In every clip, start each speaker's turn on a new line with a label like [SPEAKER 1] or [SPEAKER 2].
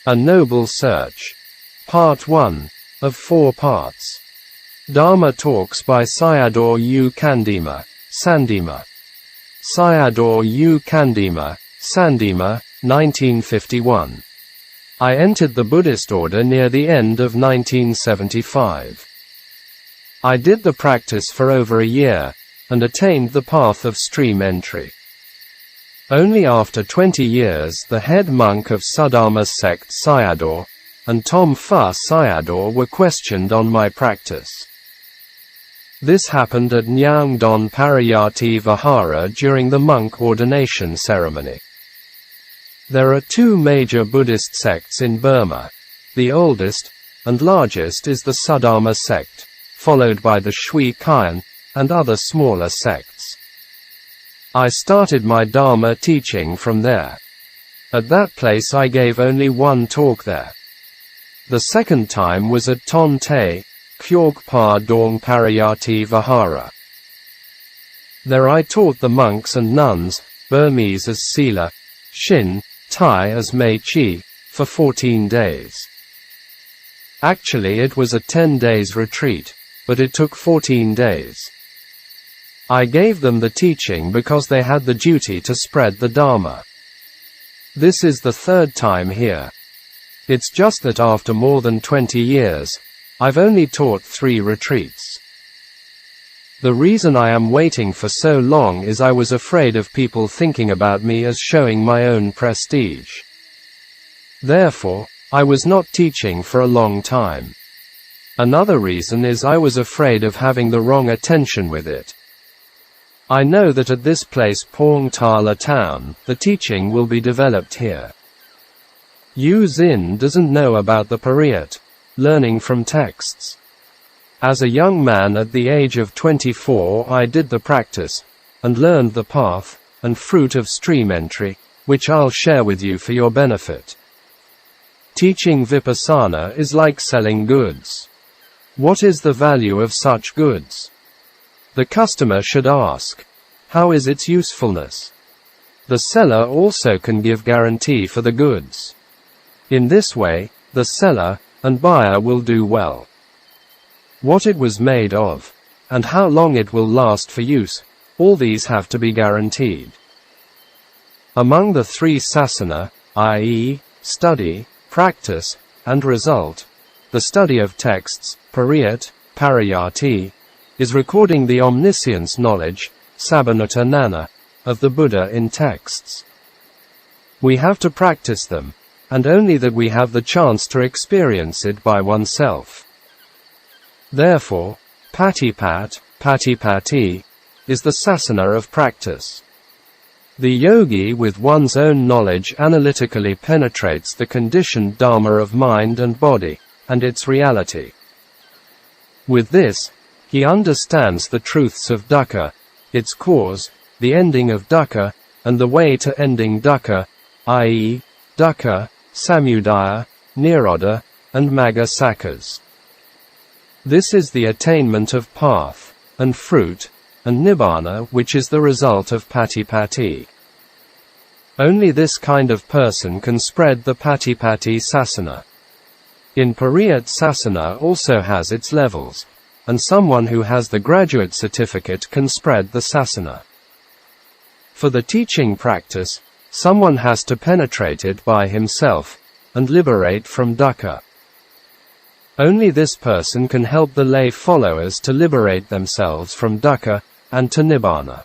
[SPEAKER 1] A Noble Search. Part 1. Of 4 parts. Dharma Talks by Sayadaw U. Candima, Sandima. Sayadaw U. Candima, Sandima, 1951. I entered the Buddhist order near the end of 1975. I did the practice for over a year, and attained the path of stream entry. Only after 20 years the head monk of Sudama's sect Sayadaw, and Tom Pha Sayadaw were questioned on my practice. This happened at Nyangdon Parayati Vihara during the monk ordination ceremony. There are 2 major Buddhist sects in Burma. The oldest, and largest is the Sudama sect, followed by the Shui Kyan, and other smaller sects. I started my Dharma teaching from there. At that place I gave only 1 talk there. The second time was at Ton Thae, Kyorkpa Dong Parayati Vihara. There I taught the monks and nuns, Burmese as Sila, Shin, Thai as Mei Chi, for 14 days. Actually it was a 10 days retreat, but it took 14 days. I gave them the teaching because they had the duty to spread the Dharma. This is the 3rd time here. It's just that after more than 20 years, I've only taught 3 retreats. The reason I am waiting for so long is I was afraid of people thinking about me as showing my own prestige. Therefore, I was not teaching for a long time. Another reason is I was afraid of having the wrong attention with it. I know that at this place Pong Tala town, the teaching will be developed here. Yu Zin doesn't know about the Pariyat, learning from texts. As a young man at the age of 24 I did the practice, and learned the path, and fruit of stream entry, which I'll share with you for your benefit. Teaching Vipassana is like selling goods. What is the value of such goods? The customer should ask, how is its usefulness? The seller also can give guarantee for the goods. In this way, the seller and buyer will do well. What it was made of, and how long it will last for use, all these have to be guaranteed. Among the 3 sasana, i.e., study, practice, and result, the study of texts, pariyat, parayati, is recording the omniscience knowledge, sabbanuta nana, of the Buddha in texts. We have to practice them, and only that we have the chance to experience it by oneself. Therefore, patipat, patipati, is the sasana of practice. The yogi with one's own knowledge analytically penetrates the conditioned dharma of mind and body, and its reality. With this, he understands the truths of dukkha, its cause, the ending of dukkha, and the way to ending dukkha, i.e., dukkha, samudaya, nirodha, and magga saccas. This is the attainment of path, and fruit, and nibbana, which is the result of patipati. Only this kind of person can spread the patipati sasana. In Pariyat sasana also has its levels, and someone who has the graduate certificate can spread the sasana. For the teaching practice, someone has to penetrate it by himself, and liberate from dukkha. Only this person can help the lay followers to liberate themselves from dukkha, and to nibbana.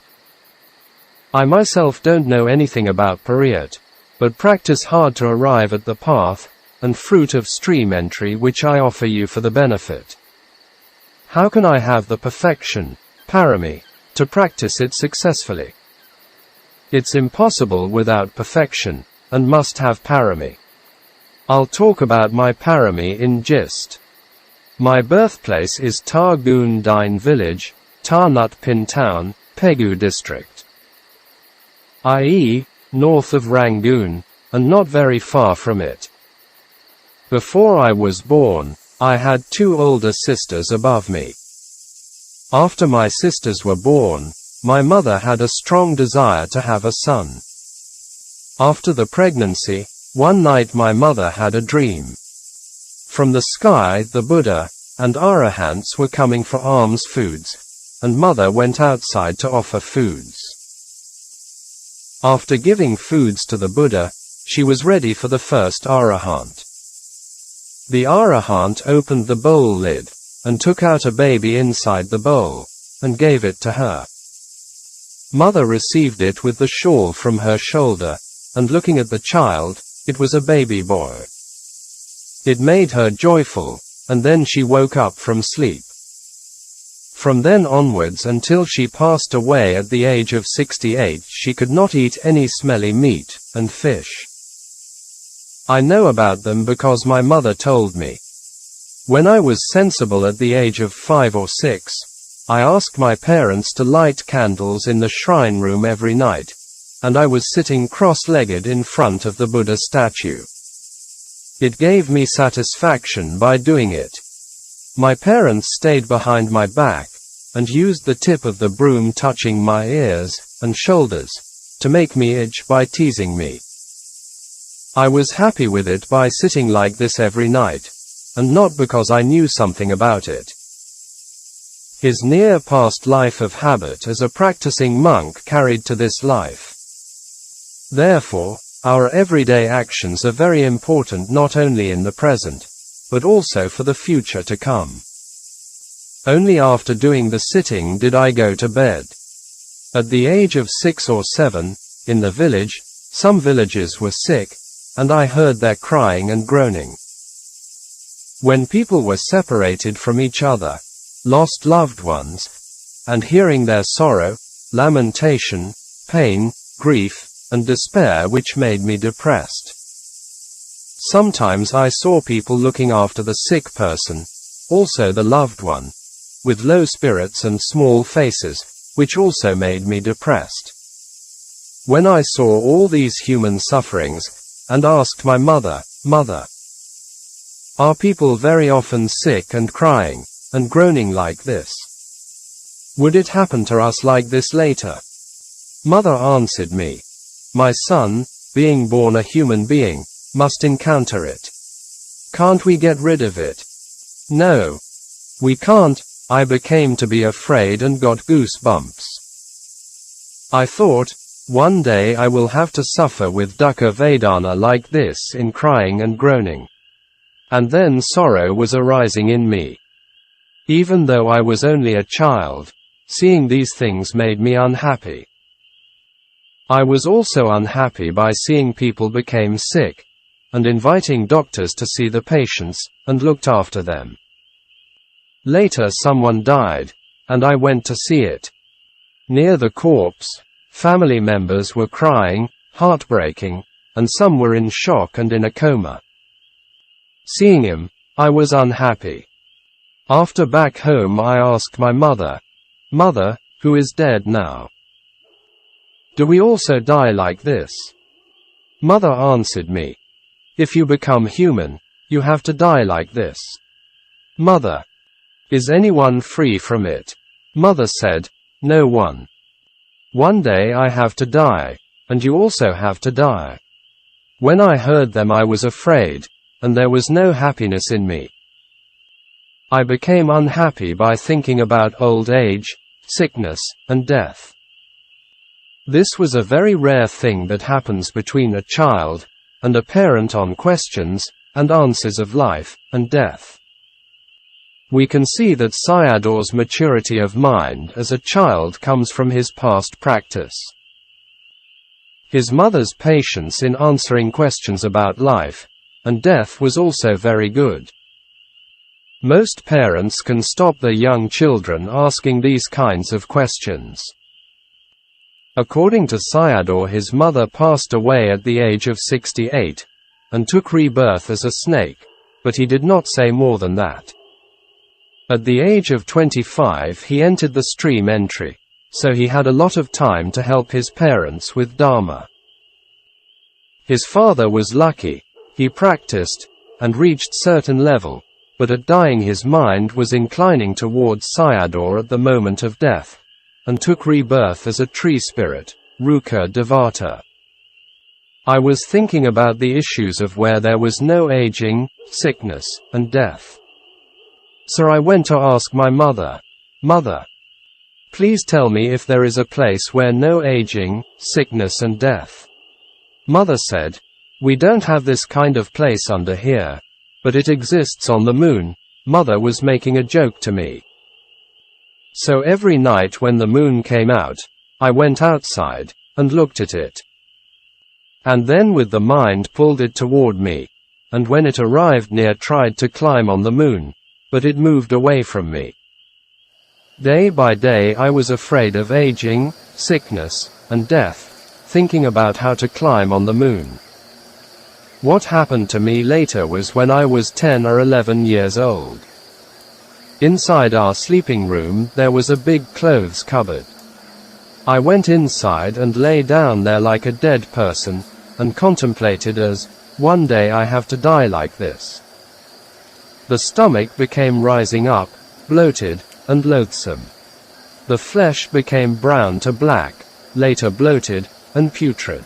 [SPEAKER 1] I myself don't know anything about Pariyat, but practice hard to arrive at the path, and fruit of stream entry which I offer you for the benefit. How can I have the perfection, parami, to practice it successfully? It's impossible without perfection, and must have parami. I'll talk about my parami in gist. My birthplace is Ta Gun Dine village, Ta Nut Pin town, Pegu district. i.e., north of Rangoon, and not very far from it. Before I was born, I had 2 older sisters above me. After my sisters were born, my mother had a strong desire to have a son. After the pregnancy, One night my mother had a dream. From the sky the Buddha and Arahants were coming for alms foods, and mother went outside to offer foods. After giving foods to the Buddha, she was ready for the first Arahant. The Arahant opened the bowl lid, and took out a baby inside the bowl, and gave it to her. Mother received it with the shawl from her shoulder, and looking at the child, it was a baby boy. It made her joyful, and then she woke up from sleep. From then onwards until she passed away at the age of 68, she could not eat any smelly meat and fish. I know about them because my mother told me. When I was sensible at the age of 5 or 6, I asked my parents to light candles in the shrine room every night, and I was sitting cross-legged in front of the Buddha statue. It gave me satisfaction by doing it. My parents stayed behind my back, and used the tip of the broom touching my ears and shoulders, to make me itch by teasing me. I was happy with it by sitting like this every night, and not because I knew something about it. His near past life of habit as a practicing monk carried to this life. Therefore, our everyday actions are very important not only in the present, but also for the future to come. Only after doing the sitting did I go to bed. At the age of 6 or 7, in the village, some villagers were sick, and I heard their crying and groaning. When people were separated from each other, lost loved ones, and hearing their sorrow, lamentation, pain, grief, and despair which made me depressed. Sometimes I saw people looking after the sick person, also the loved one, with low spirits and small faces, which also made me depressed. When I saw all these human sufferings, and asked my mother, "Mother, are people very often sick and crying, and groaning like this? Would it happen to us like this later?" Mother answered me, "My son, being born a human being, must encounter it. Can't we get rid of it?" "No. We can't." I became to be afraid and got goosebumps. I thought, one day I will have to suffer with dukkha vedana like this in crying and groaning. And then sorrow was arising in me. Even though I was only a child, seeing these things made me unhappy. I was also unhappy by seeing people became sick, and inviting doctors to see the patients, and looked after them. Later someone died, and I went to see it. Near the corpse, family members were crying, heartbreaking, and some were in shock and in a coma. Seeing him, I was unhappy. After back home I asked my mother, "Mother, who is dead now? Do we also die like this?" Mother answered me, "If you become human, you have to die like this." Mother, is anyone free from it? Mother said, "No one. One day I have to die, and you also have to die." When I heard them I was afraid, and there was no happiness in me. I became unhappy by thinking about old age, sickness, and death. This was a very rare thing that happens between a child and a parent on questions and answers of life and death. We can see that Sayadaw's maturity of mind as a child comes from his past practice. His mother's patience in answering questions about life and death was also very good. Most parents can stop their young children asking these kinds of questions. According to Sayadaw, his mother passed away at the age of 68, and took rebirth as a snake, but he did not say more than that. At the age of 25 he entered the stream entry, so he had a lot of time to help his parents with Dharma. His father was lucky, he practiced, and reached certain level, but at dying his mind was inclining towards Sayadaw at the moment of death, and took rebirth as a tree spirit, Ruka Devata. I was thinking about the issues of where there was no aging, sickness, and death. So I went to ask my mother, "Mother, please tell me if there is a place where no aging, sickness and death." Mother said, "We don't have this kind of place under here, but it exists on the moon." Mother was making a joke to me. So every night when the moon came out, I went outside and looked at it. And then with the mind pulled it toward me, and when it arrived near tried to climb on the moon, but it moved away from me. Day by day I was afraid of aging, sickness, and death, thinking about how to climb on the moon. What happened to me later was when I was 10 or 11 years old. Inside our sleeping room there was a big clothes cupboard. I went inside and lay down there like a dead person, and contemplated as, one day I have to die like this. The stomach became rising up, bloated, and loathsome. The flesh became brown to black, later bloated, and putrid.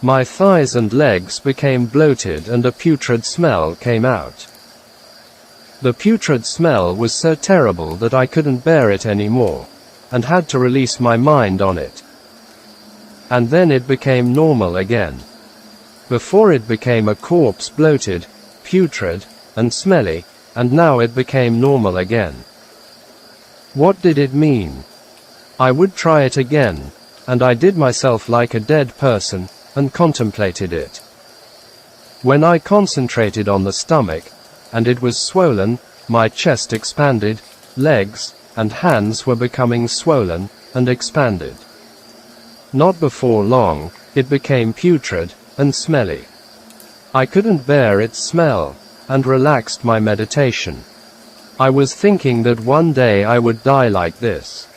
[SPEAKER 1] My thighs and legs became bloated and a putrid smell came out. The putrid smell was so terrible that I couldn't bear it anymore, and had to release my mind on it. And then it became normal again. Before it became a corpse, bloated, putrid, and smelly, and now it became normal again. What did it mean? I would try it again, and I did myself like a dead person, and contemplated it. When I concentrated on the stomach, and it was swollen, my chest expanded, legs and hands were becoming swollen and expanded. Not before long, it became putrid and smelly. I couldn't bear its smell, and relaxed my meditation. I was thinking that one day I would die like this.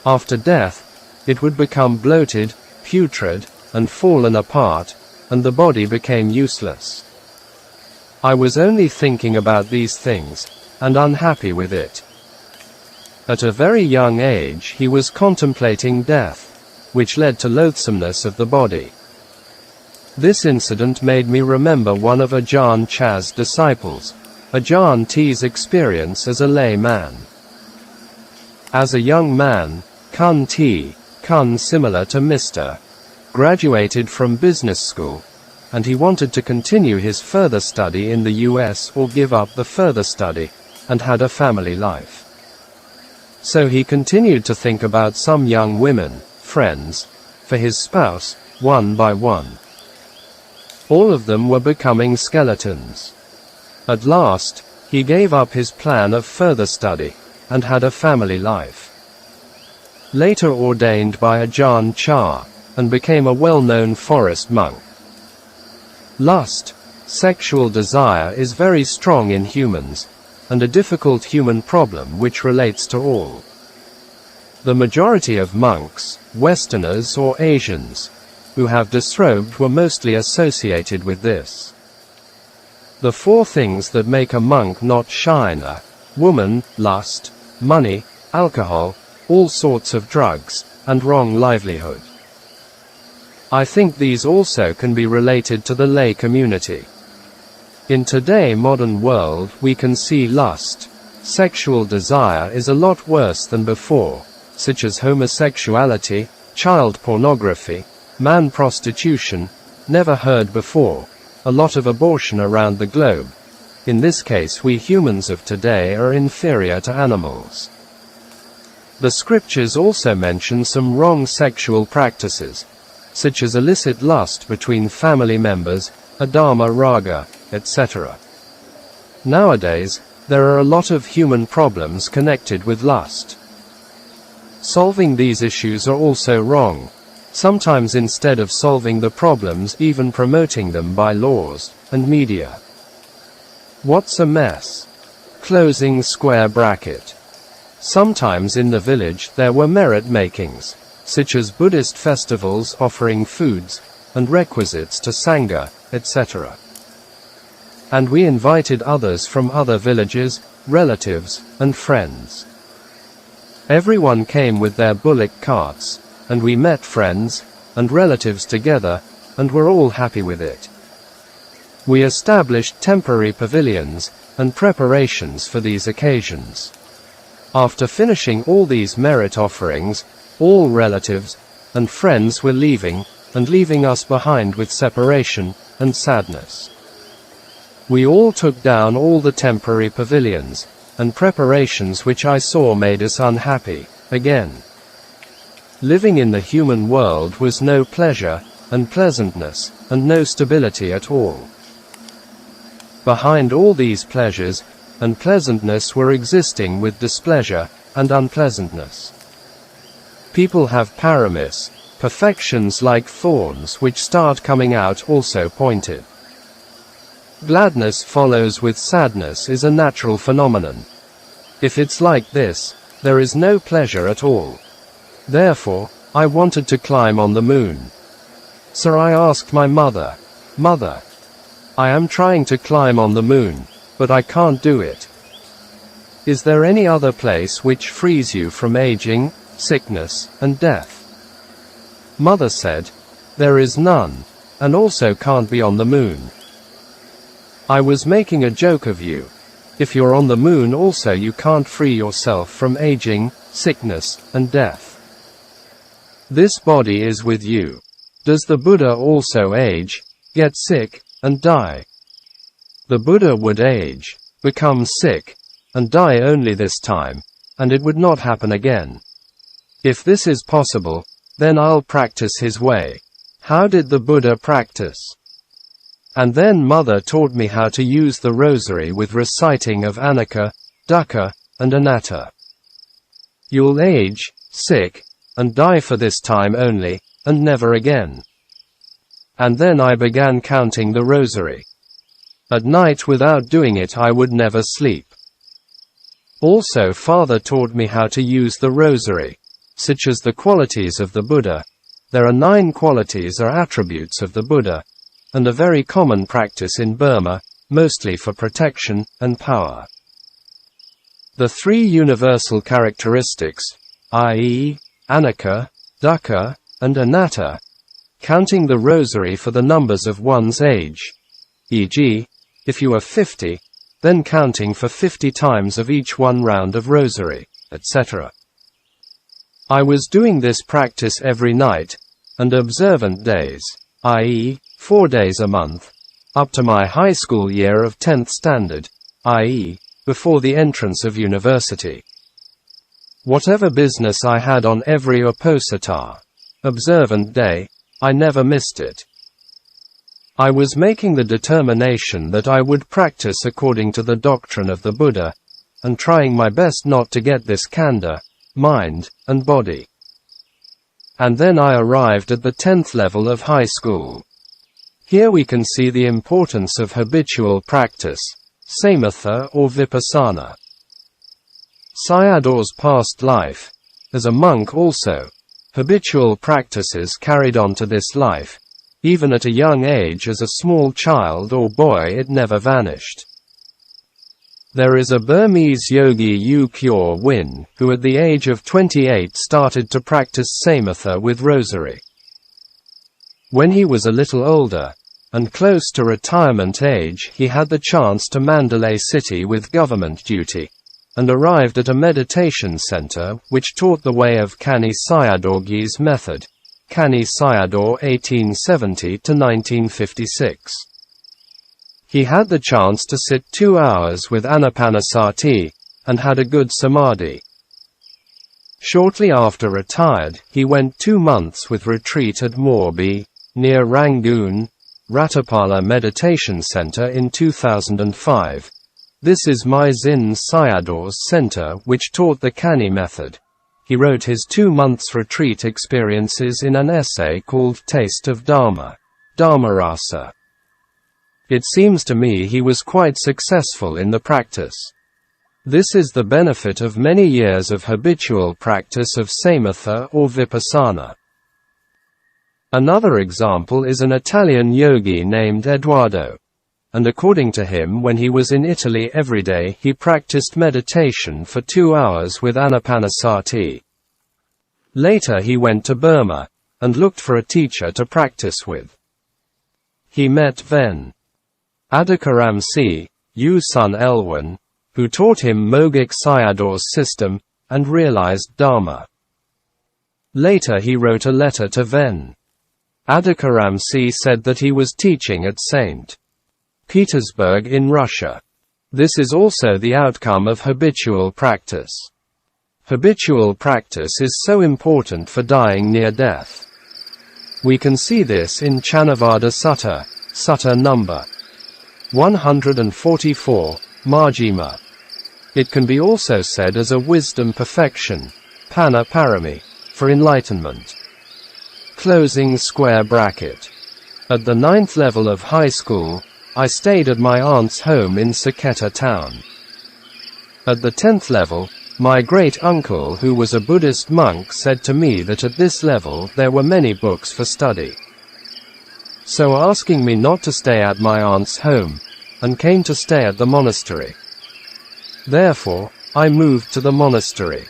[SPEAKER 1] After death, it would become bloated, putrid, and fallen apart, and the body became useless. I was only thinking about these things, and unhappy with it. At a very young age he was contemplating death, which led to loathsomeness of the body. This incident made me remember one of Ajahn Chah's disciples, Ajahn T's experience as a layman. As a young man, Kun T, Kun similar to Mr., graduated from business school, and he wanted to continue his further study in the US or give up the further study, and had a family life. So he continued to think about some young women, friends, for his spouse, one by one. All of them were becoming skeletons. At last, he gave up his plan of further study, and had a family life. Later ordained by Ajahn Chah, and became a well-known forest monk. Lust, sexual desire, is very strong in humans, and a difficult human problem which relates to all. The majority of monks, Westerners or Asians, who have disrobed were mostly associated with this. The four things that make a monk not shine are woman, lust, money, alcohol, all sorts of drugs, and wrong livelihood. I think these also can be related to the lay community. In today's modern world we can see lust, sexual desire is a lot worse than before, such as homosexuality, child pornography, man prostitution, never heard before, a lot of abortion around the globe. In this case we humans of today are inferior to animals. The scriptures also mention some wrong sexual practices, such as illicit lust between family members, adharma raga, etc. Nowadays, there are a lot of human problems connected with lust. Solving these issues are also wrong, sometimes instead of solving the problems even promoting them by laws and media. What's a mess? Closing square bracket. Sometimes in the village there were merit makings, such as Buddhist festivals offering foods and requisites to Sangha, etc. And we invited others from other villages, relatives, and friends. Everyone came with their bullock carts, and we met friends and relatives together, and were all happy with it. We established temporary pavilions, and preparations for these occasions. After finishing all these merit offerings, all relatives and friends were leaving, and leaving us behind with separation and sadness. We all took down all the temporary pavilions and preparations which I saw made us unhappy again. Living in the human world was no pleasure and pleasantness, and no stability at all. Behind all these pleasures and pleasantness were existing with displeasure and unpleasantness. People have paramis, perfections like thorns which start coming out also pointed. Gladness follows with sadness is a natural phenomenon. If it's like this, there is no pleasure at all. Therefore, I wanted to climb on the moon. So I asked my mother, "Mother, I am trying to climb on the moon, but I can't do it. Is there any other place which frees you from aging, sickness, and death?" Mother said, "There is none, and also can't be on the moon." I was making a joke of you. If you're on the moon also you can't free yourself from aging, sickness, and death. This body is with you. Does the Buddha also age, get sick, and die? The Buddha would age, become sick, and die only this time, and it would not happen again. If this is possible, then I'll practice his way. How did the Buddha practice? And then Mother taught me how to use the rosary with reciting of anicca, dukkha, and anatta. You'll age, sick, and die for this time only, and never again. And then I began counting the rosary. At night without doing it I would never sleep. Also Father taught me how to use the rosary, such as the qualities of the Buddha. There are 9 qualities or attributes of the Buddha, and a very common practice in Burma, mostly for protection and power. The 3 universal characteristics, i.e., anicca, dukkha, and anatta, counting the rosary for the numbers of one's age, e.g., if you are 50, then counting for 50 times of each one round of rosary, etc. I was doing this practice every night, and observant days, i.e., 4 days a month, up to my high school year of 10th standard, i.e., before the entrance of university. Whatever business I had on every Uposatha, observant day, I never missed it. I was making the determination that I would practice according to the doctrine of the Buddha, and trying my best not to get this khandha, mind, and body. And then I arrived at the 10th level of high school. Here we can see the importance of habitual practice, samatha or vipassana. Sayadaw's past life, as a monk also, habitual practices carried on to this life. Even at a young age as a small child or boy it never vanished. There is a Burmese yogi U Kyor Win, who at the age of 28 started to practice samatha with rosary. When he was a little older, and close to retirement age, he had the chance to Mandalay City with government duty, and arrived at a meditation center which taught the way of Kani Sayadaw's method, Kani Sayadaw 1870 to 1956. He had the chance to sit 2 hours with Anapanasati, and had a good samadhi. Shortly after retired, he went 2 months with retreat at Morbi, near Rangoon, Ratapala Meditation Center in 2005. This is Maizin Sayadaw's center which taught the Kani method. He wrote his 2 months retreat experiences in an essay called Taste of Dharma, Dharmarasa. It seems to me he was quite successful in the practice. This is the benefit of many years of habitual practice of samatha or vipassana. Another example is an Italian yogi named Eduardo. And according to him, when he was in Italy every day he practiced meditation for 2 hours with Anapanasati. Later he went to Burma, and looked for a teacher to practice with. he met Ven. Adhikaram U son Elwan, who taught him Mogik Sayadaw's system, and realized Dharma. Later he wrote a letter to Ven. Adhikaram said that he was teaching at St. Petersburg in Russia. This is also the outcome of habitual practice. Habitual practice is so important for dying near death. We can see this in Chanavada Sutta, Sutta number 144, Majjhima. It can be also said as a wisdom perfection, Panna Parami, for enlightenment. Closing square bracket. At the 9th level of high school, I stayed at my aunt's home in Saketa town. At the 10th level, my great-uncle who was a Buddhist monk said to me that at this level there were many books for study. So asking me not to stay at my aunt's home, and came to stay at the monastery. Therefore, I moved to the monastery.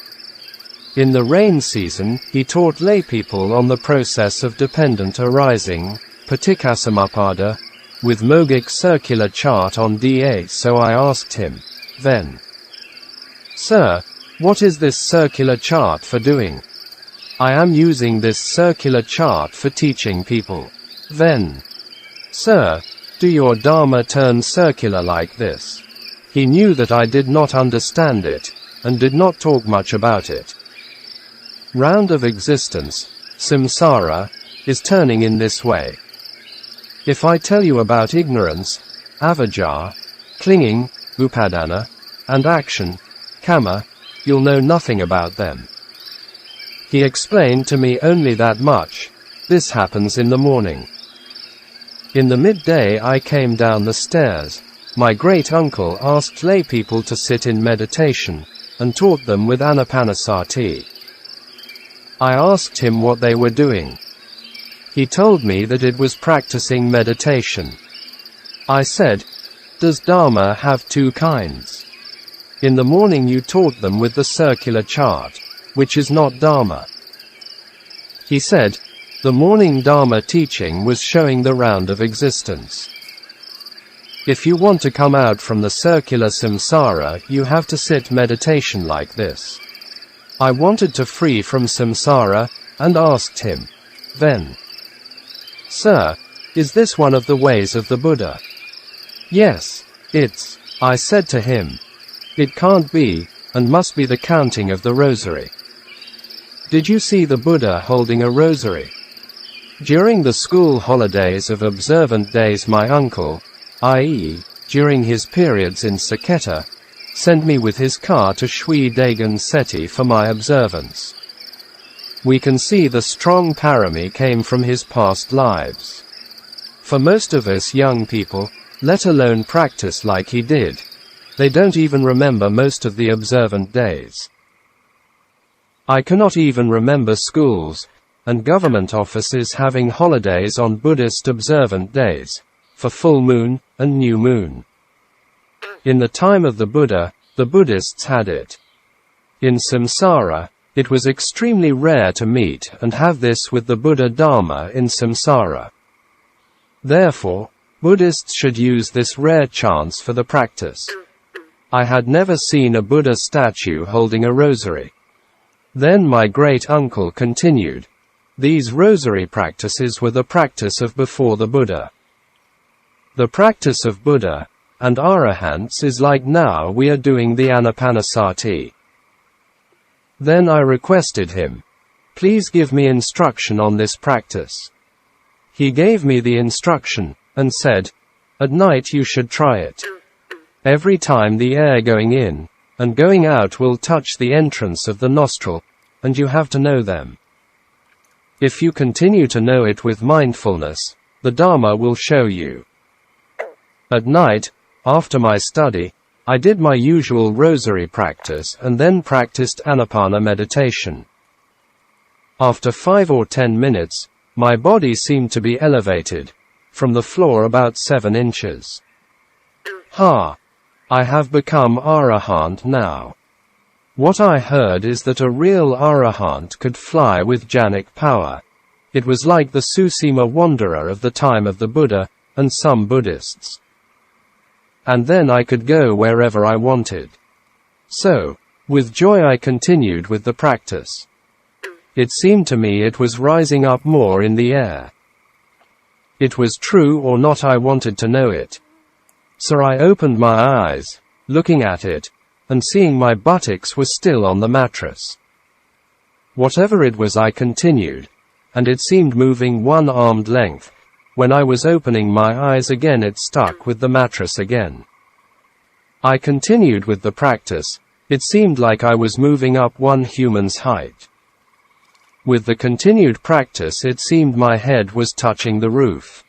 [SPEAKER 1] In the rain season, he taught laypeople on the process of dependent arising, Paticcasamuppada, with Mogik circular chart on Da. So I asked him, Ven, Sir, what is this circular chart for doing? I am using this circular chart for teaching people. Ven, Sir, do your Dharma turn circular like this? He knew that I did not understand it, and did not talk much about it. Round of existence, samsara, is turning in this way. If I tell you about ignorance, avijja, clinging, upadana, and action, kama, you'll know nothing about them. He explained to me only that much. This happens in the morning. In the midday I came down the stairs. My great-uncle asked laypeople to sit in meditation, and taught them with anapanasati. I asked him what they were doing. He told me that it was practicing meditation. I said, Does Dharma have two kinds? In the morning you taught them with the circular chart, which is not Dharma. He said, the morning Dharma teaching was showing the round of existence. If you want to come out from the circular samsara, you have to sit meditation like this. I wanted to free from samsara, and asked him, Ven, Sir, is this one of the ways of the Buddha? Yes, it's, I said to him. It can't be, and must be the counting of the rosary. Did you see the Buddha holding a rosary? During the school holidays of observant days my uncle, i.e., during his periods in Saketa, sent me with his car to Shui Dagon Seti for my observance. We can see the strong parami came from his past lives. For most of us young people, let alone practice like he did, they don't even remember most of the observant days. I cannot even remember schools and government offices having holidays on Buddhist observant days, for full moon and new moon. In the time of the Buddha, the Buddhists had it. In samsara, it was extremely rare to meet and have this with the Buddha Dharma in samsara. Therefore, Buddhists should use this rare chance for the practice. I had never seen a Buddha statue holding a rosary. Then my great-uncle continued. These rosary practices were the practice of before the Buddha. The practice of Buddha and Arahants is like now we are doing the Anapanasati. Then I requested him, please give me instruction on this practice. He gave me the instruction, and said, at night you should try it. Every time the air going in and going out will touch the entrance of the nostril, and you have to know them. If you continue to know it with mindfulness, the Dharma will show you. At night, after my study, I did my usual rosary practice and then practiced Anapana meditation. After 5 or 10 minutes, my body seemed to be elevated from the floor about 7 inches. I have become Arahant now. What I heard is that a real Arahant could fly with jhanic power. It was like the Susima wanderer of the time of the Buddha, and some Buddhists. And then I could go wherever I wanted. So, with joy I continued with the practice. It seemed to me it was rising up more in the air. It was true or not, I wanted to know it. So I opened my eyes, looking at it, and seeing my buttocks were still on the mattress. Whatever it was, I continued, and it seemed moving one arm's length. When I was opening my eyes again, it stuck with the mattress again. I continued with the practice. It seemed like I was moving up one human's height. With the continued practice, it seemed my head was touching the roof.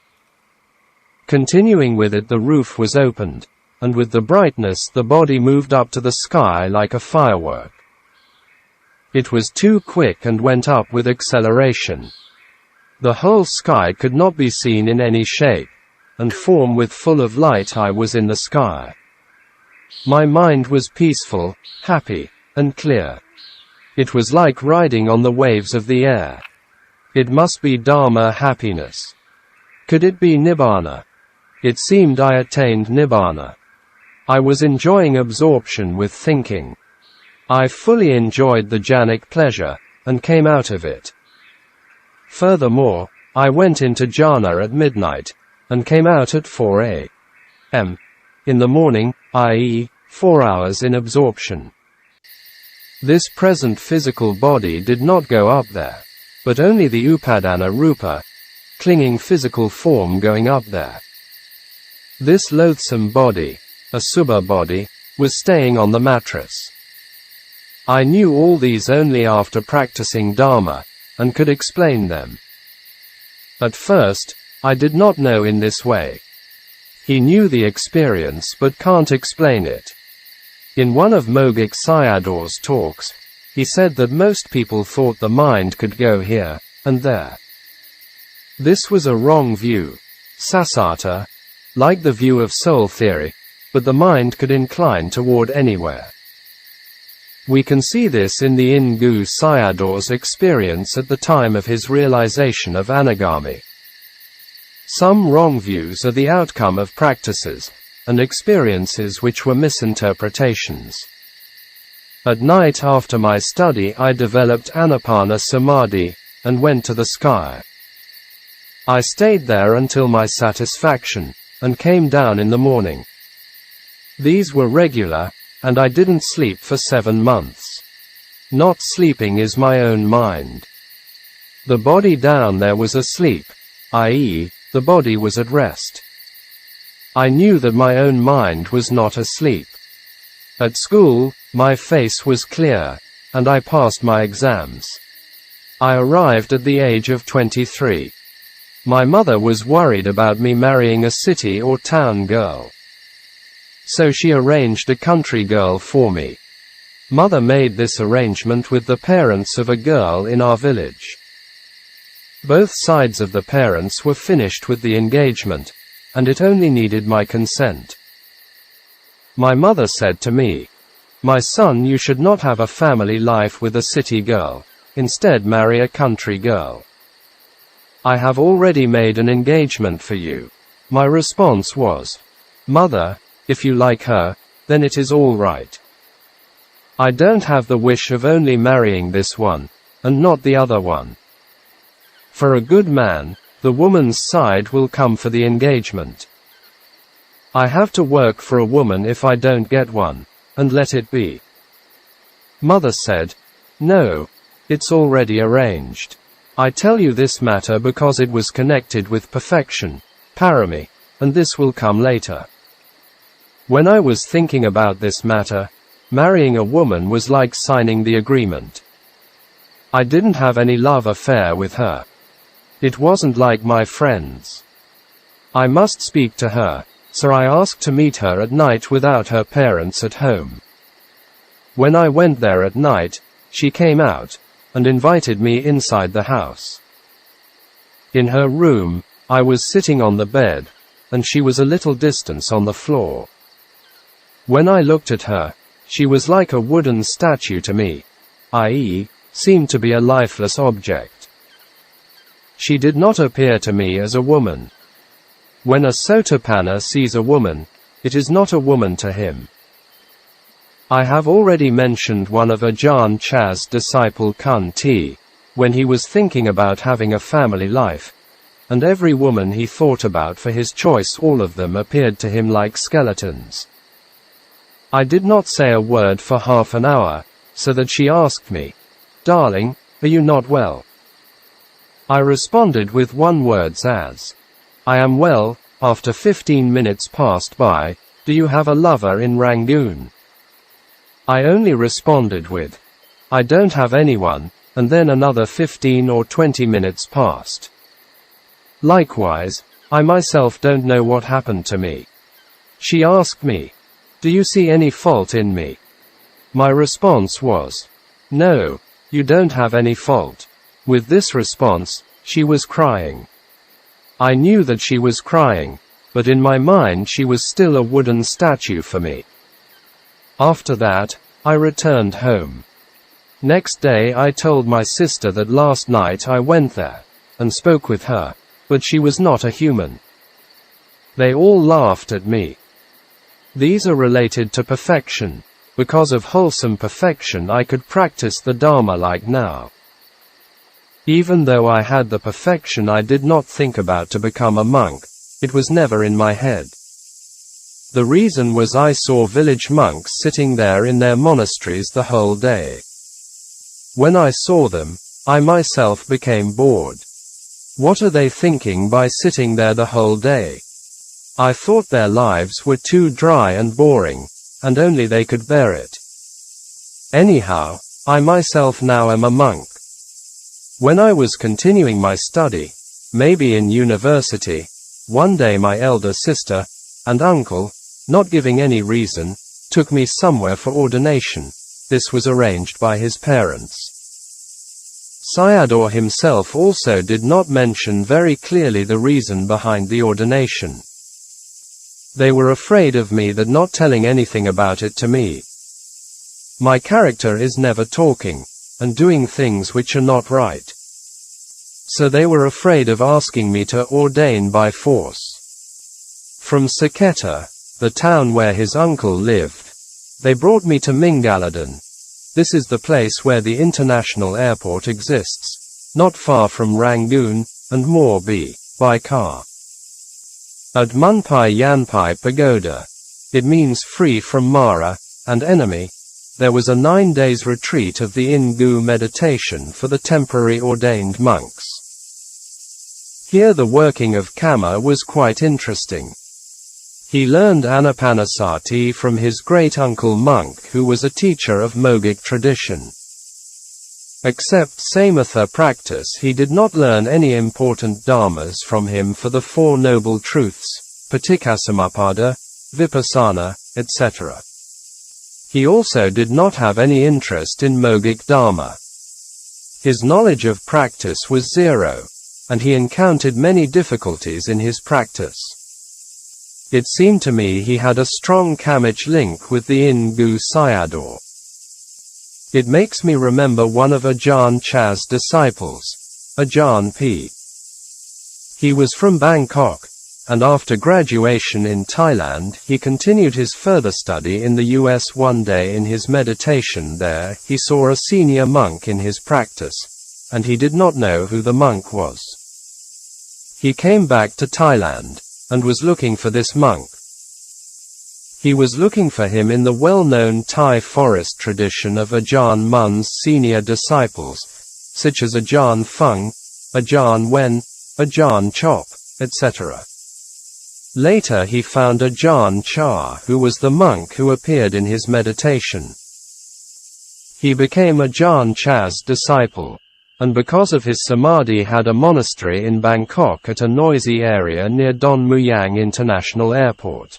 [SPEAKER 1] Continuing with it, the roof was opened, and with the brightness, the body moved up to the sky like a firework. It was too quick and went up with acceleration. The whole sky could not be seen in any shape and form, with full of light. I was in the sky. My mind was peaceful, happy, and clear. It was like riding on the waves of the air. It must be Dharma happiness. Could it be Nibbana? It seemed I attained Nibbana. I was enjoying absorption with thinking. I fully enjoyed the jhanic pleasure, and came out of it. Furthermore, I went into jhana at midnight, and came out at 4 a.m. in the morning, i.e., 4 hours in absorption. This present physical body did not go up there, but only the upadana rupa, clinging physical form, going up there. This loathsome body, a subha body, was staying on the mattress. I knew all these only after practicing Dharma, and could explain them. At first, I did not know in this way. He knew the experience but can't explain it. In one of Mogik Sayadaw's talks, he said that most people thought the mind could go here and there. This was a wrong view, sasata, like the view of soul theory, but the mind could incline toward anywhere. We can see this in the Ingu Sayadaw's experience at the time of his realization of anagami. Some wrong views are the outcome of practices and experiences which were misinterpretations. At night after my study, I developed Anapana Samadhi and went to the sky. I stayed there until my satisfaction and came down in the morning. These were regular, and I didn't sleep for 7 months. Not sleeping is my own mind. The body down there was asleep, i.e., the body was at rest. I knew that my own mind was not asleep. At school, my face was clear, and I passed my exams. I arrived at the age of 23. My mother was worried about me marrying a city or town girl. So she arranged a country girl for me. Mother made this arrangement with the parents of a girl in our village. Both sides of the parents were finished with the engagement, and it only needed my consent. My mother said to me, "My son, you should not have a family life with a city girl. Instead, marry a country girl. I have already made an engagement for you." My response was, "Mother, if you like her, then it is all right. I don't have the wish of only marrying this one, and not the other one. For a good man, the woman's side will come for the engagement. I have to work for a woman if I don't get one, and let it be." Mother said, "No, it's already arranged. I tell you this matter because it was connected with perfection, parami, and this will come later. When I was thinking about this matter, marrying a woman was like signing the agreement. I didn't have any love affair with her. It wasn't like my friends. I must speak to her, so I asked to meet her at night without her parents at home. When I went there at night, she came out and invited me inside the house. In her room, I was sitting on the bed, and she was a little distance on the floor. When I looked at her, she was like a wooden statue to me, i.e., seemed to be a lifeless object. She did not appear to me as a woman. When a Sotapanna sees a woman, it is not a woman to him. I have already mentioned one of Ajahn Chah's disciple Kunti, when he was thinking about having a family life, and every woman he thought about for his choice, all of them appeared to him like skeletons. I did not say a word for half an hour, so that she asked me, "Darling, are you not well?" I responded with one word as, "I am well." After 15 minutes passed by, "Do you have a lover in Rangoon?" I only responded with, "I don't have anyone," and then another 15 or 20 minutes passed. Likewise, I myself don't know what happened to me. She asked me, "Do you see any fault in me?" My response was, "No, you don't have any fault." With this response, she was crying. I knew that she was crying, but in my mind she was still a wooden statue for me. After that, I returned home. Next day I told my sister that last night I went there, and spoke with her, but she was not a human. They all laughed at me. These are related to perfection. Because of wholesome perfection I could practice the Dharma like now. Even though I had the perfection, I did not think about to become a monk. It was never in my head. The reason was I saw village monks sitting there in their monasteries the whole day. When I saw them, I myself became bored. What are they thinking by sitting there the whole day? I thought their lives were too dry and boring, and only they could bear it. Anyhow, I myself now am a monk. When I was continuing my study, maybe in university, one day my elder sister and uncle, not giving any reason, took me somewhere for ordination. This was arranged by his parents. Sayadaw himself also did not mention very clearly the reason behind the ordination. They were afraid of me that not telling anything about it to me. My character is never talking, and doing things which are not right. So they were afraid of asking me to ordain by force. From Saketa, the town where his uncle lived, they brought me to Mingaladan. This is the place where the international airport exists, not far from Rangoon, and Morbi, by car. At Munpai Yanpai Pagoda, it means free from Mara and enemy, there was a 9 days retreat of the Ingu meditation for the temporary ordained monks. Here the working of Kama was quite interesting. He learned Anapanasati from his great-uncle monk who was a teacher of Mogic tradition. Except Samatha practice, he did not learn any important dharmas from him for the Four Noble Truths, Paticcasamuppada, Vipassana, etc. He also did not have any interest in Mogic Dharma. His knowledge of practice was zero, and he encountered many difficulties in his practice. It seemed to me he had a strong kamic link with the Ingu Sayadaw. It makes me remember one of Ajahn Chah's disciples, Ajahn P. He was from Bangkok, and after graduation in Thailand he continued his further study in the US. One day in his meditation there, he saw a senior monk in his practice, and he did not know who the monk was. He came back to Thailand, and was looking for this monk. He was looking for him in the well-known Thai forest tradition of Ajahn Mun's senior disciples, such as Ajahn Fung, Ajahn Wen, Ajahn Chop, etc. Later he found Ajahn Chah, who was the monk who appeared in his meditation. He became Ajahn Chah's disciple, and because of his samadhi had a monastery in Bangkok at a noisy area near Don Mueang International Airport.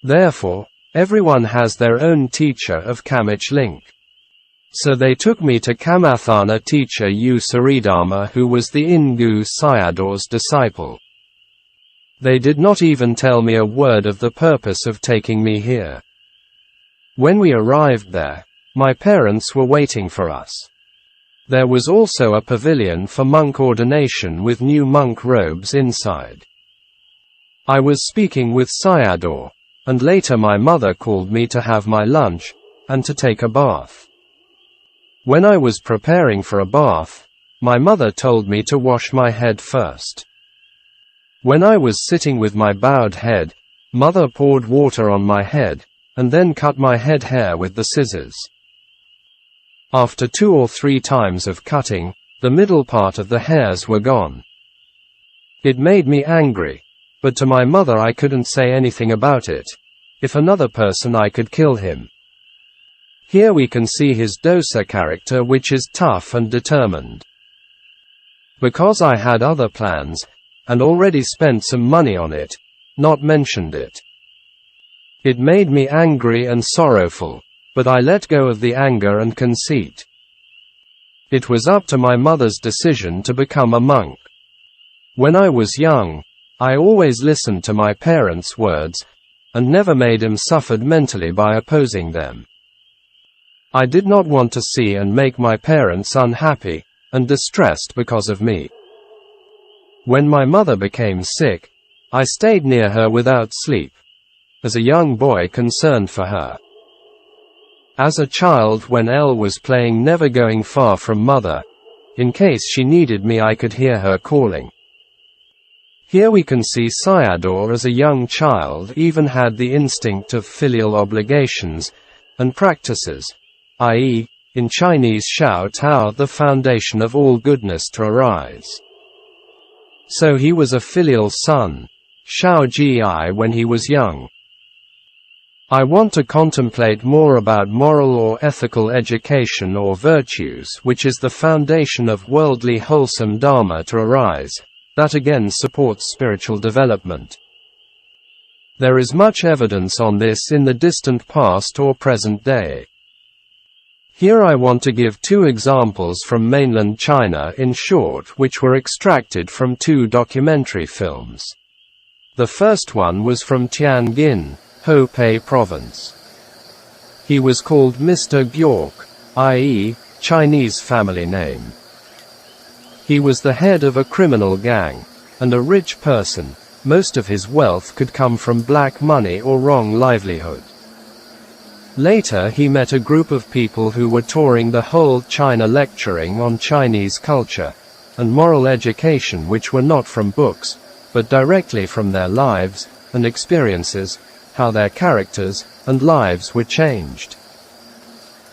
[SPEAKER 1] Therefore, everyone has their own teacher of kamic link. So they took me to Kamathana teacher U Saridharma, who was the Ingu Sayadaw's disciple. They did not even tell me a word of the purpose of taking me here. When we arrived there, my parents were waiting for us. There was also a pavilion for monk ordination with new monk robes inside. I was speaking with Sayadaw, and later my mother called me to have my lunch, and to take a bath. When I was preparing for a bath, my mother told me to wash my head first. When I was sitting with my bowed head, mother poured water on my head, and then cut my head hair with the scissors. After 2 or 3 times of cutting, the middle part of the hairs were gone. It made me angry, but to my mother I couldn't say anything about it. If another person I could kill him. Here we can see his dosa character, which is tough and determined. Because I had other plans, and already spent some money on it, not mentioned it. It made me angry and sorrowful, but I let go of the anger and conceit. It was up to my mother's decision to become a monk. When I was young, I always listened to my parents' words, and never made him suffered mentally by opposing them. I did not want to see and make my parents unhappy, and distressed because of me. When my mother became sick, I stayed near her without sleep, as a young boy concerned for her. As a child, when Elle was playing never going far from mother, in case she needed me I could hear her calling. Here we can see Sayadaw as a young child even had the instinct of filial obligations, and practices, i.e., in Chinese Xiao Tao, the foundation of all goodness to arise. So he was a filial son, Xiao Ji, when he was young. I want to contemplate more about moral or ethical education or virtues, which is the foundation of worldly wholesome Dharma to arise, that again supports spiritual development. There is much evidence on this in the distant past or present day. Here I want to give 2 examples from mainland China in short, which were extracted from 2 documentary films. The first one was from Tianjin, Hebei Province. He was called Mr. Gyork, i.e., Chinese family name. He was the head of a criminal gang, and a rich person. Most of his wealth could come from black money or wrong livelihood. Later he met a group of people who were touring the whole China lecturing on Chinese culture and moral education, which were not from books, but directly from their lives and experiences, how their characters and lives were changed.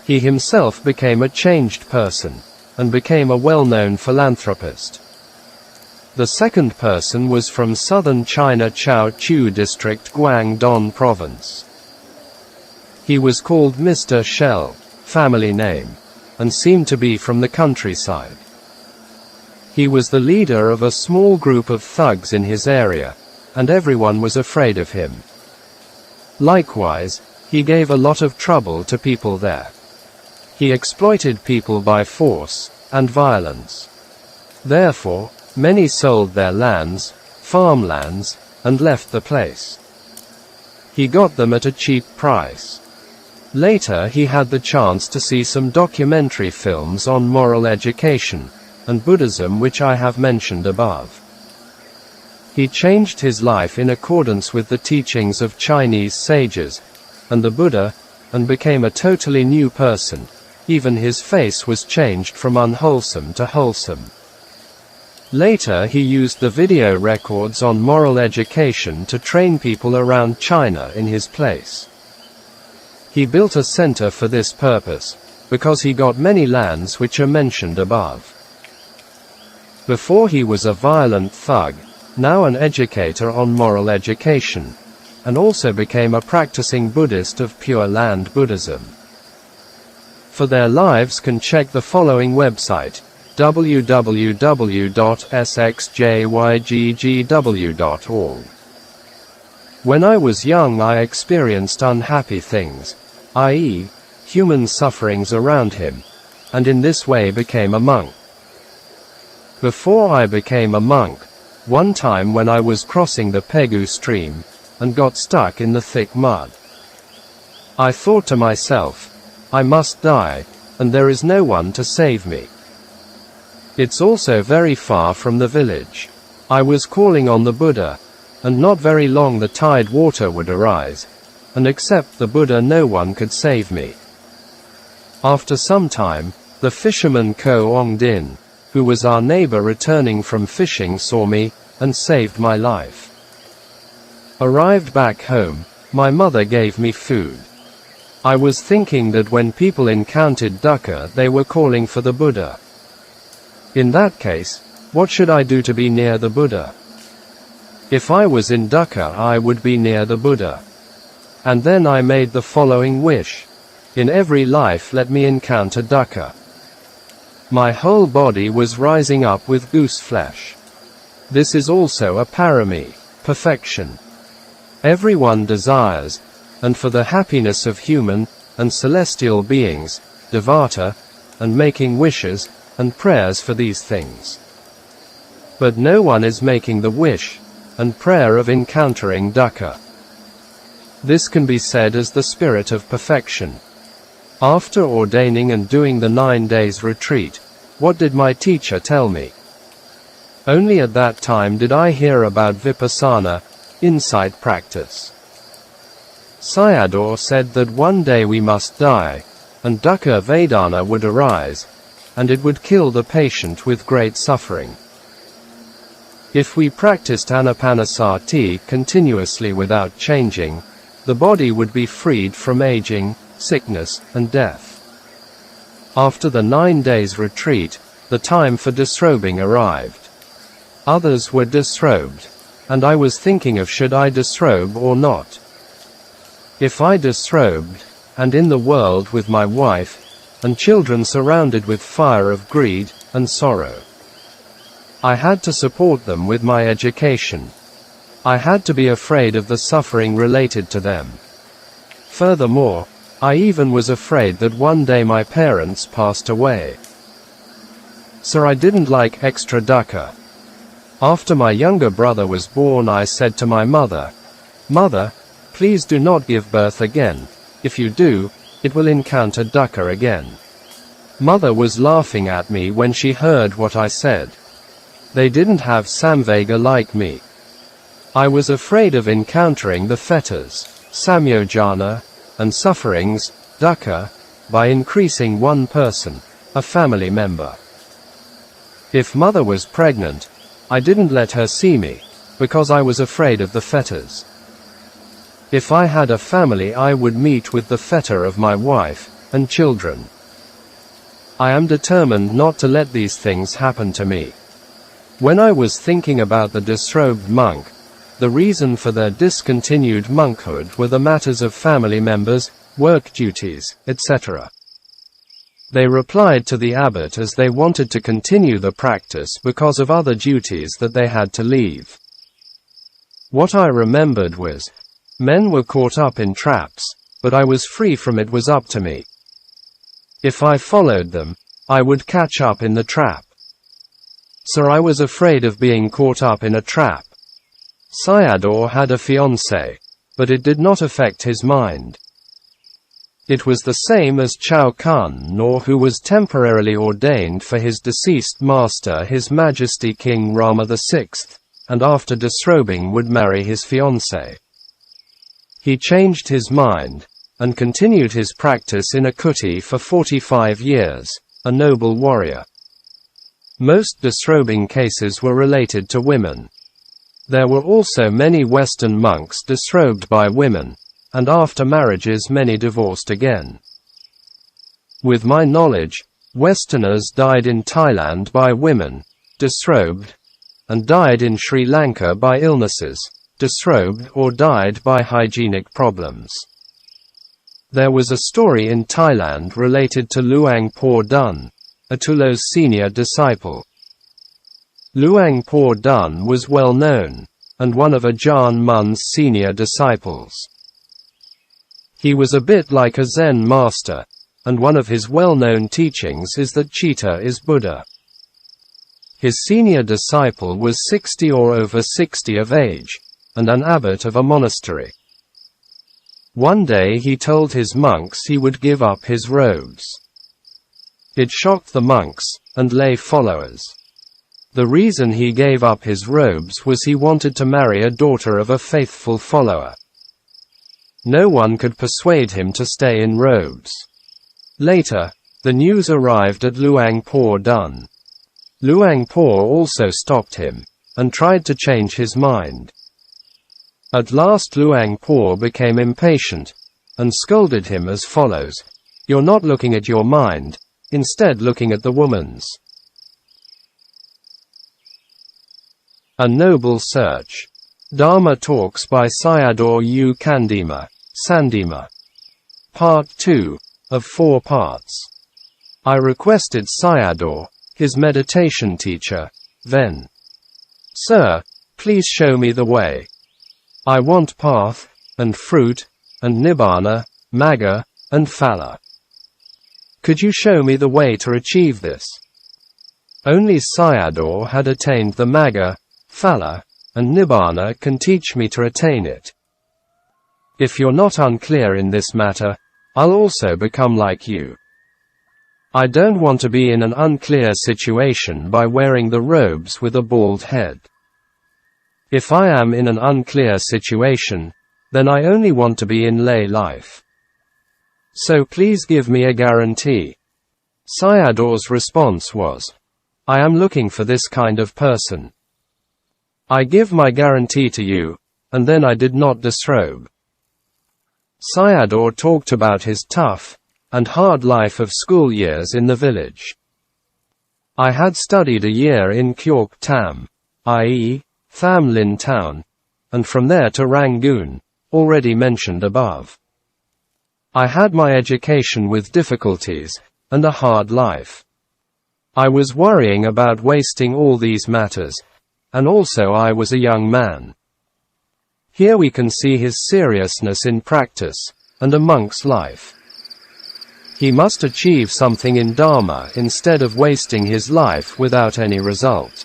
[SPEAKER 1] He himself became a changed person, and became a well-known philanthropist. The second person was from southern China, Chaochu District, Guangdong Province. He was called Mr. Shell, family name, and seemed to be from the countryside. He was the leader of a small group of thugs in his area, and everyone was afraid of him. Likewise, he gave a lot of trouble to people there. He exploited people by force and violence. Therefore, many sold their lands, farmlands, and left the place. He got them at a cheap price. Later he had the chance to see some documentary films on moral education and Buddhism, which I have mentioned above. He changed his life in accordance with the teachings of Chinese sages and the Buddha, and became a totally new person. Even his face was changed from unwholesome to wholesome. Later he used the video records on moral education to train people around China in his place. He built a center for this purpose, because he got many lands which are mentioned above. Before he was a violent thug, now an educator on moral education, and also became a practicing Buddhist of Pure Land Buddhism. For their lives can check the following website, www.sxjyggw.org. When I was young I experienced unhappy things, i.e., human sufferings around him, and in this way became a monk. Before I became a monk, one time when I was crossing the Pegu stream, and got stuck in the thick mud, I thought to myself, I must die, and there is no one to save me. It's also very far from the village. I was calling on the Buddha, and not very long the tide water would arise, and except the Buddha no one could save me. After some time, the fisherman Ko Ong Din, who was our neighbor returning from fishing, saw me, and saved my life. Arrived back home, my mother gave me food. I was thinking that when people encountered dukkha they were calling for the Buddha. In that case, what should I do to be near the Buddha? If I was in dukkha I would be near the Buddha. And then I made the following wish. In every life let me encounter dukkha. My whole body was rising up with goose flesh. This is also a parami, perfection. Everyone desires, and for the happiness of human and celestial beings, devata, and making wishes and prayers for these things. But no one is making the wish and prayer of encountering dukkha. This can be said as the spirit of perfection. After ordaining and doing the 9 days retreat, what did my teacher tell me? Only at that time did I hear about vipassana, insight practice. Sayadaw said that one day we must die, and dukkha vedana would arise, and it would kill the patient with great suffering. If we practiced anapanasati continuously without changing, the body would be freed from aging, sickness, and death. After the 9 days retreat, the time for disrobing arrived. Others were disrobed, and I was thinking of should I disrobe or not. If I disrobed, and in the world with my wife and children surrounded with fire of greed and sorrow, I had to support them with my education. I had to be afraid of the suffering related to them. Furthermore, I even was afraid that one day my parents passed away. So I didn't like extra dukkha. After my younger brother was born I said to my mother, "Mother, please do not give birth again. If you do, it will encounter dukkha again." Mother was laughing at me when she heard what I said. They didn't have samvega like me. I was afraid of encountering the fetters, samyojana, and sufferings, dukkha, by increasing one person, a family member. If mother was pregnant, I didn't let her see me, because I was afraid of the fetters. If I had a family I would meet with the fetter of my wife and children. I am determined not to let these things happen to me. When I was thinking about the disrobed monk, the reason for their discontinued monkhood were the matters of family members, work duties, etc. They replied to the abbot as they wanted to continue the practice because of other duties that they had to leave. What I remembered was, men were caught up in traps, but I was free from it was up to me. If I followed them, I would catch up in the trap. So I was afraid of being caught up in a trap. Sayadaw had a fiancé, but it did not affect his mind. It was the same as Chao Kun Nor, who was temporarily ordained for his deceased master His Majesty King Rama VI, and after disrobing would marry his fiancée. He changed his mind, and continued his practice in a kuti for 45 years, a noble warrior. Most disrobing cases were related to women. There were also many Western monks disrobed by women, and after marriages many divorced again. With my knowledge, Westerners died in Thailand by women, disrobed, and died in Sri Lanka by illnesses, disrobed or died by hygienic problems. There was a story in Thailand related to Luang Por Dun, Atulo's senior disciple. Luang Por Dun was well known, and one of Ajahn Mun's senior disciples. He was a bit like a Zen master, and one of his well-known teachings is that Chitta is Buddha. His senior disciple was 60 or over 60 of age, and an abbot of a monastery. One day he told his monks he would give up his robes. It shocked the monks and lay followers. The reason he gave up his robes was he wanted to marry a daughter of a faithful follower. No one could persuade him to stay in robes. Later, the news arrived at Luang Por Dun. Luang Por also stopped him, and tried to change his mind. At last Luang Por became impatient, and scolded him as follows: "You're not looking at your mind, instead looking at the woman's." A Noble Search. Dharma Talks by Sayadaw U Candima, Sandima. Part 2, of 4 parts. I requested Sayadaw, his meditation teacher, then, "Sir, please show me the way. I want path, and fruit, and nibbana, magga, and phala. Could you show me the way to achieve this?" Only Sayadaw had attained the magga, phala, and nibbana can teach me to attain it. If you're not unclear in this matter, I'll also become like you. I don't want to be in an unclear situation by wearing the robes with a bald head. If I am in an unclear situation, then I only want to be in lay life. So please give me a guarantee. Sayadaw's response was, "I am looking for this kind of person. I give my guarantee to you," and then I did not disrobe. Sayadaw talked about his tough and hard life of school years in the village. I had studied a year in Ukkaṭṭha, i.e., Tham Lin town, and from there to Rangoon, already mentioned above. I had my education with difficulties, and a hard life. I was worrying about wasting all these matters, and also I was a young man. Here we can see his seriousness in practice, and a monk's life. He must achieve something in Dharma instead of wasting his life without any result.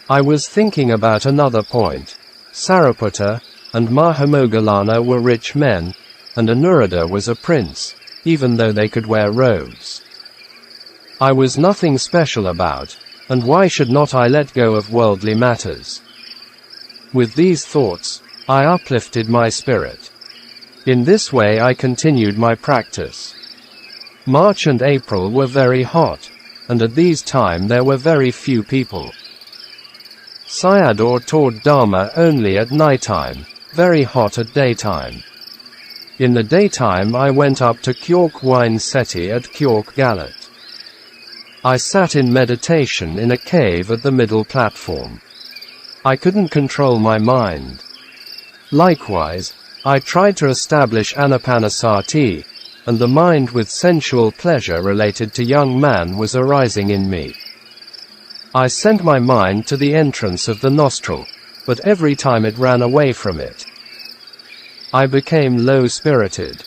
[SPEAKER 1] I was thinking about another point. Sariputta and Mahamoggallana were rich men, and Anuruddha was a prince, even though they could wear robes. I was nothing special about, and why should not I let go of worldly matters? With these thoughts, I uplifted my spirit. In this way I continued my practice. March and April were very hot, and at these time there were very few people. Sayadaw taught Dharma only at nighttime, very hot at daytime. In the daytime I went up to Kyork Wine Seti at Kyork Galat. I sat in meditation in a cave at the middle platform. I couldn't control my mind. Likewise, I tried to establish anapanasati, and the mind with sensual pleasure related to young man was arising in me. I sent my mind to the entrance of the nostril, but every time it ran away from it. I became low-spirited.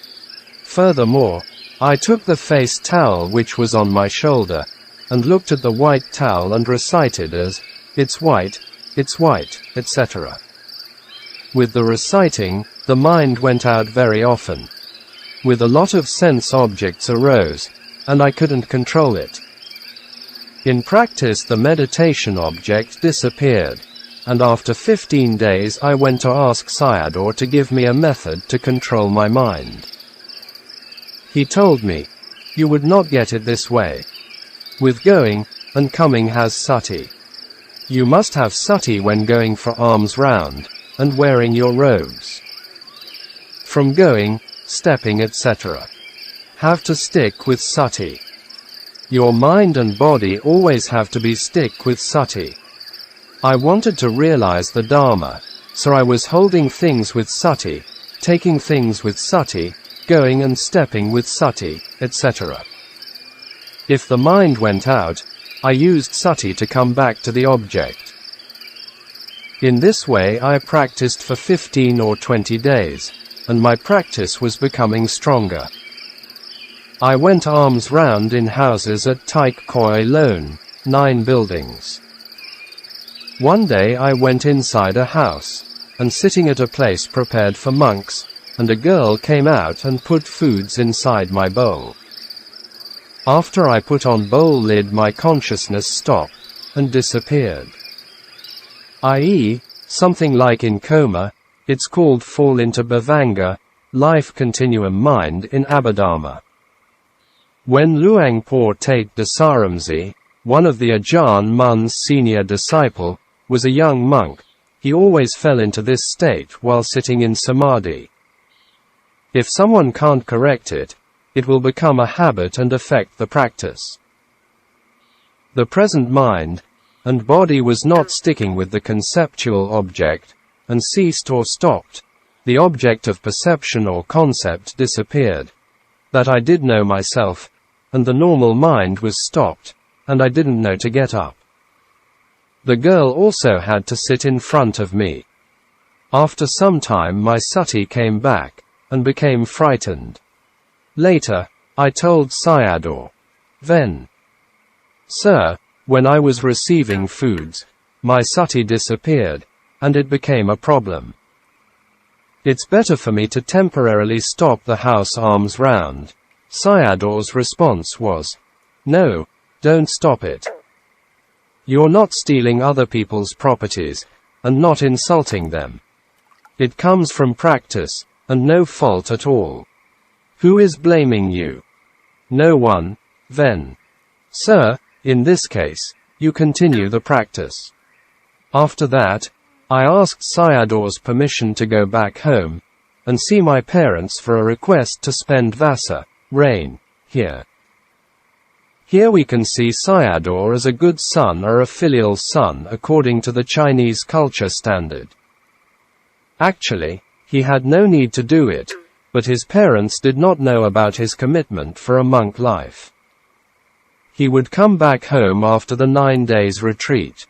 [SPEAKER 1] Furthermore, I took the face towel which was on my shoulder, and looked at the white towel and recited as, it's white, etc. With the reciting, the mind went out very often. With a lot of sense objects arose, and I couldn't control it. In practice the meditation object disappeared, and after 15 days I went to ask Sayadaw to give me a method to control my mind. He told me, "You would not get it this way. With going and coming has sati. You must have sati when going for alms round, and wearing your robes. From going, stepping etc. Have to stick with sati. Your mind and body always have to be stick with sati." I wanted to realize the Dharma, so I was holding things with sati, taking things with sati, going and stepping with sati, etc. If the mind went out, I used sati to come back to the object. In this way I practiced for 15 or 20 days, and my practice was becoming stronger. I went alms round in houses at Taik Koi Lone, 9 buildings. One day I went inside a house, and sitting at a place prepared for monks, and a girl came out and put foods inside my bowl. After I put on bowl lid my consciousness stopped, and disappeared. I.e., something like in coma, it's called fall into bhavanga, life continuum mind in Abhidharma. When Luang Por Tate Dasaramsi, one of the Ajahn Mun's senior disciple, was a young monk, he always fell into this state while sitting in samadhi. If someone can't correct it, it will become a habit and affect the practice. The present mind and body was not sticking with the conceptual object, and ceased or stopped. The object of perception or concept disappeared. That I did know myself, and the normal mind was stopped, and I didn't know to get up. The girl also had to sit in front of me. After some time my sati came back, and became frightened. Later, I told Sayadaw. Then, "Sir, when I was receiving foods, my sati disappeared, and it became a problem. It's better for me to temporarily stop the house alms round." Sayadaw's response was, "No, don't stop it. You're not stealing other people's properties, and not insulting them. It comes from practice, and no fault at all. Who is blaming you? No one. Then, sir, in this case, you continue the practice." After that, I asked Sayadaw's permission to go back home, and see my parents for a request to spend Vasa, rain, here. Here we can see Sayadaw as a good son or a filial son according to the Chinese culture standard. Actually, he had no need to do it, but his parents did not know about his commitment for a monk life. He would come back home after the 9 days retreat.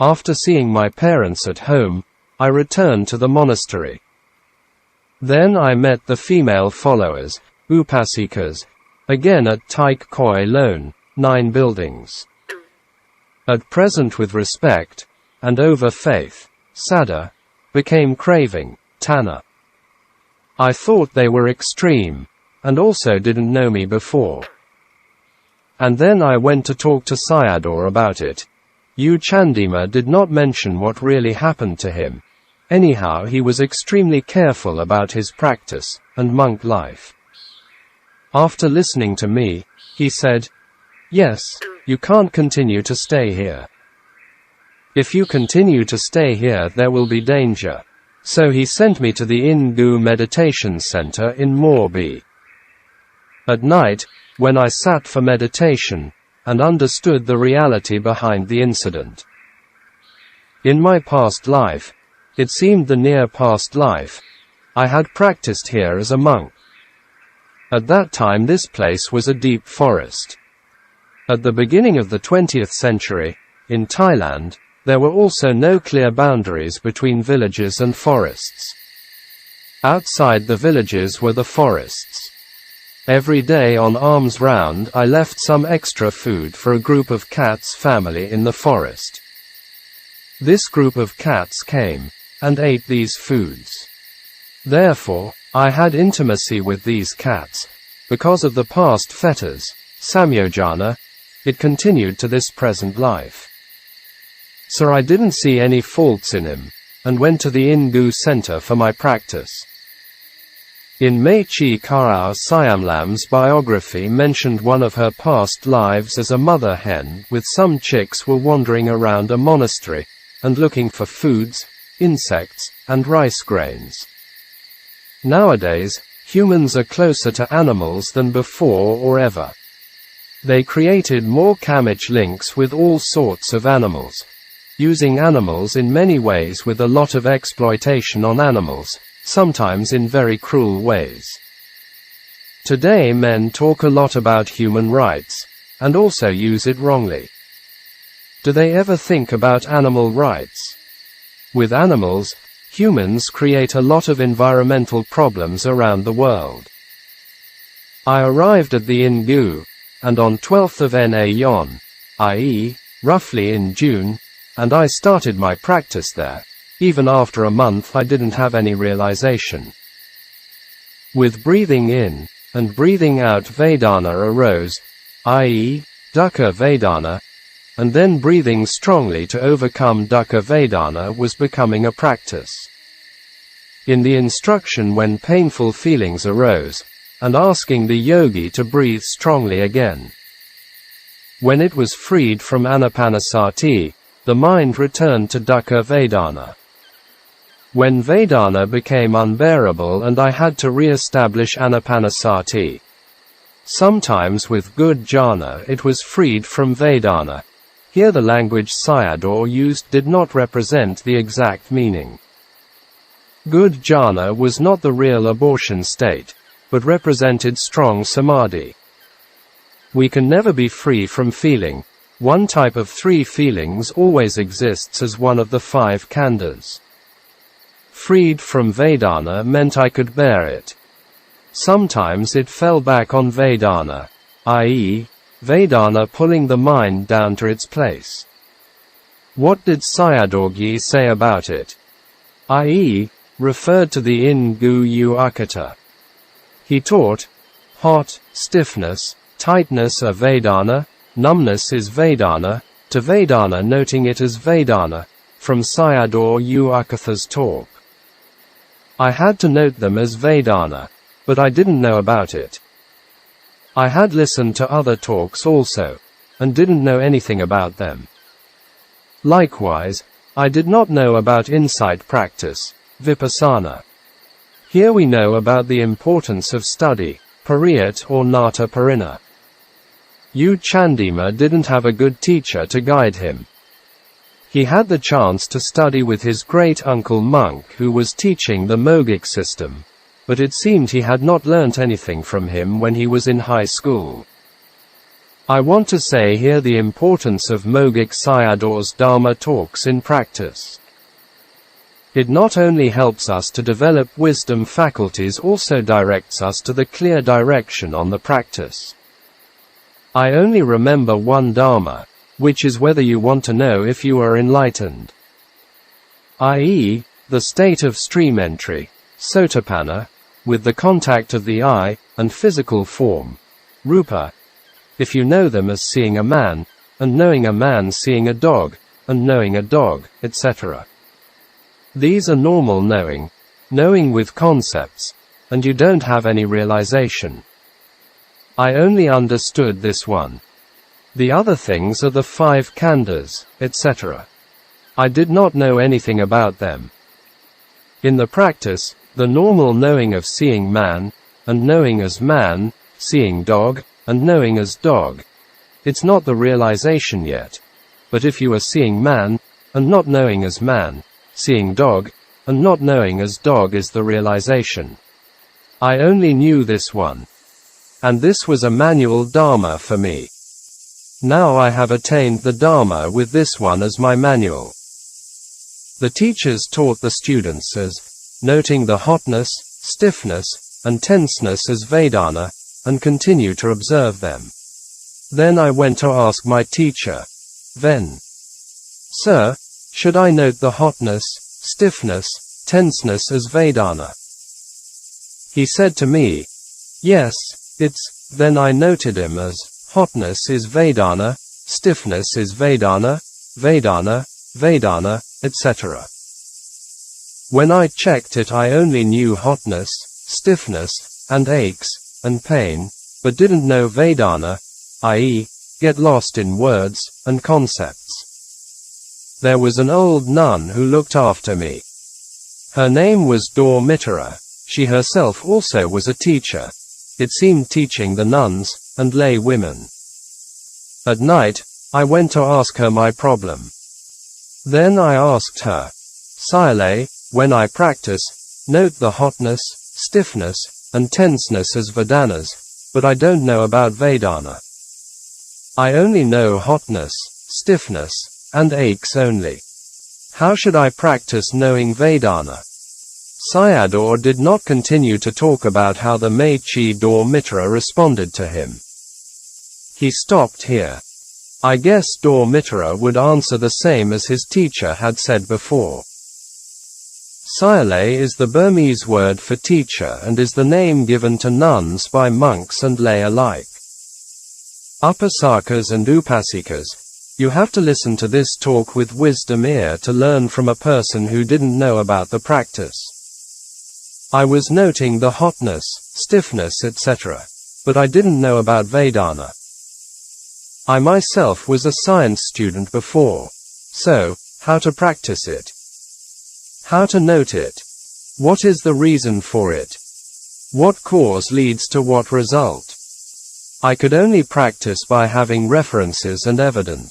[SPEAKER 1] After seeing my parents at home, I returned to the monastery. Then I met the female followers, Upasikas, again at Taik Koi Lone, 9 buildings. At present with respect, and over faith, Sada, became craving, Tanna. I thought they were extreme, and also didn't know me before. And then I went to talk to Sayadaw about it. Candima did not mention what really happened to him. Anyhow, he was extremely careful about his practice and monk life. After listening to me, he said, "Yes, you can't continue to stay here. If you continue to stay here, there will be danger." So he sent me to the Ingu Meditation Center in Morbi. At night, when I sat for meditation, and understood the reality behind the incident. In my past life, it seemed the near past life, I had practiced here as a monk. At that time this place was a deep forest. At the beginning of the 20th century, in Thailand, there were also no clear boundaries between villages and forests. Outside the villages were the forests. Every day on alms round I left some extra food for a group of cats family in the forest. This group of cats came, and ate these foods. Therefore, I had intimacy with these cats. Because of the past fetters, samyojana, it continued to this present life. So I didn't see any faults in him, and went to the Ingu center for my practice. In Mei Chi Karao Siamlam's biography mentioned one of her past lives as a mother hen with some chicks were wandering around a monastery, and looking for foods, insects, and rice grains. Nowadays, humans are closer to animals than before or ever. They created more kamich links with all sorts of animals, using animals in many ways with a lot of exploitation on animals, sometimes in very cruel ways. Today men talk a lot about human rights, and also use it wrongly. Do they ever think about animal rights? With animals, humans create a lot of environmental problems around the world. I arrived at the Ingu, and on 12th of Na Yon, i.e., roughly in June, and I started my practice there. Even after a month I didn't have any realization. With breathing in, and breathing out Vedana arose, i.e., Dukkha Vedana, and then breathing strongly to overcome dukkha vedana was becoming a practice. In the instruction when painful feelings arose, and asking the yogi to breathe strongly again. When it was freed from anapanasati, the mind returned to dukkha vedana. When vedana became unbearable and I had to re-establish anapanasati. Sometimes with good jhana it was freed from vedana. Here the language Sayadaw used did not represent the exact meaning. Good jhana was not the real abortion state, but represented strong samadhi. We can never be free from feeling. One type of three feelings always exists as one of the five khandhas. Freed from vedana meant I could bear it. Sometimes it fell back on vedana, i.e., vedana pulling the mind down to its place. What did Sayadaw say about it? I.e., referred to the in-gu Ukkaṭṭha. He taught, hot, stiffness, tightness are vedana, numbness is vedana, to vedana noting it as vedana, from Sayadaw Ukkaṭṭha's talk. I had to note them as vedana, but I didn't know about it. I had listened to other talks also, and didn't know anything about them. Likewise, I did not know about insight practice, vipassana. Here we know about the importance of study, pariyat or nata parina. Candima didn't have a good teacher to guide him. He had the chance to study with his great-uncle monk who was teaching the Mogic system, but it seemed he had not learnt anything from him when he was in high school. I want to say here the importance of Mogic Sayadaw's Dharma talks in practice. It not only helps us to develop wisdom faculties, also directs us to the clear direction on the practice. I only remember one Dharma, which is whether you want to know if you are enlightened. I.e., the state of stream entry, sotapanna, with the contact of the eye, and physical form, rupa, if you know them as seeing a man, and knowing a man seeing a dog, and knowing a dog, etc. These are normal knowing with concepts, and you don't have any realization. I only understood this one. The other things are the five khandhas, etc. I did not know anything about them. In the practice, the normal knowing of seeing man, and knowing as man, seeing dog, and knowing as dog. It's not the realization yet. But if you are seeing man, and not knowing as man, seeing dog, and not knowing as dog is the realization. I only knew this one. And this was a manual Dharma for me. Now I have attained the Dharma with this one as my manual. The teachers taught the students as, noting the hotness, stiffness, and tenseness as Vedana, and continue to observe them. Then I went to ask my teacher, Ven. Sir, should I note the hotness, stiffness, tenseness as Vedana? He said to me, yes, it's, then I noted him as, hotness is Vedana, stiffness is Vedana, Vedana, Vedana, etc. When I checked it I only knew hotness, stiffness, and aches, and pain, but didn't know Vedana, i.e., get lost in words, and concepts. There was an old nun who looked after me. Her name was Dor Mitara. She herself also was a teacher. It seemed teaching the nuns, and lay women. At night, I went to ask her my problem. Then I asked her, Sayadaw, when I practice, note the hotness, stiffness, and tenseness as Vedanas, but I don't know about Vedana. I only know hotness, stiffness, and aches only. How should I practice knowing Vedana? Sayadaw did not continue to talk about how the Mechi Dor Mitara responded to him. He stopped here. I guess Dor Mitara would answer the same as his teacher had said before. Sayadaw is the Burmese word for teacher and is the name given to nuns by monks and lay alike. Upasakas and upasikas, You have to listen to this talk with wisdom ear to learn from a person who didn't know about the practice. I was noting the hotness, stiffness, etc. But I didn't know about Vedana. I myself was a science student before. So, how to practice it? How to note it? What is the reason for it? What cause leads to what result? I could only practice by having references and evidence.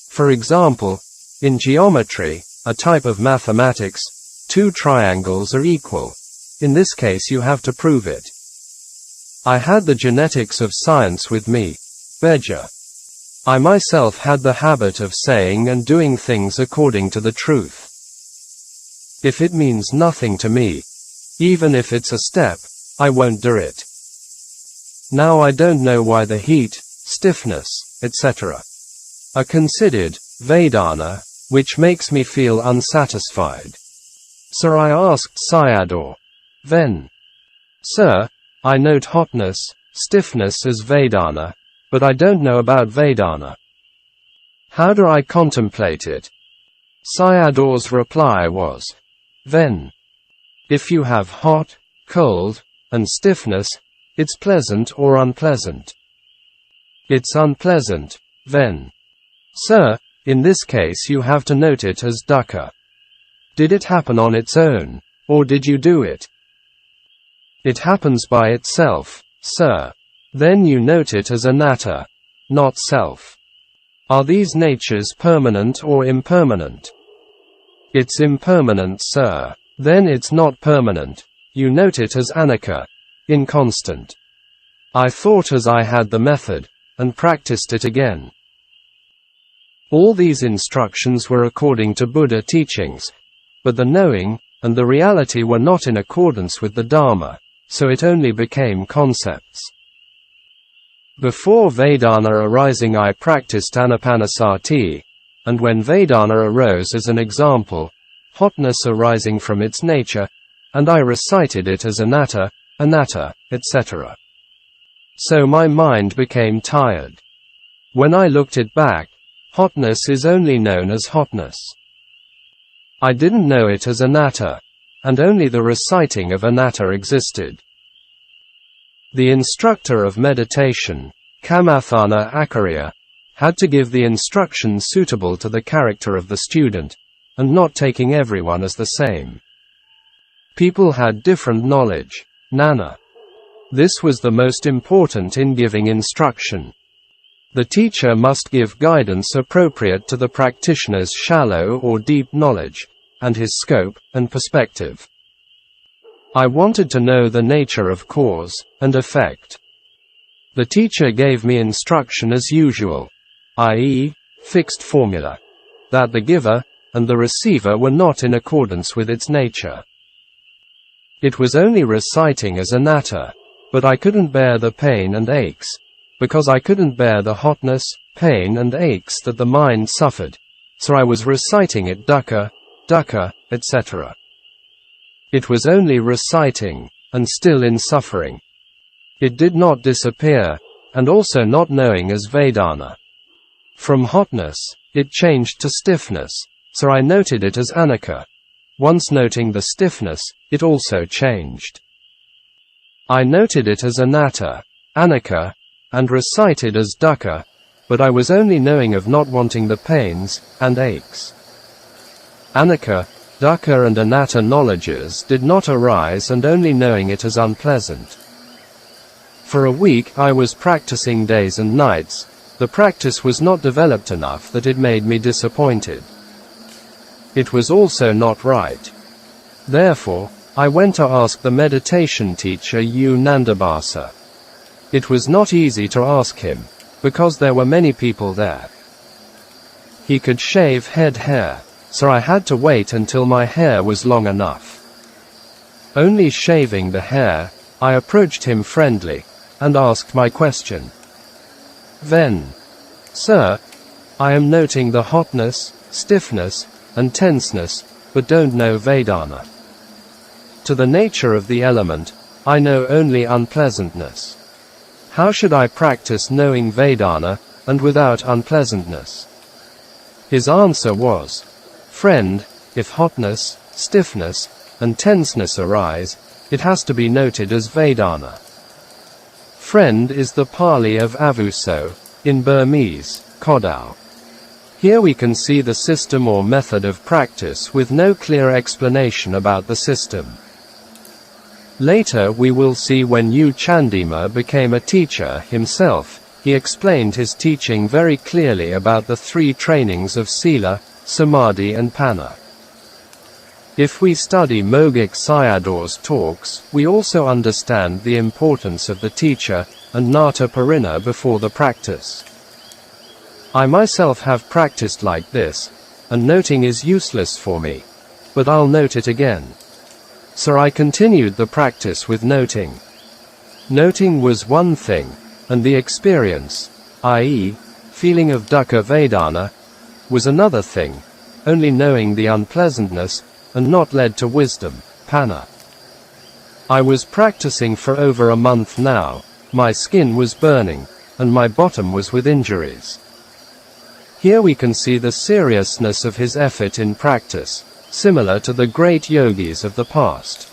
[SPEAKER 1] For example, in geometry, a type of mathematics, two triangles are equal. In this case you have to prove it. I had the genetics of science with me, Beja. I myself had the habit of saying and doing things according to the truth. If it means nothing to me, even if it's a step, I won't do it. Now I don't know why the heat, stiffness, etc. are considered Vedana, which makes me feel unsatisfied. So I asked Sayadaw. Then, Sir, I note hotness, stiffness as Vedana, but I don't know about Vedana. How do I contemplate it? Sayadaw's reply was, Then, if you have hot, cold, and stiffness, it's pleasant or unpleasant. It's unpleasant, then. Sir, in this case you have to note it as dukkha. Did it happen on its own, or did you do it? It happens by itself, sir. Then you note it as anatta, not self. Are these natures permanent or impermanent? It's impermanent, sir. Then it's not permanent. You note it as anicca, inconstant. I thought as I had the method, and practiced it again. All these instructions were according to Buddha teachings, but the knowing and the reality were not in accordance with the Dharma, so it only became concepts. Before Vedana arising I practiced Anapanasati, and when Vedana arose as an example, hotness arising from its nature, and I recited it as anatta, etc. So my mind became tired. When I looked it back, hotness is only known as hotness. I didn't know it as anatta, and only the reciting of anatta existed. The instructor of meditation, Kamathana Acharya, had to give the instruction suitable to the character of the student, and not taking everyone as the same. People had different knowledge, Nana. This was the most important in giving instruction. The teacher must give guidance appropriate to the practitioner's shallow or deep knowledge, and his scope and perspective. I wanted to know the nature of cause and effect. The teacher gave me instruction as usual, i.e., fixed formula, that the giver and the receiver were not in accordance with its nature. It was only reciting as anatta, but I couldn't bear the pain and aches, because I couldn't bear the hotness, pain and aches that the mind suffered, so I was reciting it dukkha, etc. It was only reciting, and still in suffering. It did not disappear, and also not knowing as Vedana. From hotness, it changed to stiffness, so I noted it as anicca. Once noting the stiffness, it also changed. I noted it as anatta, anicca, and recited as dukkha, but I was only knowing of not wanting the pains and aches. Anicca, dukkha and anatta knowledges did not arise, and only knowing it as unpleasant. For a week I was practicing days and nights. The practice was not developed enough that it made me disappointed. It was also not right. Therefore, I went to ask the meditation teacher U Nandabasa. It was not easy to ask him, because there were many people there. He could shave head hair, so I had to wait until my hair was long enough. Only shaving the hair, I approached him friendly, and asked my question. Then, Sir, I am noting the hotness, stiffness, and tenseness, but don't know Vedana. To the nature of the element, I know only unpleasantness. How should I practice knowing Vedana, and without unpleasantness. His answer was, "Friend, if hotness, stiffness, and tenseness arise, it has to be noted as Vedana." Friend is the Pali of avuso, in Burmese, Kodao. Here we can see the system or method of practice with no clear explanation about the system. Later we will see when U Candima became a teacher himself, he explained his teaching very clearly about the three trainings of Sila, Samadhi and Panna. If we study Mogik Sayadaw's talks, we also understand the importance of the teacher, and Nata Parina before the practice. I myself have practiced like this, and noting is useless for me. But I'll note it again. So I continued the practice with noting. Noting was one thing, and the experience, i.e., feeling of dukkha vedana, was another thing, only knowing the unpleasantness, and not led to wisdom, panna. I was practicing for over a month now, my skin was burning, and my bottom was with injuries. Here we can see the seriousness of his effort in practice, similar to the great yogis of the past.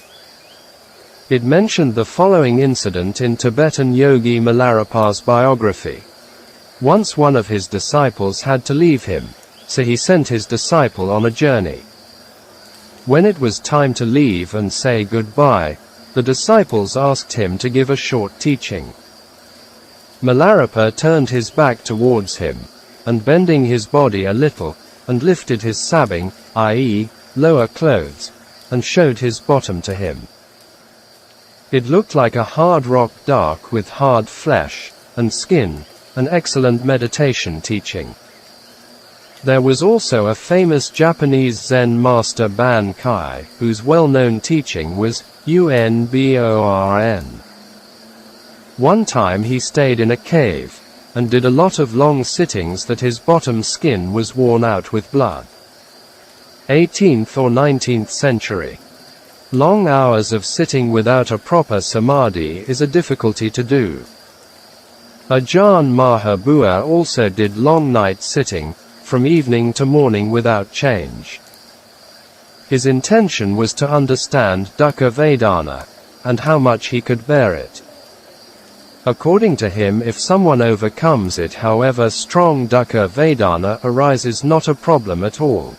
[SPEAKER 1] It mentioned the following incident in Tibetan yogi Milarepa's biography. Once one of his disciples had to leave him, so he sent his disciple on a journey. When it was time to leave and say goodbye, the disciples asked him to give a short teaching. Milarepa turned his back towards him, and bending his body a little, and lifted his sabbing, i.e., lower clothes, and showed his bottom to him. It looked like a hard rock dark with hard flesh, and skin, an excellent meditation teaching. There was also a famous Japanese Zen master Ban Kai, whose well-known teaching was Unborn. One time he stayed in a cave, and did a lot of long sittings that his bottom skin was worn out with blood. 18th or 19th century. Long hours of sitting without a proper samadhi is a difficulty to do. Ajahn Mahabua also did long night sitting, from evening to morning without change. His intention was to understand dukkha vedana, and how much he could bear it. According to him, if someone overcomes it, however strong dukkha vedana arises, not a problem at all,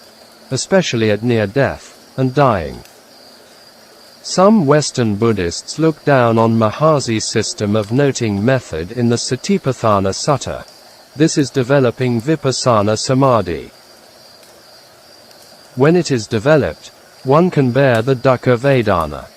[SPEAKER 1] especially at near death, and dying. Some Western Buddhists look down on Mahasi's system of noting method in the Satipatthana Sutta. This is developing vipassana samadhi. When it is developed, one can bear the dukkha vedana.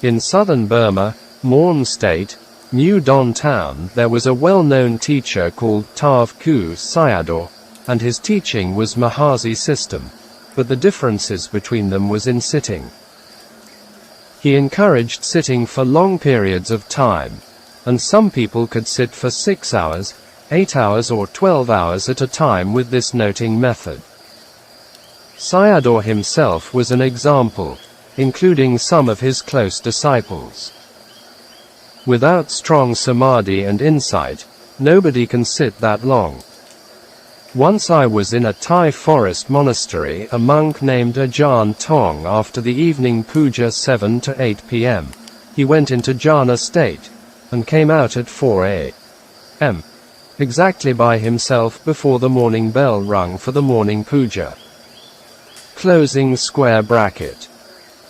[SPEAKER 1] In southern Burma, Morn State, New Don Town, there was a well-known teacher called Bhikkhu Sayadaw, and his teaching was Mahasi system, but the differences between them was in sitting. He encouraged sitting for long periods of time, and some people could sit for 6 hours, 8 hours or 12 hours at a time with this noting method. Sayadaw himself was an example, including some of his close disciples. Without strong samadhi and insight, nobody can sit that long. Once I was in a Thae forest monastery, a monk named Ajahn Tong. After the evening puja 7 to 8 p.m., he went into jhana state, and came out at 4 a.m. exactly by himself before the morning bell rung for the morning puja. Closing square bracket.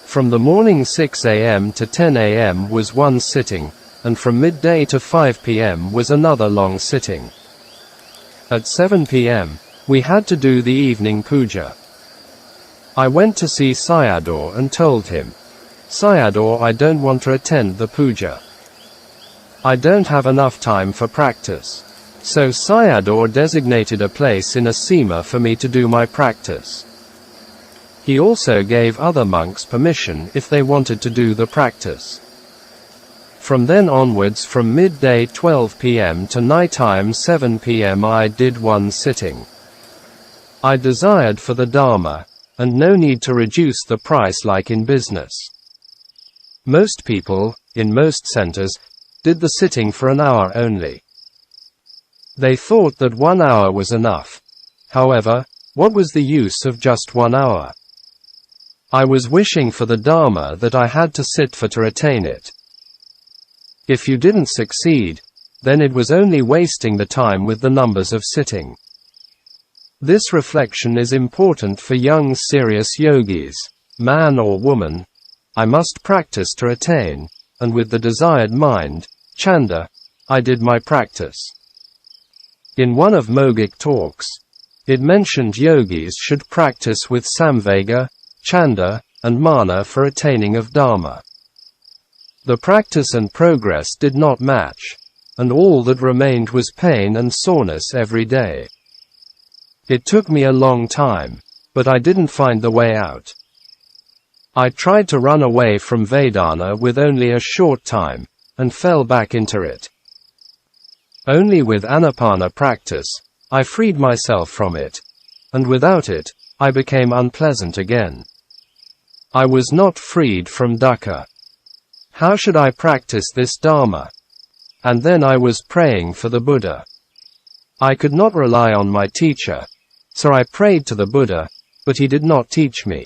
[SPEAKER 1] From the morning 6 a.m. to 10 a.m. was one sitting, and from midday to 5 p.m. was another long sitting. At 7 p.m., we had to do the evening puja. I went to see Sayadaw and told him, "Sayadaw, I don't want to attend the puja. I don't have enough time for practice." So Sayadaw designated a place in a sima for me to do my practice. He also gave other monks permission if they wanted to do the practice. From then onwards, from midday 12 p.m. to nighttime 7 p.m. I did one sitting. I desired for the Dharma, and no need to reduce the price like in business. Most people, in most centers, did the sitting for an hour only. They thought that 1 hour was enough. However, what was the use of just 1 hour? I was wishing for the Dharma that I had to sit for to attain it. If you didn't succeed, then it was only wasting the time with the numbers of sitting. This reflection is important for young serious yogis, man or woman. I must practice to attain, and with the desired mind, chanda, I did my practice. In one of Mogic talks, it mentioned yogis should practice with samvega, chanda, and mana for attaining of Dharma. The practice and progress did not match, and all that remained was pain and soreness every day. It took me a long time, but I didn't find the way out. I tried to run away from Vedana with only a short time, and fell back into it. Only with Anapana practice, I freed myself from it, and without it, I became unpleasant again. I was not freed from dukkha. How should I practice this Dharma? And then I was praying for the Buddha. I could not rely on my teacher, so I prayed to the Buddha, but he did not teach me.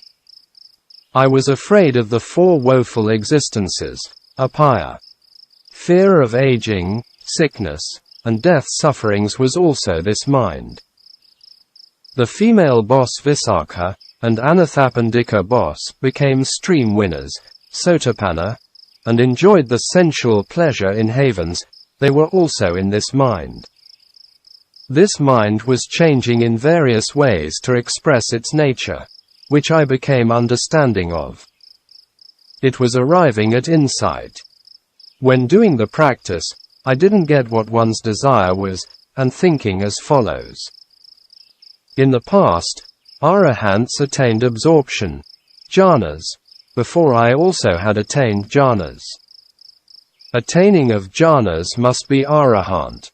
[SPEAKER 1] I was afraid of the 4 woeful existences, apaya. Fear of aging, sickness, and death sufferings was also this mind. The female boss Visakha, and Anathapindika boss became stream winners, Sotapanna, and enjoyed the sensual pleasure in havens. They were also in this mind. This mind was changing in various ways to express its nature, which I became understanding of. It was arriving at insight. When doing the practice, I didn't get what one's desire was, and thinking as follows. In the past, Arahants attained absorption, jhanas, before I also had attained jhanas. Attaining of jhanas must be Arahant.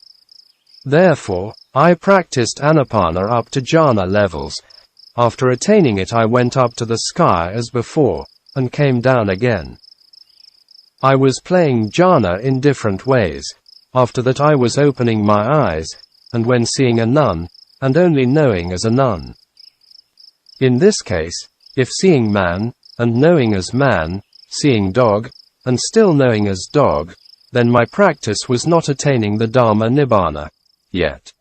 [SPEAKER 1] Therefore, I practiced Anapana up to jhana levels. After attaining it I went up to the sky as before, and came down again. I was playing jhana in different ways. After that I was opening my eyes, and when seeing a nun, and only knowing as a nun. In this case, if seeing man, and knowing as man, seeing dog, and still knowing as dog, then my practice was not attaining the Dharma Nibbana yet.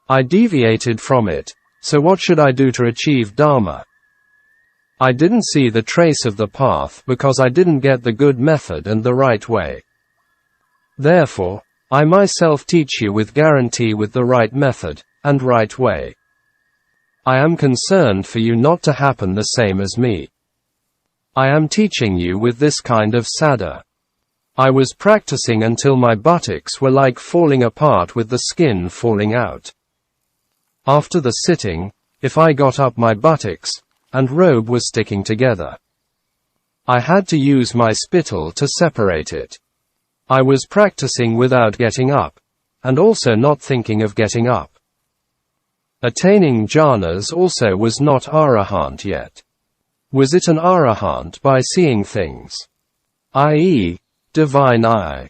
[SPEAKER 1] I deviated from it, so what should I do to achieve Dharma? I didn't see the trace of the path because I didn't get the good method and the right way. Therefore, I myself teach you with guarantee with the right method, and right way. I am concerned for you not to happen the same as me. I am teaching you with this kind of saddha. I was practicing until my buttocks were like falling apart with the skin falling out. After the sitting, if I got up my buttocks, and robe was sticking together. I had to use my spittle to separate it. I was practicing without getting up, and also not thinking of getting up. Attaining jhanas also was not arahant yet. Was it an arahant by seeing things? i.e., divine eye.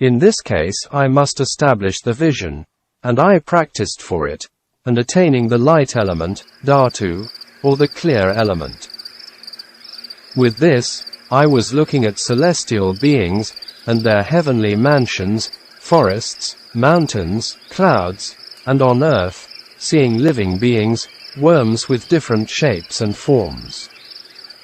[SPEAKER 1] In this case I must establish the vision, and I practiced for it, and attaining the light element, dhatu, or the clear element. With this, I was looking at celestial beings, and their heavenly mansions, forests, mountains, clouds, and on earth, seeing living beings, worms with different shapes and forms.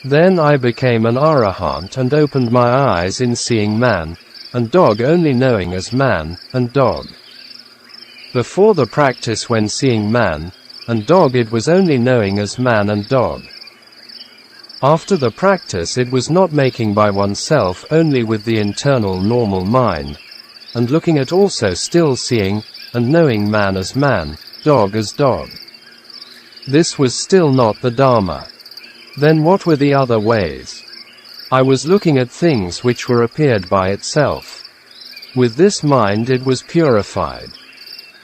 [SPEAKER 1] Then I became an arahant and opened my eyes in seeing man, and dog only knowing as man, and dog. Before the practice when seeing man, and dog it was only knowing as man and dog. After the practice it was not making by oneself only with the internal normal mind, and looking at also still seeing, and knowing man as man, dog as dog. This was still not the Dharma. Then what were the other ways? I was looking at things which were appeared by itself. With this mind it was purified.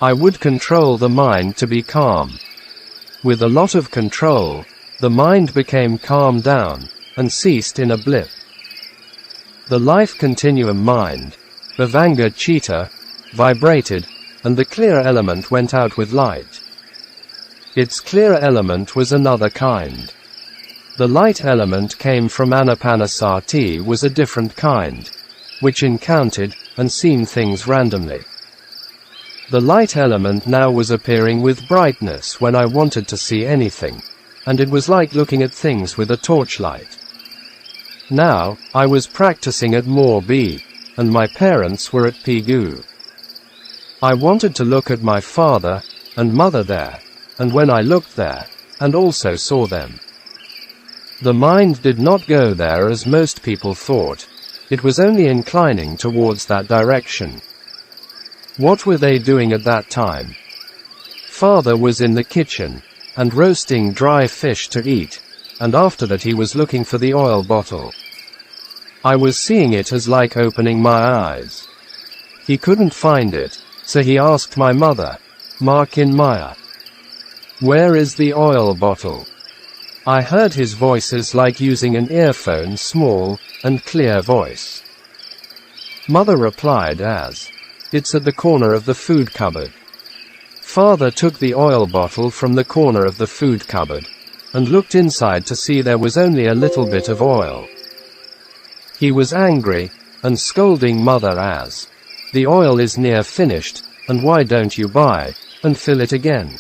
[SPEAKER 1] I would control the mind to be calm. With a lot of control, the mind became calmed down, and ceased in a blip. The life continuum mind, Bhavanga Chitta, vibrated, and the clear element went out with light. Its clear element was another kind. The light element came from Anapanasati was a different kind, which encountered and seen things randomly. The light element now was appearing with brightness when I wanted to see anything, and it was like looking at things with a torchlight. Now, I was practicing at Morbi, and my parents were at Pigu. I wanted to look at my father and mother there, and when I looked there, and also saw them. The mind did not go there as most people thought. It was only inclining towards that direction. What were they doing at that time? Father was in the kitchen, and roasting dry fish to eat, and after that he was looking for the oil bottle. I was seeing it as like opening my eyes. He couldn't find it, so he asked my mother, Markin Maya, "Where is the oil bottle?" I heard his voices like using an earphone, small and clear voice. Mother replied as, "It's at the corner of the food cupboard." Father took the oil bottle from the corner of the food cupboard, and looked inside to see there was only a little bit of oil. He was angry, and scolding mother as, "The oil is near finished, and why don't you buy, and fill it again?"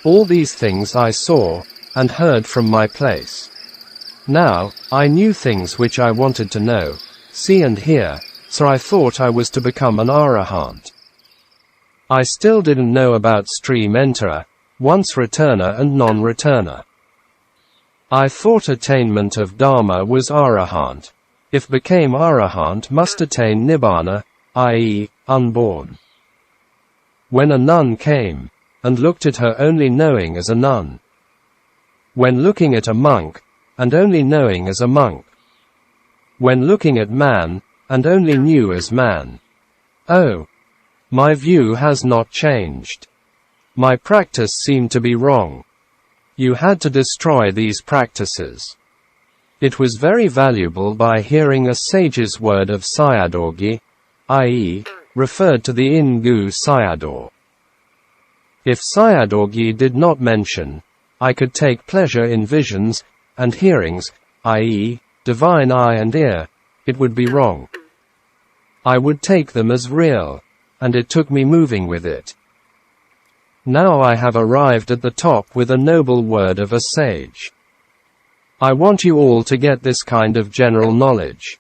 [SPEAKER 1] All these things I saw, and heard from my place. Now, I knew things which I wanted to know, see and hear, so I thought I was to become an arahant. I still didn't know about stream enterer, once returner and non-returner. I thought attainment of Dharma was arahant. If became arahant must attain nibbana, i.e., unborn. When a nun came, and looked at her only knowing as a nun. When looking at a monk, and only knowing as a monk. When looking at man, and only knew as man. Oh! My view has not changed. My practice seemed to be wrong. You had to destroy these practices. It was very valuable by hearing a sage's word of Sayadaw, i.e., referred to the Ingu Sayadaw. If Sayadaw did not mention, I could take pleasure in visions and hearings, i.e., divine eye and ear, it would be wrong. I would take them as real, and it took me moving with it. Now I have arrived at the top with a noble word of a sage. I want you all to get this kind of general knowledge.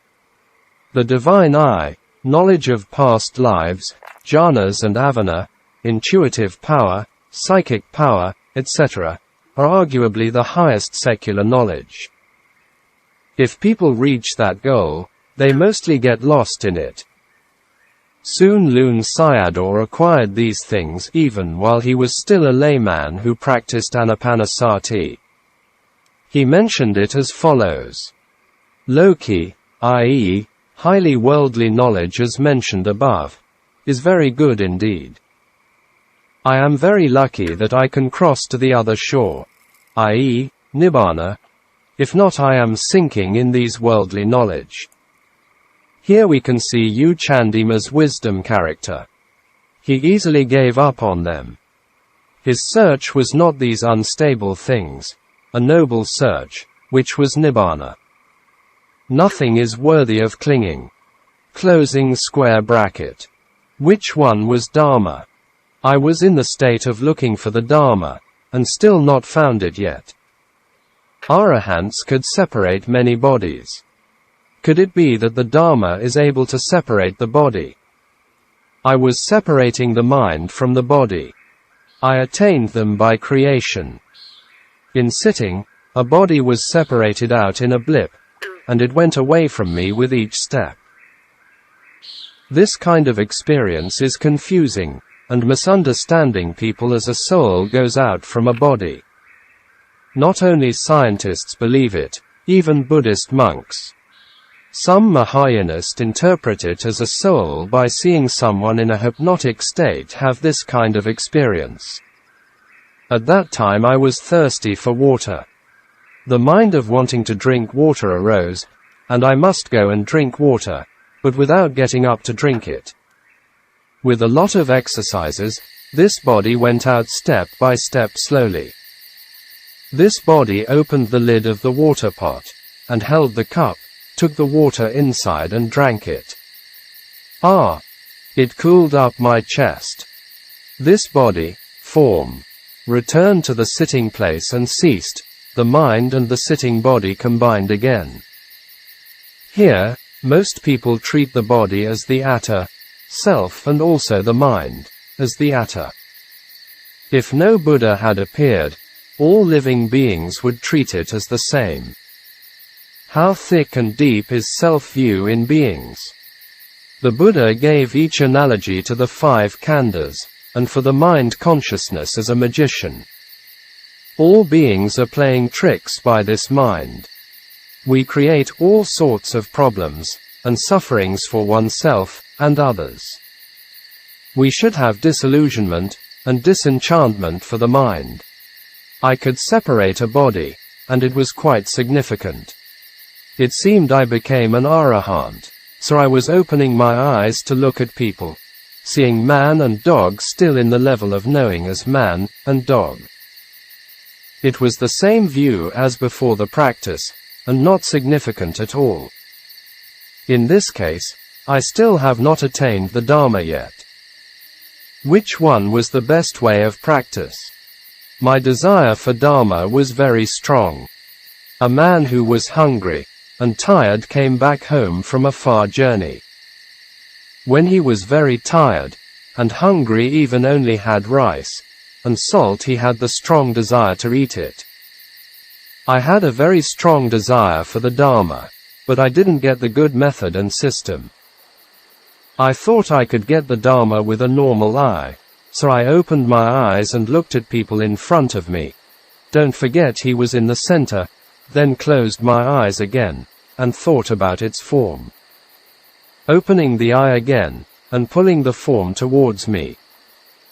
[SPEAKER 1] The divine eye, knowledge of past lives, jhanas and avana, intuitive power, psychic power, etc., are arguably the highest secular knowledge. If people reach that goal, they mostly get lost in it. Soon Lun Sayadaw acquired these things even while he was still a layman who practiced anapanasati. He mentioned it as follows. Loki, i.e., highly worldly knowledge as mentioned above, is very good indeed. I am very lucky that I can cross to the other shore, i.e., Nibbana. If not, I am sinking in these worldly knowledge. Here we can see Candima's wisdom character. He easily gave up on them. His search was not these unstable things, a noble search, which was Nibbana. Nothing is worthy of clinging. Closing square bracket. Which one was Dharma? I was in the state of looking for the Dharma, and still not found it yet. Arahants could separate many bodies. Could it be that the Dharma is able to separate the body? I was separating the mind from the body. I attained them by creation. In sitting, a body was separated out in a blip, and it went away from me with each step. This kind of experience is confusing, and misunderstanding people as a soul goes out from a body. Not only scientists believe it, even Buddhist monks. Some Mahayanists interpret it as a soul by seeing someone in a hypnotic state have this kind of experience. At that time I was thirsty for water. The mind of wanting to drink water arose, and I must go and drink water, but without getting up to drink it. With a lot of exercises, this body went out step by step slowly. This body opened the lid of the water pot, and held the cup, took the water inside and drank it. Ah! It cooled up my chest. This body, form, returned to the sitting place and ceased, the mind and the sitting body combined again. Here, most people treat the body as the atta, self, and also the mind as the atta. If no Buddha had appeared, all living beings would treat it as the same. How thick and deep is self-view in beings? The Buddha gave each analogy to the 5 khandhas, and for the mind consciousness as a magician. All beings are playing tricks by this mind. We create all sorts of problems and sufferings for oneself and others. We should have disillusionment and disenchantment for the mind. I could separate a body, and it was quite significant. It seemed I became an arahant, so I was opening my eyes to look at people, seeing man and dog still in the level of knowing as man and dog. It was the same view as before the practice, and not significant at all. In this case, I still have not attained the Dharma yet. Which one was the best way of practice? My desire for Dharma was very strong. A man who was hungry and tired came back home from a far journey. When he was very tired and hungry, even only had rice and salt, he had the strong desire to eat it. I had a very strong desire for the Dharma, but I didn't get the good method and system. I thought I could get the Dharma with a normal eye, so I opened my eyes and looked at people in front of me. Don't forget he was in the center, then closed my eyes again, and thought about its form. Opening the eye again, and pulling the form towards me.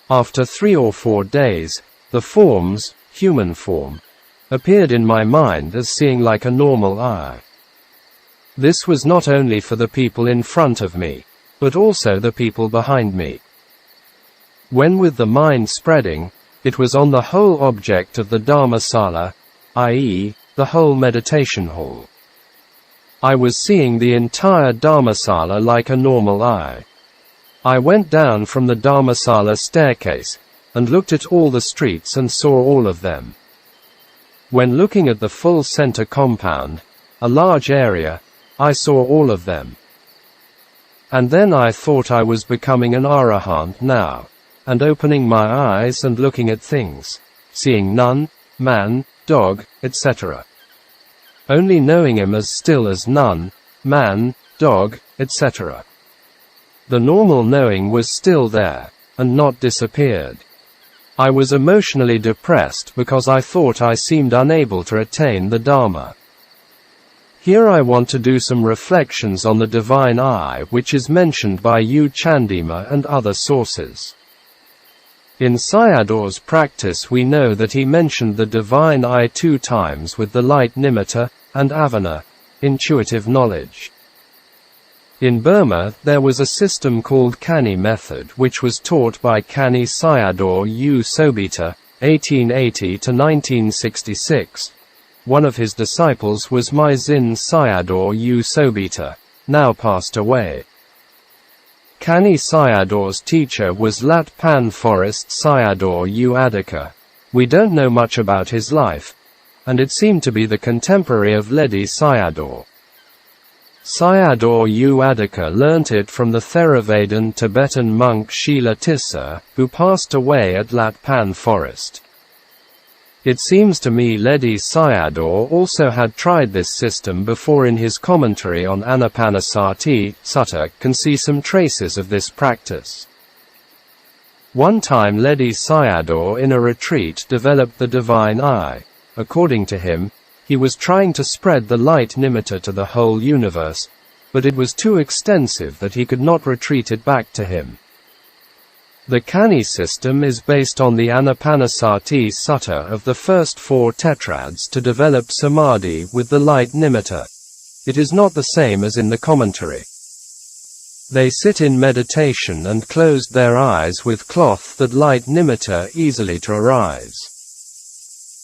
[SPEAKER 1] After 3 or 4 days, the forms, human form, appeared in my mind as seeing like a normal eye. This was not only for the people in front of me, but also the people behind me. When with the mind spreading, it was on the whole object of the Dharmasala, i.e., the whole meditation hall. I was seeing the entire Dharmasala like a normal eye. I went down from the Dharmasala staircase, and looked at all the streets and saw all of them. When looking at the full center compound, a large area, I saw all of them. And then I thought I was becoming an arahant now, and opening my eyes and looking at things, seeing none, man, dog, etc. Only knowing him as still as none, man, dog, etc. The normal knowing was still there, and not disappeared. I was emotionally depressed because I thought I seemed unable to attain the Dharma. Here I want to do some reflections on the divine eye, which is mentioned by U Candima and other sources. In Sayadaw's practice we know that he mentioned the divine eye 2 times with the light nimitta and avana, intuitive knowledge. In Burma, there was a system called Kani method which was taught by Kani Sayadaw U Sobita, 1880 to 1966. One of his disciples was Maizin Sayadaw U Sobita, now passed away. Kani Sayadaw's teacher was Lat Pan Forest Sayadaw U Adhika. We don't know much about his life, and it seemed to be the contemporary of Ledi Sayadaw. Sayadaw U Adhika learnt it from the Theravadan Tibetan monk Shila Tissa, who passed away at Lat Pan Forest. It seems to me Ledi Sayadaw also had tried this system before. In his commentary on Anapanasati Sutta can see some traces of this practice. One time Ledi Sayadaw in a retreat developed the divine eye. According to him, he was trying to spread the light nimitta to the whole universe, but it was too extensive that he could not retreat it back to him. The Kani system is based on the Anapanasati Sutta of the first 4 tetrads to develop samadhi with the light nimitta. It is not the same as in the commentary. They sit in meditation and closed their eyes with cloth that light nimitta easily to arise.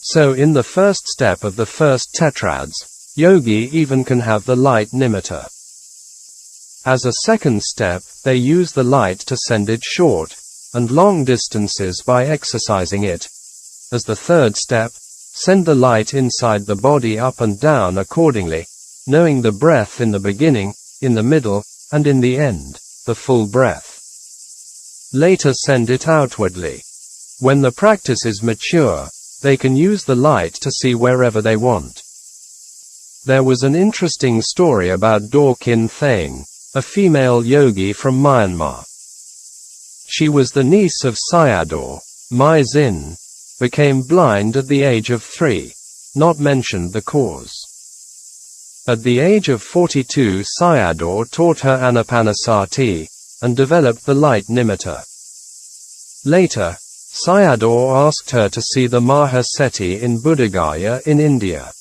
[SPEAKER 1] So in the first step of the first tetrads, yogi even can have the light nimitta. As a second step, they use the light to send it short and long distances by exercising it. As the third step, send the light inside the body up and down accordingly, knowing the breath in the beginning, in the middle, and in the end, the full breath. Later send it outwardly. When the practice is mature, they can use the light to see wherever they want. There was an interesting story about Dorkin Thae, a female yogi from Myanmar. She was the niece of Sayadaw. Mai Zin became blind at the age of 3, not mentioned the cause. At the age of 42, Sayadaw taught her Anapanasati, and developed the light nimitta. Later, Sayadaw asked her to see the Mahaseti in Buddhagaya in India.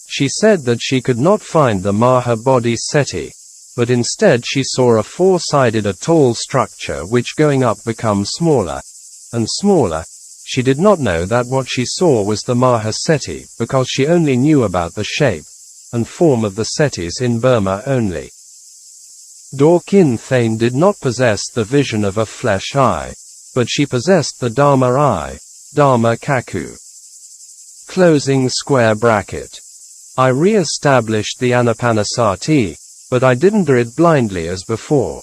[SPEAKER 1] She said that she could not find the Mahabodhiseti, but instead she saw a four-sided a tall structure which going up becomes smaller and smaller. She did not know that what she saw was the Mahaseti, because she only knew about the shape and form of the setis in Burma only. Dorkin Thae did not possess the vision of a flesh eye, but she possessed the Dharma eye, Dharma Kaku. Closing square bracket. I re-established the Anapanasati, but I didn't do it blindly as before.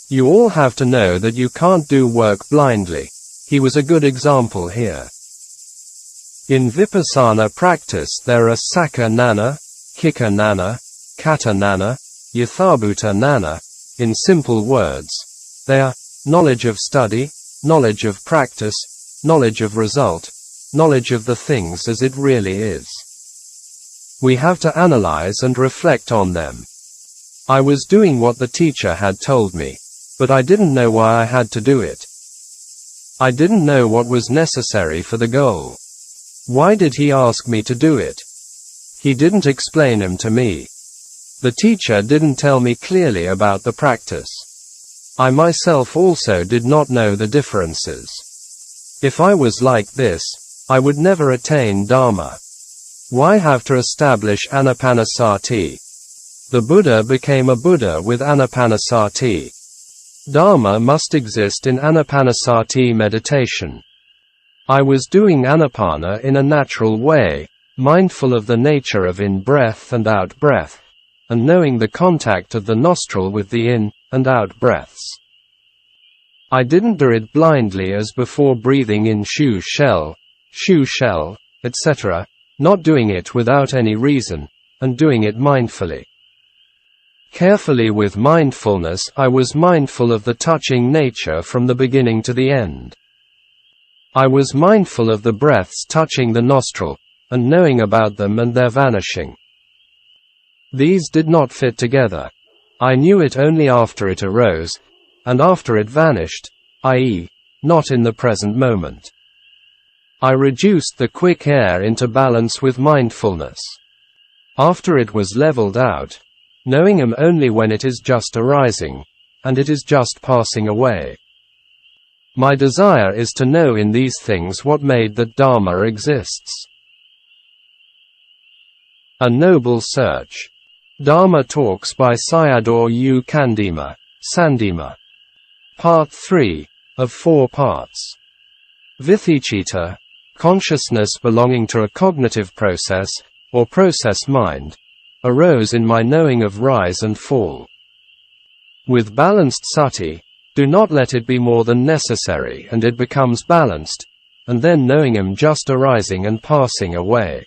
[SPEAKER 1] You all have to know that you can't do work blindly. He was a good example here. In Vipassana practice there are Sakka Nana, Kika Nana, Kata Nana, Yathabhuta Nana. In simple words, they are knowledge of study, knowledge of practice, knowledge of result, knowledge of the things as it really is. We have to analyze and reflect on them. I was doing what the teacher had told me, but I didn't know why I had to do it. I didn't know what was necessary for the goal. Why did he ask me to do it? He didn't explain him to me. The teacher didn't tell me clearly about the practice. I myself also did not know the differences. If I was like this, I would never attain Dharma. Why have to establish Anapanasati? The Buddha became a Buddha with Anapanasati. Dharma must exist in Anapanasati meditation. I was doing Anapana in a natural way, mindful of the nature of in-breath and out-breath, and knowing the contact of the nostril with the in and out breaths. I didn't do it blindly as before, breathing in shoe shell, etc., not doing it without any reason, and doing it mindfully. Carefully with mindfulness, I was mindful of the touching nature from the beginning to the end. I was mindful of the breaths touching the nostril, and knowing about them and their vanishing. These did not fit together. I knew it only after it arose, and after it vanished, i.e., not in the present moment. I reduced the quick air into balance with mindfulness. After it was leveled out, knowing him only when it is just arising, and it is just passing away. My desire is to know in these things what made that Dharma exists. A Noble Search. Dharma Talks by Sayadaw U. Candima, Sandima. Part 3, of 4 parts. Vithicita, consciousness belonging to a cognitive process, or process mind, arose in my knowing of rise and fall. With balanced sati, do not let it be more than necessary and it becomes balanced, and then knowing him just arising and passing away.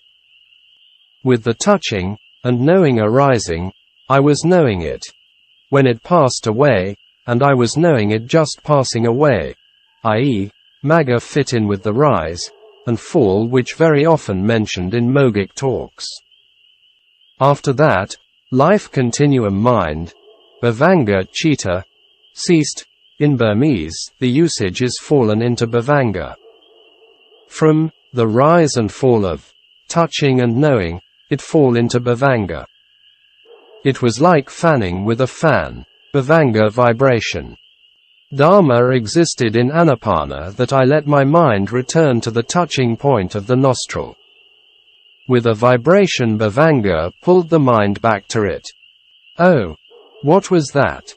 [SPEAKER 1] With the touching, and knowing arising, I was knowing it. When it passed away, and I was knowing it just passing away, i.e., magga fit in with the rise, and fall which very often mentioned in Mogic talks. After that, life continuum mind, bhavanga chitta, ceased. In Burmese, the usage is fallen into bhavanga. From the rise and fall of touching and knowing, it fall into bhavanga. It was like fanning with a fan. Bhavanga vibration. Dharma existed in Anapana that I let my mind return to the touching point of the nostril. With a vibration Bhavanga pulled the mind back to it. Oh. What was that?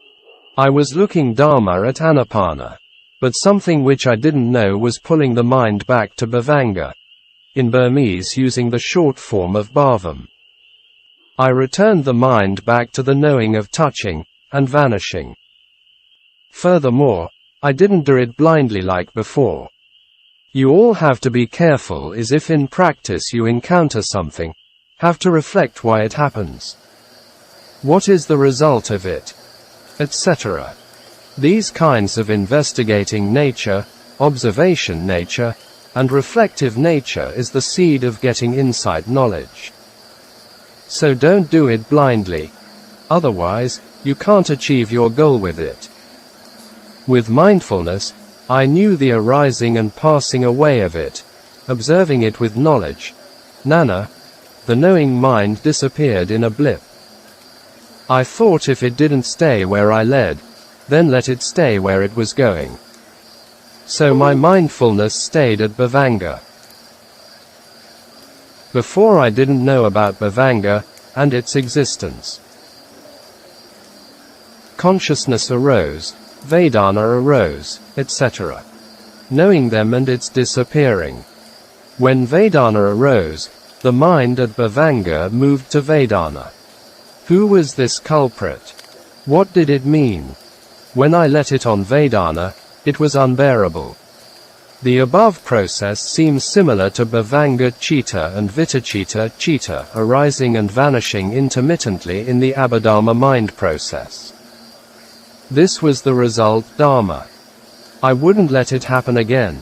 [SPEAKER 1] I was looking Dharma at Anapana. But something which I didn't know was pulling the mind back to Bhavanga. In Burmese using the short form of Bhavam. I returned the mind back to the knowing of touching, and vanishing. Furthermore, I didn't do it blindly like before. You all have to be careful as if in practice you encounter something, have to reflect why it happens. What is the result of it? Etc. These kinds of investigating nature, observation nature, and reflective nature is the seed of getting insight knowledge. So don't do it blindly. Otherwise, you can't achieve your goal with it. With mindfulness, I knew the arising and passing away of it, observing it with knowledge. Nana, the knowing mind disappeared in a blip. I thought if it didn't stay where I led, then let it stay where it was going. So my mindfulness stayed at Bhavanga. Before I didn't know about Bhavanga, and its existence. Consciousness arose, Vedana arose, etc. Knowing them and its disappearing. When Vedana arose, the mind at Bhavanga moved to Vedana. Who was this culprit? What did it mean? When I let it on Vedana, it was unbearable. The above process seems similar to Bhavanga Chitta and Vitachita Chitta arising and vanishing intermittently in the Abhidharma mind process. This was the result Dharma. I wouldn't let it happen again.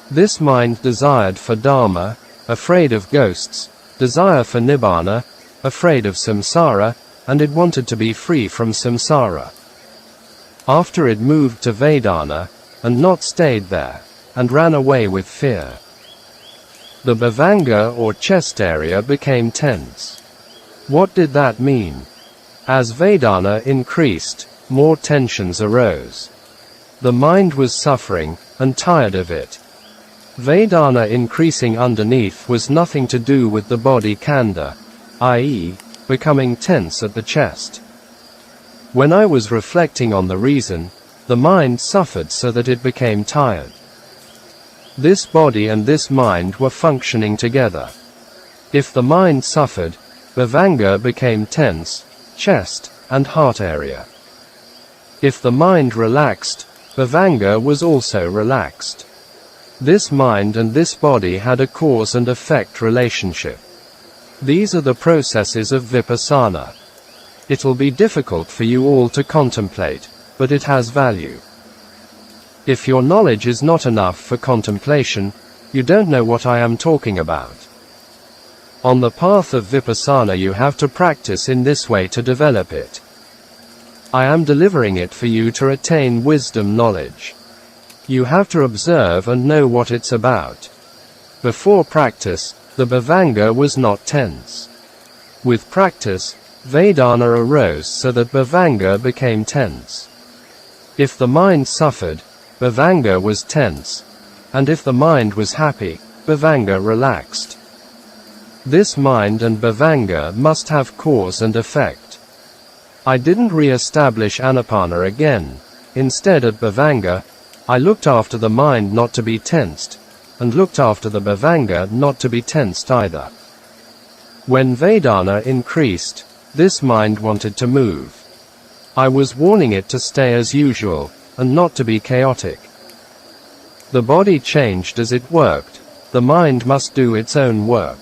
[SPEAKER 1] This mind desired for Dharma, afraid of ghosts, desire for Nibbana, afraid of samsara, and it wanted to be free from samsara. After it moved to Vedana, and not stayed there, and ran away with fear. The Bhavanga or chest area became tense. What did that mean? As Vedana increased, more tensions arose. The mind was suffering, and tired of it. Vedana increasing underneath was nothing to do with the body khandha, i.e., becoming tense at the chest. When I was reflecting on the reason, the mind suffered so that it became tired. This body and this mind were functioning together. If the mind suffered, Bhavanga became tense, chest, and heart area. If the mind relaxed, Bhavanga was also relaxed. This mind and this body had a cause and effect relationship. These are the processes of vipassana. It'll be difficult for you all to contemplate, but it has value. If your knowledge is not enough for contemplation, you don't know what I am talking about. On the path of vipassana you have to practice in this way to develop it. I am delivering it for you to attain wisdom knowledge. You have to observe and know what it's about. Before practice, the Bhavanga was not tense. With practice, Vedana arose so that Bhavanga became tense. If the mind suffered, Bhavanga was tense, and if the mind was happy, Bhavanga relaxed. This mind and Bhavanga must have cause and effect. I didn't re-establish Anapana again. Instead at Bhavanga, I looked after the mind not to be tensed, and looked after the Bhavanga not to be tensed either. When Vedana increased, this mind wanted to move. I was warning it to stay as usual, and not to be chaotic. The body changed as it worked, the mind must do its own work.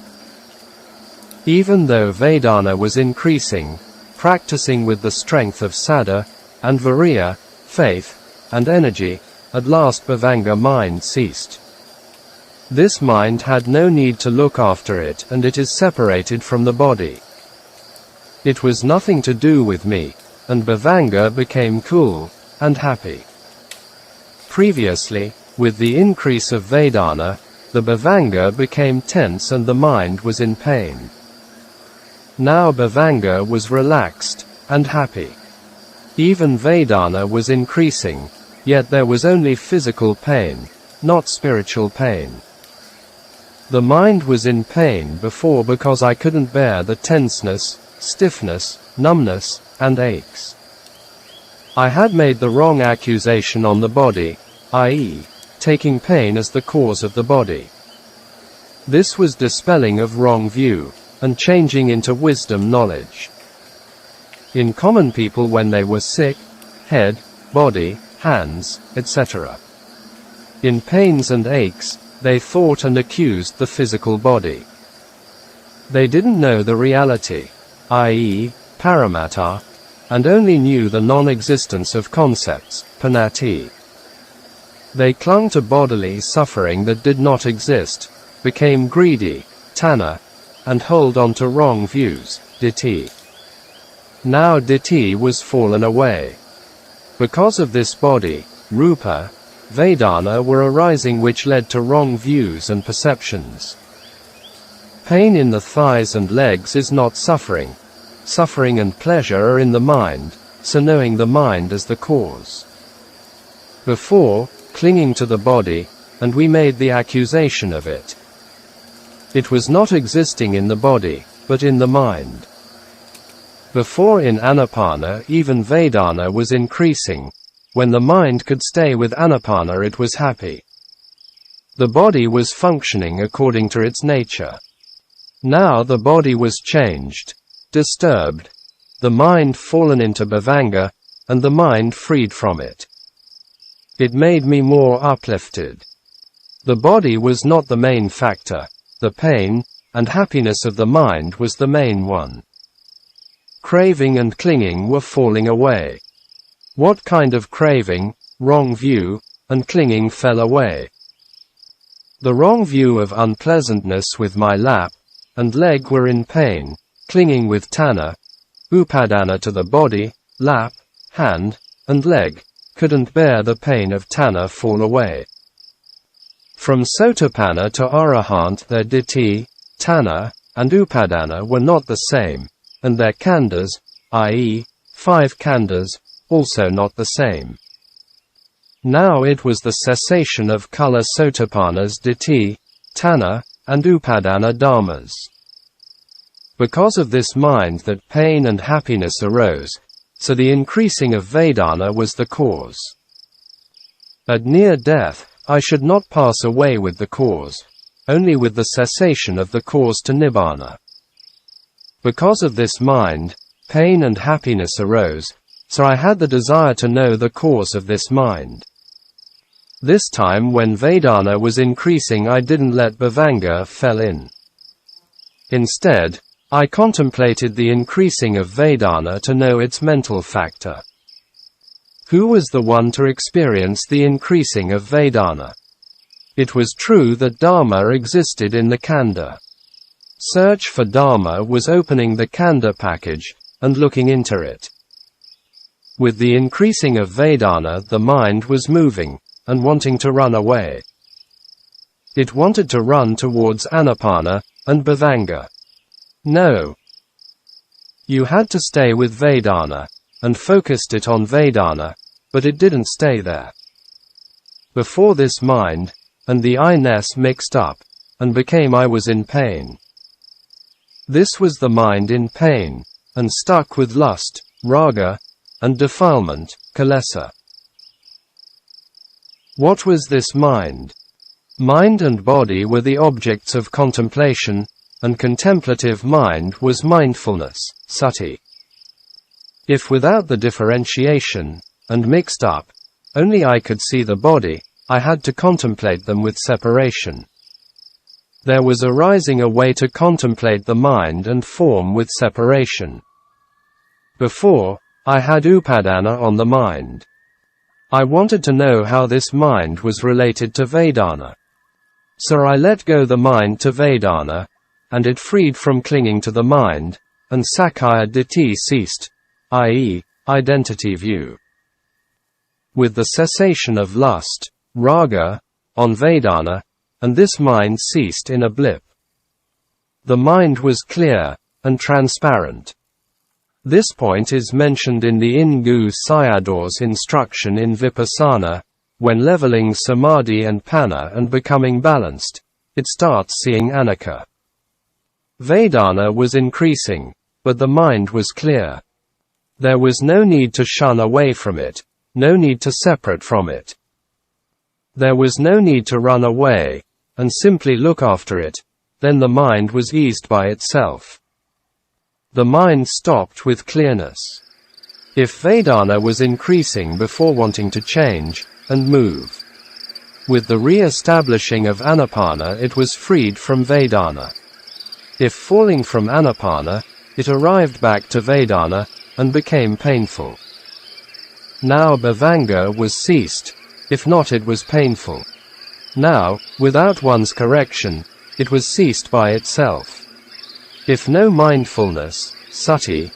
[SPEAKER 1] Even though Vedana was increasing, practicing with the strength of saddha, and viriya, faith, and energy, at last Bhavanga mind ceased. This mind had no need to look after it and it is separated from the body. It was nothing to do with me, and Bhavanga became cool, and happy. Previously, with the increase of Vedana, the Bhavanga became tense and the mind was in pain. Now Bhavanga was relaxed and happy. Even Vedana was increasing, yet there was only physical pain, not spiritual pain. The mind was in pain before because I couldn't bear the tenseness, stiffness, numbness, and aches. I had made the wrong accusation on the body, i.e., taking pain as the cause of the body. This was dispelling of wrong view, and changing into wisdom knowledge. In common people when they were sick, head, body, hands, etc. in pains and aches, they thought and accused the physical body. They didn't know the reality, i.e., paramattha, and only knew the non-existence of concepts, panati. They clung to bodily suffering that did not exist, became greedy, tanha, and hold on to wrong views, ditthi. Now ditthi was fallen away. Because of this body, rupa, Vedana were arising which led to wrong views and perceptions. Pain in the thighs and legs is not suffering. Suffering and pleasure are in the mind, so knowing the mind as the cause. Before, clinging to the body, and we made the accusation of it. It was not existing in the body, but in the mind. Before in Anapana even Vedana was increasing. When the mind could stay with Anapana it was happy. The body was functioning according to its nature. Now the body was changed, disturbed, the mind fallen into bhavanga, and the mind freed from it. It made me more uplifted. The body was not the main factor, the pain and happiness of the mind was the main one. Craving and clinging were falling away. What kind of craving, wrong view, and clinging fell away? The wrong view of unpleasantness with my lap and leg were in pain, clinging with tanha, upadana to the body, lap, hand, and leg, couldn't bear the pain of tanha fall away. From Sotapanna to Arahant their ditthi, tanha, and upadana were not the same, and their khandhas, i.e., 5 khandhas, also not the same. Now it was the cessation of Kala Sotapanna's ditthi, tanha, and upadana dharmas. Because of this mind that pain and happiness arose, so the increasing of Vedana was the cause. At near death, I should not pass away with the cause, only with the cessation of the cause to Nibbana. Because of this mind, pain and happiness arose, so I had the desire to know the cause of this mind. This time when Vedana was increasing I didn't let bhavanga fell in. Instead, I contemplated the increasing of Vedana to know its mental factor. Who was the one to experience the increasing of Vedana? It was true that Dharma existed in the khandha. Search for Dharma was opening the khandha package, and looking into it. With the increasing of Vedana the mind was moving, and wanting to run away. It wanted to run towards Anapana, and Bhavanga. No. You had to stay with Vedana, and focused it on Vedana, but it didn't stay there. Before this mind, and the I-ness mixed up, and became I was in pain. This was the mind in pain, and stuck with lust, raga, and defilement, kilesa. What was this mind? Mind and body were the objects of contemplation, and contemplative mind was mindfulness, sati. If without the differentiation, and mixed up, only I could see the body, I had to contemplate them with separation. There was arising a way to contemplate the mind and form with separation. Before, I had upadana on the mind. I wanted to know how this mind was related to Vedana. So I let go the mind to Vedana, and it freed from clinging to the mind, and Sakkaya Ditthi ceased, i.e., identity view. With the cessation of lust, raga, on Vedana, and this mind ceased in a blip. The mind was clear, and transparent. This point is mentioned in the Ingu Sayadaw's instruction in Vipassana. When leveling samadhi and panna and becoming balanced, it starts seeing anicca. Vedana was increasing, but the mind was clear. There was no need to shun away from it, no need to separate from it. There was no need to run away, and simply look after it, then the mind was eased by itself. The mind stopped with clearness. If Vedana was increasing before wanting to change and move, with the re-establishing of Anapana it was freed from Vedana. If falling from Anapana, it arrived back to Vedana, and became painful. Now Bhavanga was ceased, if not it was painful. Now, without one's correction, it was ceased by itself. If no mindfulness, sati,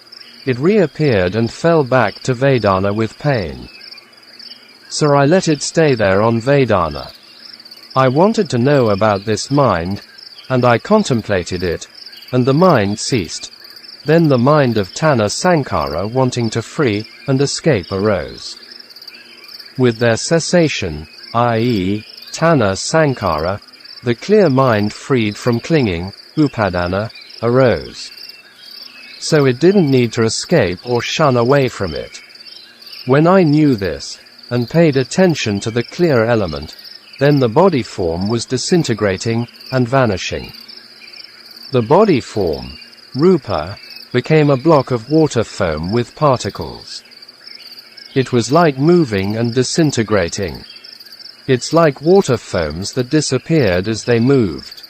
[SPEAKER 1] it reappeared and fell back to Vedana with pain. So I let it stay there on Vedana. I wanted to know about this mind, and I contemplated it, and the mind ceased. Then the mind of Tanha Sankara wanting to free and escape arose. With their cessation, i.e., Tanha Sankara, the clear mind freed from clinging, upadana, arose. So it didn't need to escape or shun away from it. When I knew this, and paid attention to the clear element, then the body form was disintegrating and vanishing. The body form, rupa, became a block of water foam with particles. It was like moving and disintegrating. It's like water foams that disappeared as they moved.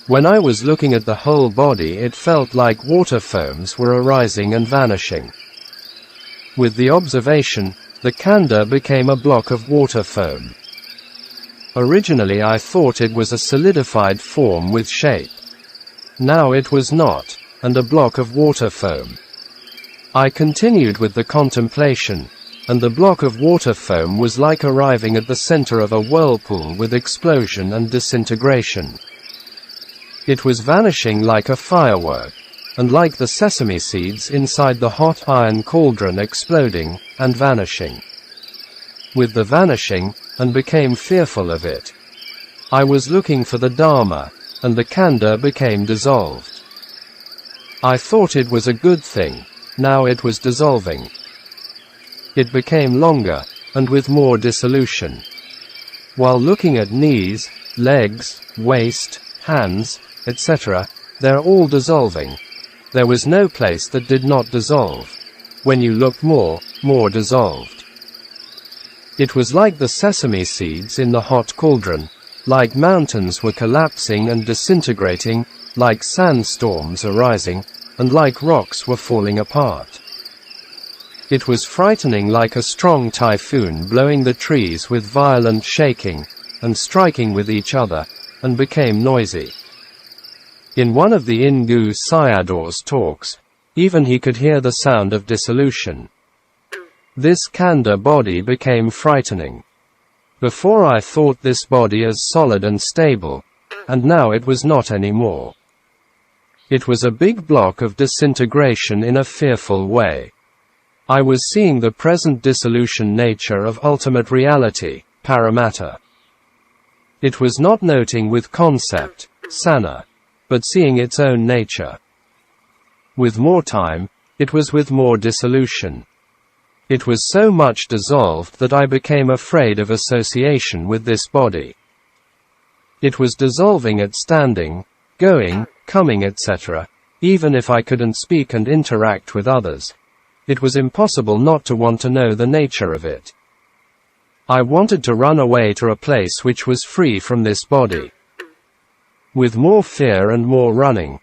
[SPEAKER 1] When I was looking at the whole body it felt like water foams were arising and vanishing. With the observation, the khanda became a block of water foam. Originally I thought it was a solidified form with shape. Now it was not, and a block of water foam. I continued with the contemplation, and the block of water foam was like arriving at the center of a whirlpool with explosion and disintegration. It was vanishing like a firework, and like the sesame seeds inside the hot iron cauldron exploding and vanishing. With the vanishing, and became fearful of it. I was looking for the Dharma, and the khanda became dissolved. I thought it was a good thing, now it was dissolving. It became longer, and with more dissolution. While looking at knees, legs, waist, hands, etc., they're all dissolving. There was no place that did not dissolve. When you looked more dissolved. It was like the sesame seeds in the hot cauldron, like mountains were collapsing and disintegrating, like sandstorms arising, and like rocks were falling apart. It was frightening like a strong typhoon blowing the trees with violent shaking, and striking with each other, and became noisy. In one of the Ingu Sayadaw's talks, even he could hear the sound of dissolution. This khanda body became frightening. Before I thought this body as solid and stable, and now it was not anymore. It was a big block of disintegration in a fearful way. I was seeing the present dissolution nature of ultimate reality, paramatta. It was not noting with concept, sana, but seeing its own nature. With more time, it was with more dissolution. It was so much dissolved that I became afraid of association with this body. It was dissolving at standing, going, coming, etc. Even if I couldn't speak and interact with others, it was impossible not to want to know the nature of it. I wanted to run away to a place which was free from this body. With more fear and more running.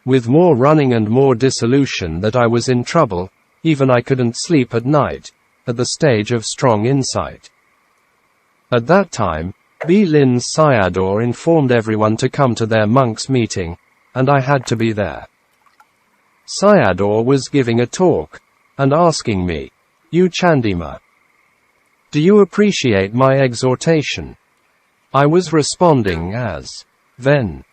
[SPEAKER 1] With more running and more dissolution that I was in trouble, even I couldn't sleep at night, at the stage of strong insight. At that time, B. Lin Sayadaw informed everyone to come to their monks' meeting, and I had to be there. Sayadaw was giving a talk, and asking me, "You Candima, do you appreciate my exhortation?" I was responding as, "Then,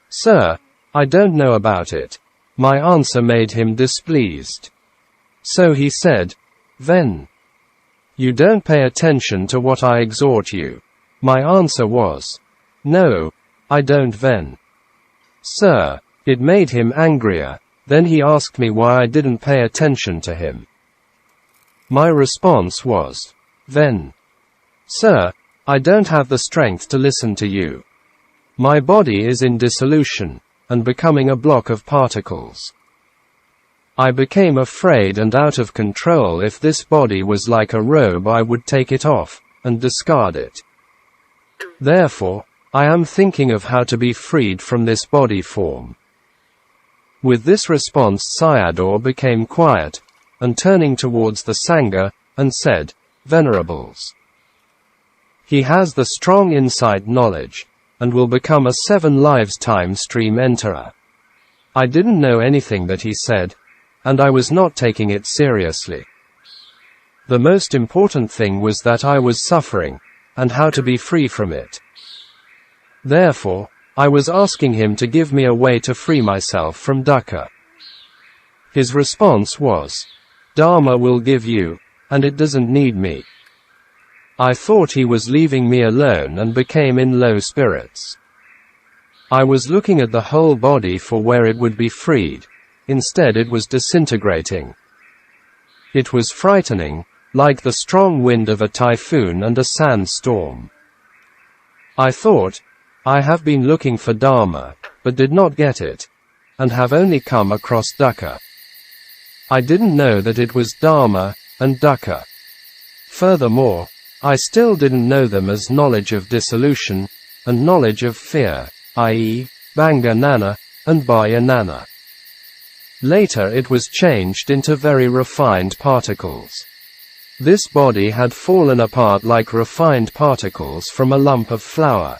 [SPEAKER 1] sir, I don't know about it. My answer made him displeased. So he said, "Then you don't pay attention to what I exhort you." My answer was, "No, I don't then." Sir, it made him angrier. Then he asked me why I didn't pay attention to him. My response was, "Then, sir, I don't have the strength to listen to you. My body is in dissolution, and becoming a block of particles. I became afraid and out of control. If this body was like a robe, I would take it off, and discard it. Therefore, I am thinking of how to be freed from this body form." With this response, Sayadaw became quiet, and turning towards the Sangha, and said, "Venerables, he has the strong insight knowledge, and will become a 7 lives time stream enterer." I didn't know anything that he said, and I was not taking it seriously. The most important thing was that I was suffering, and how to be free from it. Therefore, I was asking him to give me a way to free myself from dukkha. His response was, "Dharma will give you, and it doesn't need me." I thought he was leaving me alone and became in low spirits. I was looking at the whole body for where it would be freed. Instead it was disintegrating. It was frightening, like the strong wind of a typhoon and a sandstorm. I thought, I have been looking for Dharma, but did not get it, and have only come across dukkha. I didn't know that it was Dharma and dukkha. Furthermore, I still didn't know them as knowledge of dissolution, and knowledge of fear, i.e., Banga Nana, and Bhaya Nana. Later it was changed into very refined particles. This body had fallen apart like refined particles from a lump of flour.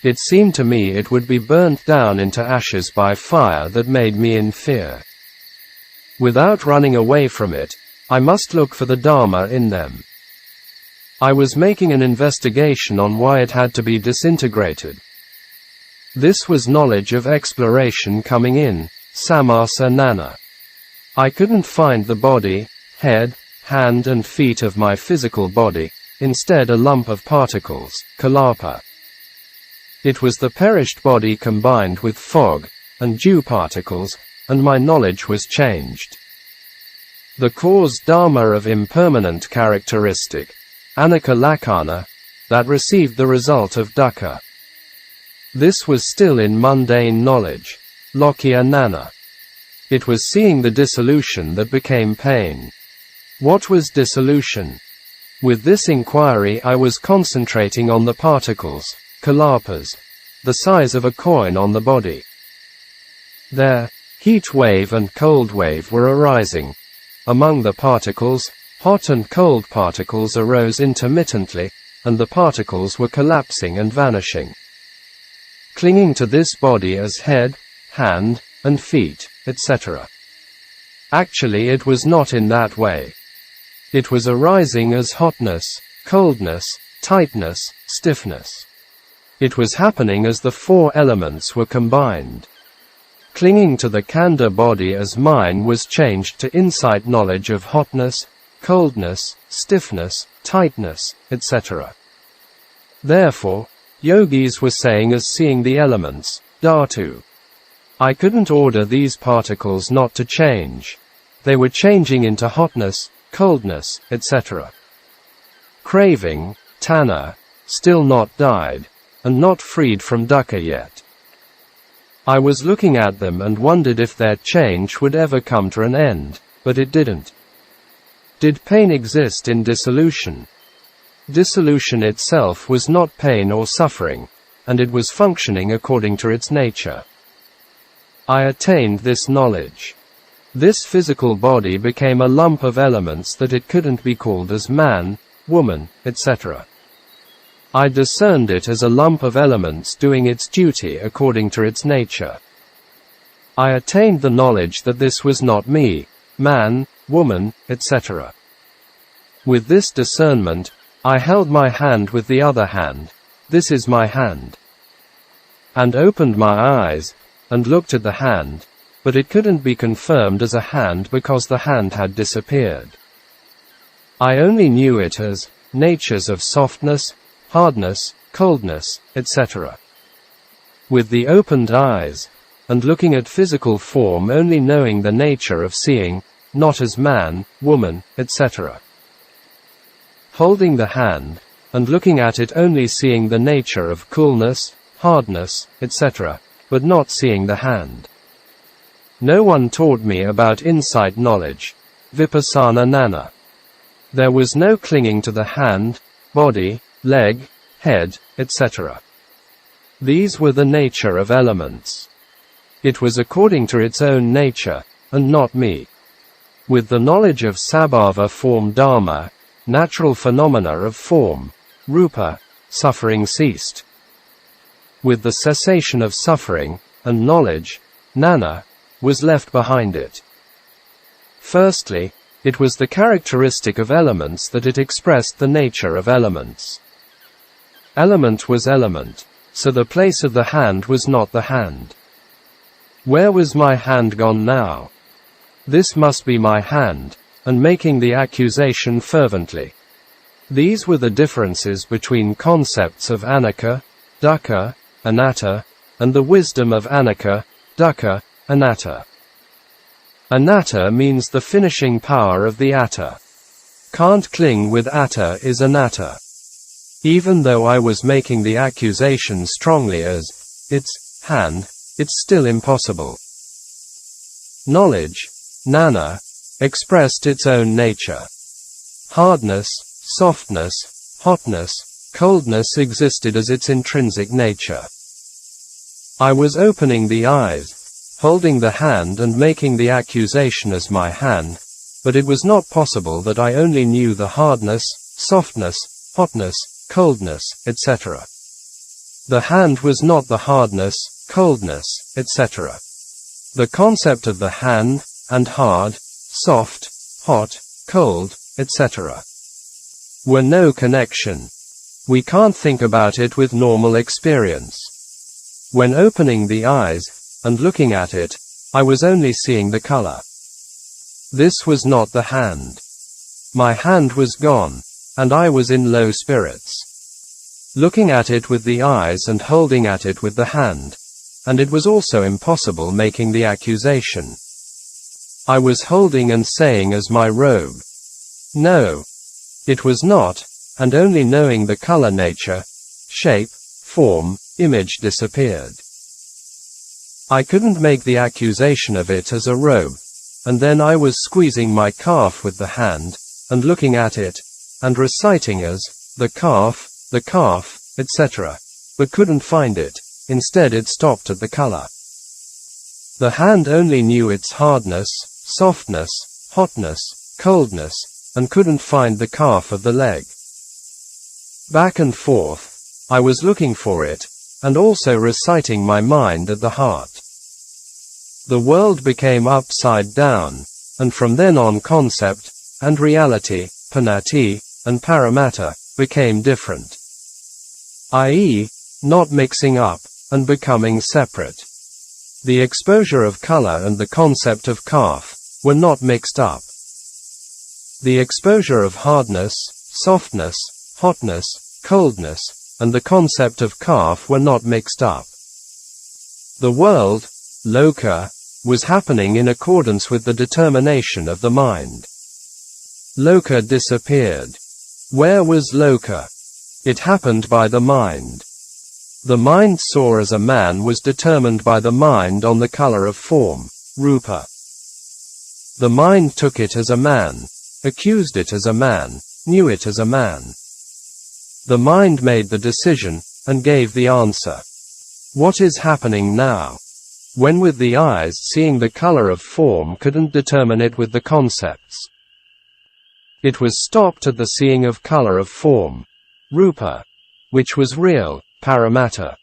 [SPEAKER 1] It seemed to me it would be burnt down into ashes by fire that made me in fear. Without running away from it, I must look for the Dharma in them. I was making an investigation on why it had to be disintegrated. This was knowledge of exploration coming in, samasa nana. I couldn't find the body, head, hand and feet of my physical body, instead a lump of particles, kalapa. It was the perished body combined with fog, and dew particles, and my knowledge was changed. The cause dharma of impermanent characteristic, anicca lakkhana, that received the result of dukkha. This was still in mundane knowledge, lokya nana. It was seeing the dissolution that became pain. What was dissolution? With this inquiry I was concentrating on the particles, kalapas, the size of a coin on the body. There, heat wave and cold wave were arising. Among the particles, hot and cold particles arose intermittently, and the particles were collapsing and vanishing. Clinging to this body as head, hand, and feet, etc. Actually it was not in that way. It was arising as hotness, coldness, tightness, stiffness. It was happening as the 4 elements were combined. Clinging to the Khanda body as mine was changed to insight knowledge of hotness, coldness, stiffness, tightness, etc. Therefore, yogis were saying as seeing the elements, dhatu. I couldn't order these particles not to change. They were changing into hotness, coldness, etc. Craving, tanha, still not died, and not freed from dukkha yet. I was looking at them and wondered if their change would ever come to an end, but it didn't. Did pain exist in dissolution? Dissolution itself was not pain or suffering, and it was functioning according to its nature. I attained this knowledge. This physical body became a lump of elements that it couldn't be called as man, woman, etc. I discerned it as a lump of elements doing its duty according to its nature. I attained the knowledge that this was not me, man, woman, etc. With this discernment, I held my hand with the other hand, this is my hand, and opened my eyes, and looked at the hand, but it couldn't be confirmed as a hand because the hand had disappeared. I only knew it as natures of softness, hardness, coldness, etc. With the opened eyes, and looking at physical form only knowing the nature of seeing, not as man, woman, etc. Holding the hand, and looking at it only seeing the nature of coolness, hardness, etc., but not seeing the hand. No one taught me about insight knowledge, vipassana gnana. There was no clinging to the hand, body, leg, head, etc. These were the nature of elements. It was according to its own nature, and not me. With the knowledge of sabhava form dharma, natural phenomena of form, rupa, suffering ceased. With the cessation of suffering, and knowledge, gnana, was left behind it. Firstly, it was the characteristic of elements that it expressed the nature of elements. Element was element, so the place of the hand was not the hand. Where was my hand gone now? This must be my hand, and making the accusation fervently. These were the differences between concepts of anicca, dukkha, anatta, and the wisdom of anicca, dukkha, anatta. Anatta means the finishing power of the atta. Can't cling with atta is anatta. Even though I was making the accusation strongly as its hand, it's still impossible. Knowledge, gnana, expressed its own nature. Hardness, softness, hotness, coldness existed as its intrinsic nature. I was opening the eyes, holding the hand and making the accusation as my hand, but it was not possible that I only knew the hardness, softness, hotness, coldness, etc. The hand was not the hardness, coldness, etc. The concept of the hand, and hard, soft, hot, cold, etc. were no connection. We can't think about it with normal experience. When opening the eyes, and looking at it, I was only seeing the color. This was not the hand. My hand was gone, and I was in low spirits. Looking at it with the eyes and holding at it with the hand, and it was also impossible making the accusation. I was holding and saying as my robe. No. It was not, and only knowing the color nature, shape, form, image disappeared. I couldn't make the accusation of it as a robe, and then I was squeezing my calf with the hand, and looking at it, and reciting as, the calf, etc., but couldn't find it. Instead it stopped at the color. The hand only knew its hardness, softness, hotness, coldness, and couldn't find the calf of the leg. Back and forth, I was looking for it, and also reciting my mind at the heart. The world became upside down, and from then on concept, and reality, panati, and paramatta, became different. I.e., not mixing up, and becoming separate. The exposure of color and the concept of calf were not mixed up. The exposure of hardness, softness, hotness, coldness, and the concept of calf were not mixed up. The world, loka, was happening in accordance with the determination of the mind. Loka disappeared. Where was loka? It happened by the mind. The mind saw as a man was determined by the mind on the color of form, rupa. The mind took it as a man, accused it as a man, knew it as a man. The mind made the decision, and gave the answer. What is happening now? When with the eyes seeing the color of form couldn't determine it with the concepts. It was stopped at the seeing of color of form, rupa, which was real, paramatta.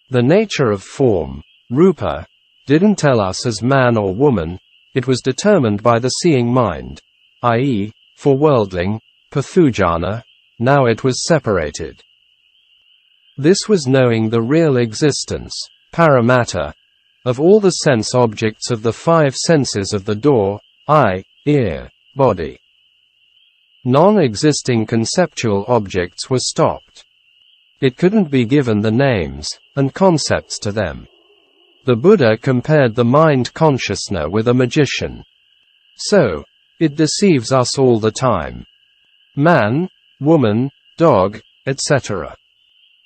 [SPEAKER 1] The nature of form, rupa, didn't tell us as man or woman, it was determined by the seeing mind, i.e., for worldling, pathujana, now it was separated. This was knowing the real existence, paramatta, of all the sense objects of the 5 senses of the door, eye, ear, body. Non-existing conceptual objects were stopped. It couldn't be given the names and concepts to them. The Buddha compared the mind consciousness with a magician. So, it deceives us all the time. Man, woman, dog, etc.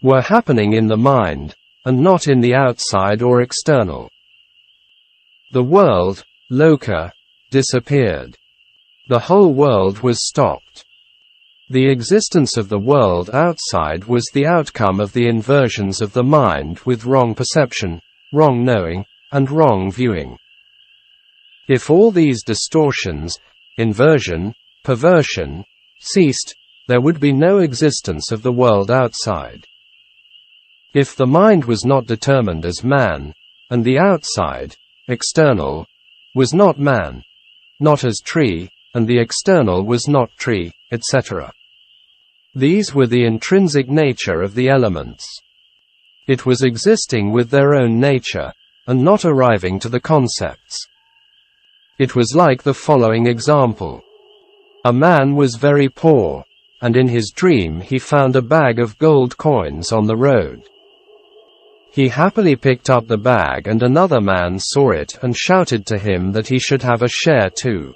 [SPEAKER 1] were happening in the mind, and not in the outside or external. The world, loka, disappeared. The whole world was stopped. The existence of the world outside was the outcome of the inversions of the mind with wrong perception, wrong knowing, and wrong viewing. If all these distortions, inversion, perversion, ceased, there would be no existence of the world outside. If the mind was not determined as man, and the outside, external, was not man, not as tree, and the external was not tree, etc. These were the intrinsic nature of the elements. It was existing with their own nature, and not arriving to the concepts. It was like the following example. A man was very poor, and in his dream he found a bag of gold coins on the road. He happily picked up the bag, and another man saw it and shouted to him that he should have a share too.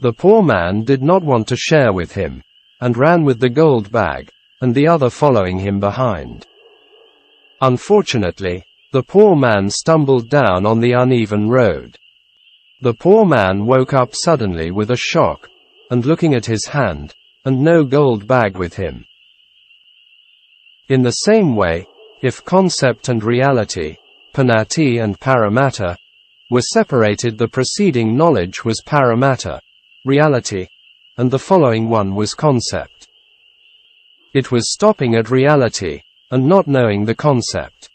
[SPEAKER 1] The poor man did not want to share with him, and ran with the gold bag, and the other following him behind. Unfortunately, the poor man stumbled down on the uneven road. The poor man woke up suddenly with a shock, and looking at his hand, and no gold bag with him. In the same way, if concept and reality, panati and paramatta, were separated, the preceding knowledge was paramatta, reality, and the following one was concept. It was stopping at reality, and not knowing the concept.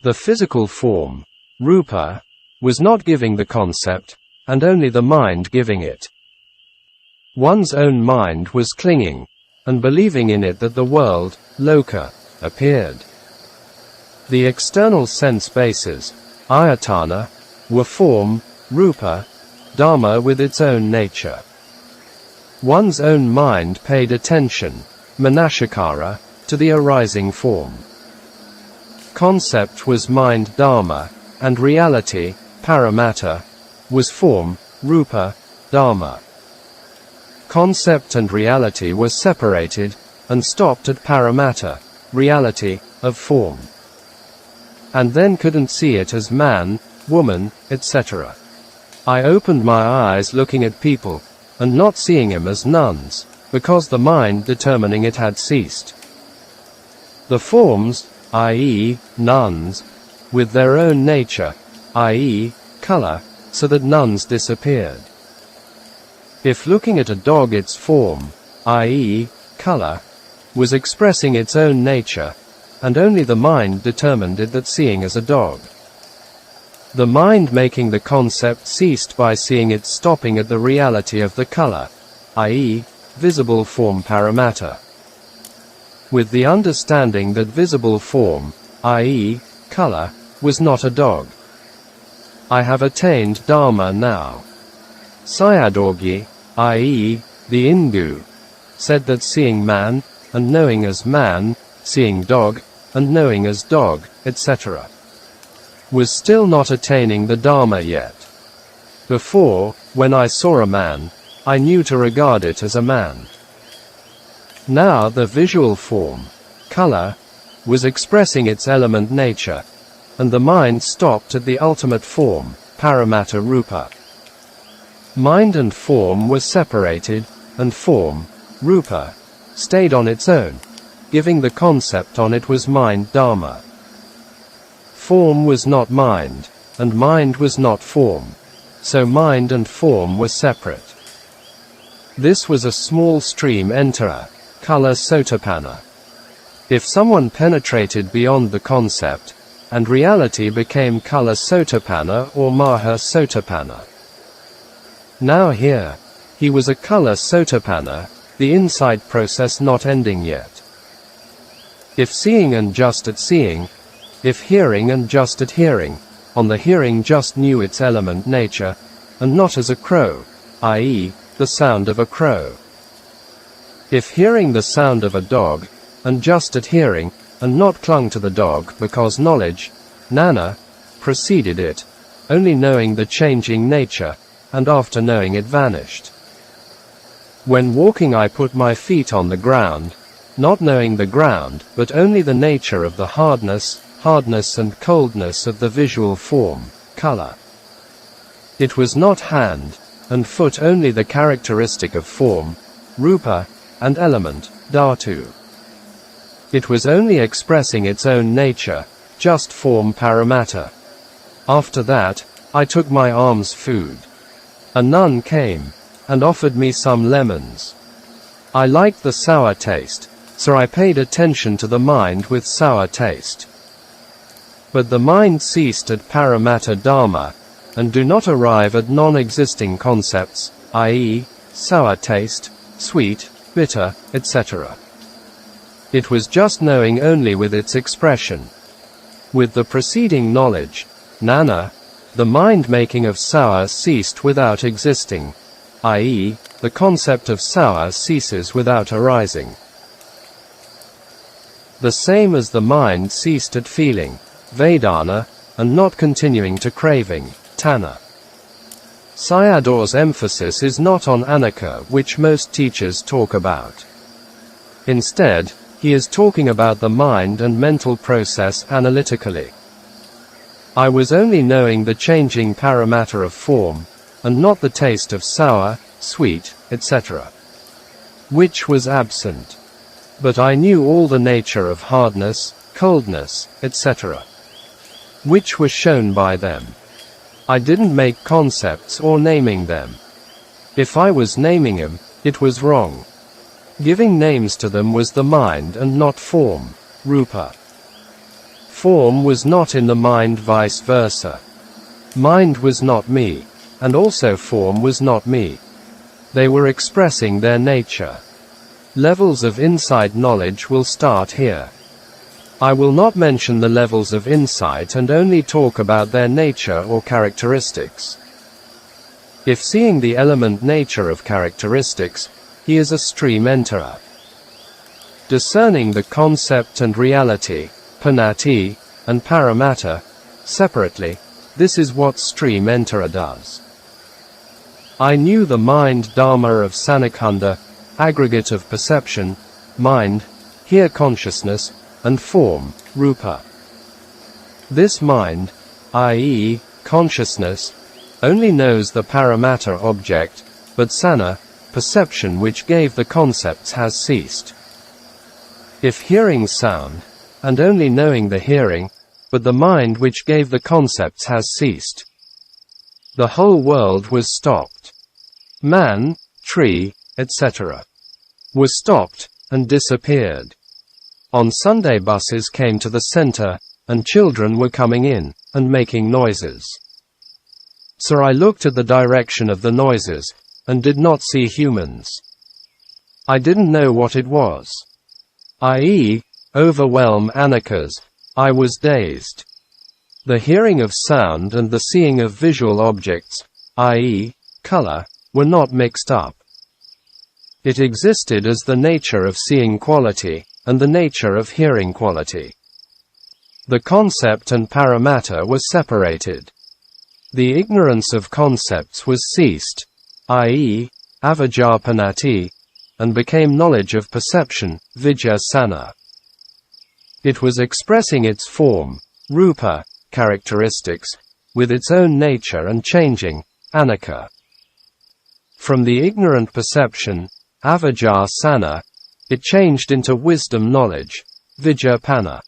[SPEAKER 1] The physical form, rupa, was not giving the concept, and only the mind giving it. One's own mind was clinging, and believing in it that the world, loka, appeared. The external sense bases, ayatana, were form, rupa, dharma with its own nature. One's own mind paid attention, manashikara, to the arising form. Concept was mind dharma, and reality, paramatta, was form, rupa, dharma. Concept and reality were separated, and stopped at paramatta, reality, of form. And then couldn't see it as man, woman, etc. I opened my eyes looking at people, and not seeing him as nuns, because the mind determining it had ceased. The forms, i.e., nuns, with their own nature, i.e., color, so that nuns disappeared. If looking at a dog its form, i.e., color, was expressing its own nature, and only the mind determined it that seeing as a dog. The mind making the concept ceased by seeing it stopping at the reality of the color, i.e., visible form paramatta. With the understanding that visible form, i.e., color, was not a dog. I have attained Dharma now. Sayadaw, i.e., the Ingu, said that seeing man, and knowing as man, seeing dog, and knowing as dog, etc., was still not attaining the Dharma yet. Before, when I saw a man, I knew to regard it as a man. Now the visual form, color, was expressing its element nature, and the mind stopped at the ultimate form, paramatta rupa. Mind and form were separated, and form, rupa, stayed on its own, giving the concept on it was mind dharma. Form was not mind, and mind was not form, so mind and form were separate. This was a small stream enterer, color sotapanna. If someone penetrated beyond the concept, and reality became color sotapanna or maha sotapanna. Now here, he was a color sotapanna, the insight process not ending yet. If seeing and just at seeing, if hearing and just at hearing, on the hearing just knew its element nature, and not as a crow, i.e., the sound of a crow. If hearing the sound of a dog, and just at hearing, and not clung to the dog because knowledge, jnana, preceded it, only knowing the changing nature, and after knowing it vanished. When walking I put my feet on the ground, not knowing the ground, but only the nature of the hardness and coldness of the visual form, color. It was not hand and foot, only the characteristic of form, rupa, and element, dhatu. It was only expressing its own nature, just form paramatta. After that, I took my alms food. A nun came, and offered me some lemons. I liked the sour taste, so I paid attention to the mind with sour taste. But the mind ceased at paramatta dharma, and do not arrive at non-existing concepts, i.e., sour taste, sweet, bitter, etc. It was just knowing only with its expression. With the preceding knowledge, jnana, the mind-making of sour ceased without existing, i.e., the concept of sour ceases without arising. The same as the mind ceased at feeling, vedana, and not continuing to craving, tanha. Sayadaw's emphasis is not on anicca, which most teachers talk about. Instead, he is talking about the mind and mental process analytically. I was only knowing the changing paramatta of form, and not the taste of sour, sweet, etc., which was absent. But I knew all the nature of hardness, coldness, etc., which were shown by them. I didn't make concepts or naming them. If I was naming them, it was wrong. Giving names to them was the mind and not form, rupa. Form was not in the mind, vice versa. Mind was not me, and also form was not me. They were expressing their nature. Levels of insight knowledge will start here. I will not mention the levels of insight and only talk about their nature or characteristics. If seeing the element nature of characteristics, he is a stream enterer. Discerning the concept and reality, panati, and paramatta, separately, this is what stream enterer does. I knew the mind dharma of Sanakanda, aggregate of perception, mind, here consciousness, and form, rupa. This mind, i.e., consciousness, only knows the paramatta object, but sana, perception which gave the concepts has ceased. If hearing sound, and only knowing the hearing, but the mind which gave the concepts has ceased, the whole world was stopped. Man, tree, etc., was stopped, and disappeared. On Sunday buses came to the center, and children were coming in, and making noises. So I looked at the direction of the noises, and did not see humans. I didn't know what it was. I.e., overwhelm anicas, I was dazed. The hearing of sound and the seeing of visual objects, i.e., color, were not mixed up. It existed as the nature of seeing quality, and the nature of hearing quality. The concept and paramatta were separated. The ignorance of concepts was ceased, i.e., avijjāpanati, and became knowledge of perception, vijjasana. It was expressing its form, rupa, characteristics, with its own nature and changing, anicca. From the ignorant perception, avijjasana, it changed into wisdom knowledge, vijjapana.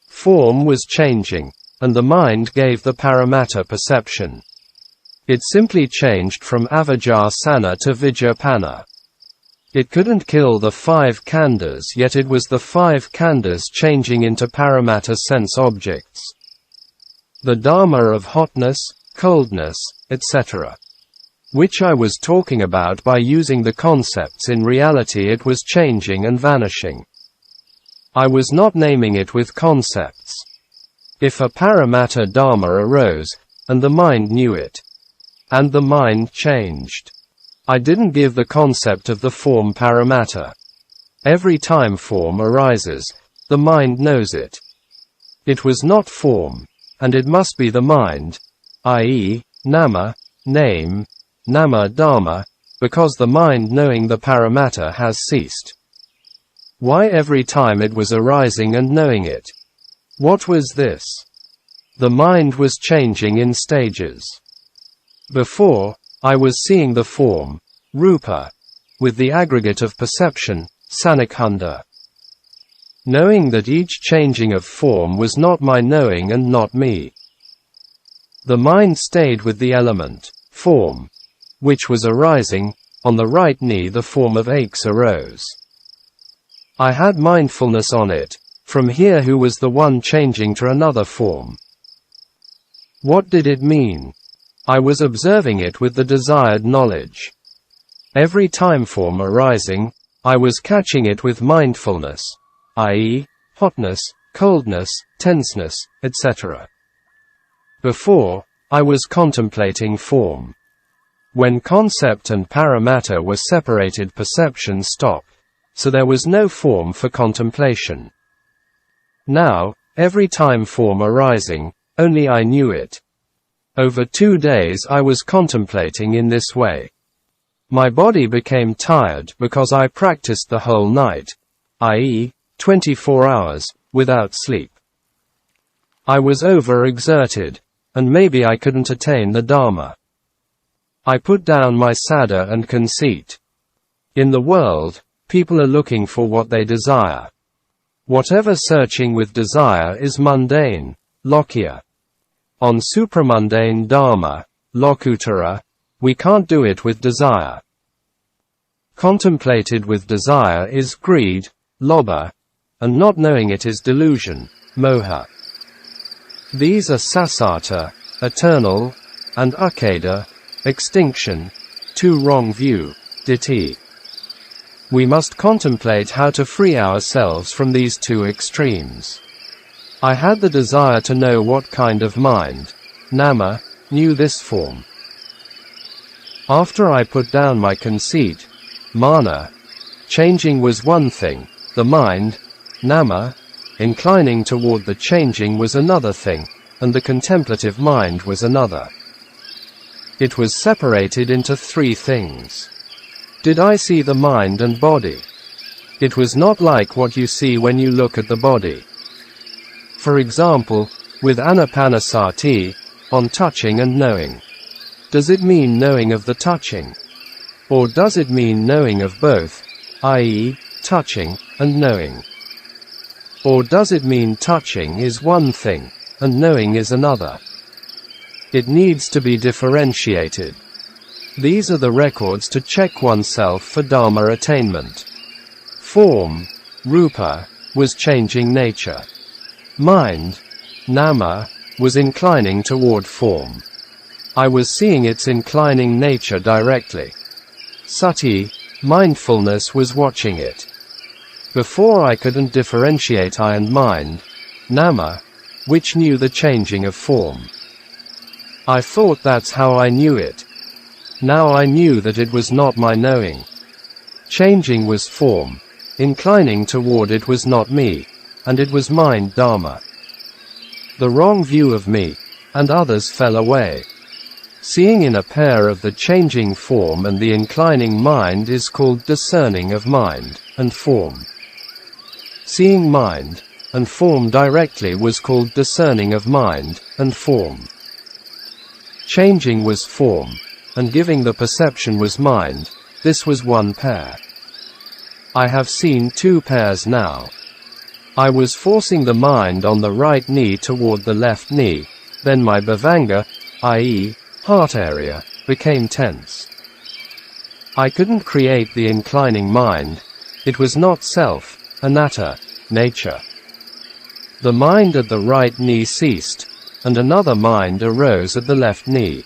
[SPEAKER 1] Form was changing, and the mind gave the paramatta perception. It simply changed from avijjasana to vijjapana. It couldn't kill the 5 khandhas, yet it was the 5 khandhas changing into paramatta sense objects. The dharma of hotness, coldness, etc., which I was talking about by using the concepts, in reality it was changing and vanishing. I was not naming it with concepts. If a paramatter Dharma arose, and the mind knew it, and the mind changed, I didn't give the concept of the form paramatter. Every time form arises, the mind knows it. It was not form, and it must be the mind, i.e., nama, name, nama Dharma, because the mind knowing the paramatter has ceased. Why every time it was arising and knowing it? What was this? The mind was changing in stages. Before, I was seeing the form, rupa, with the aggregate of perception, sanikhanda. Knowing that each changing of form was not my knowing and not me. The mind stayed with the element, form, which was arising. On the right knee the form of aches arose. I had mindfulness on it, from here who was the one changing to another form. What did it mean? I was observing it with the desired knowledge. Every time form arising, I was catching it with mindfulness, i.e., hotness, coldness, tenseness, etc. Before, I was contemplating form. When concept and paramatter were separated, perception stopped, so there was no form for contemplation. Now, every time form arising, only I knew it. Over 2 days I was contemplating in this way. My body became tired because I practiced the whole night, i.e., 24 hours, without sleep. I was overexerted, and maybe I couldn't attain the Dharma. I put down my saddha and conceit. In the world, people are looking for what they desire. Whatever searching with desire is mundane, lokya. On supramundane Dharma, lokuttara, we can't do it with desire. Contemplated with desire is greed, lobha, and not knowing it is delusion, moha. These are sasata, eternal, and ukkada, extinction, two wrong view, ditthi. We must contemplate how to free ourselves from these two extremes. I had the desire to know what kind of mind, nama, knew this form. After I put down my conceit, mana, changing was one thing, the mind, nama, inclining toward the changing was another thing, and the contemplative mind was another. It was separated into 3 things. Did I see the mind and body? It was not like what you see when you look at the body. For example, with anapanasati, on touching and knowing. Does it mean knowing of the touching? Or does it mean knowing of both, i.e., touching, and knowing? Or does it mean touching is one thing, and knowing is another? It needs to be differentiated. These are the records to check oneself for Dharma attainment. Form, rupa, was changing nature. Mind, nama, was inclining toward form. I was seeing its inclining nature directly. Sati, mindfulness, was watching it. Before I couldn't differentiate I and mind, nama, which knew the changing of form. I thought that's how I knew it. Now I knew that it was not my knowing. Changing was form, inclining toward it was not me, and it was mind Dharma. The wrong view of me, and others fell away. Seeing in a pair of the changing form and the inclining mind is called discerning of mind, and form. Seeing mind, and form directly was called discerning of mind, and form. Changing was form, and giving the perception was mind, this was one pair. I have seen 2 pairs now. I was forcing the mind on the right knee toward the left knee, then my bhavanga, i.e., heart area, became tense. I couldn't create the inclining mind, it was not self, anatta, nature. The mind at the right knee ceased, and another mind arose at the left knee.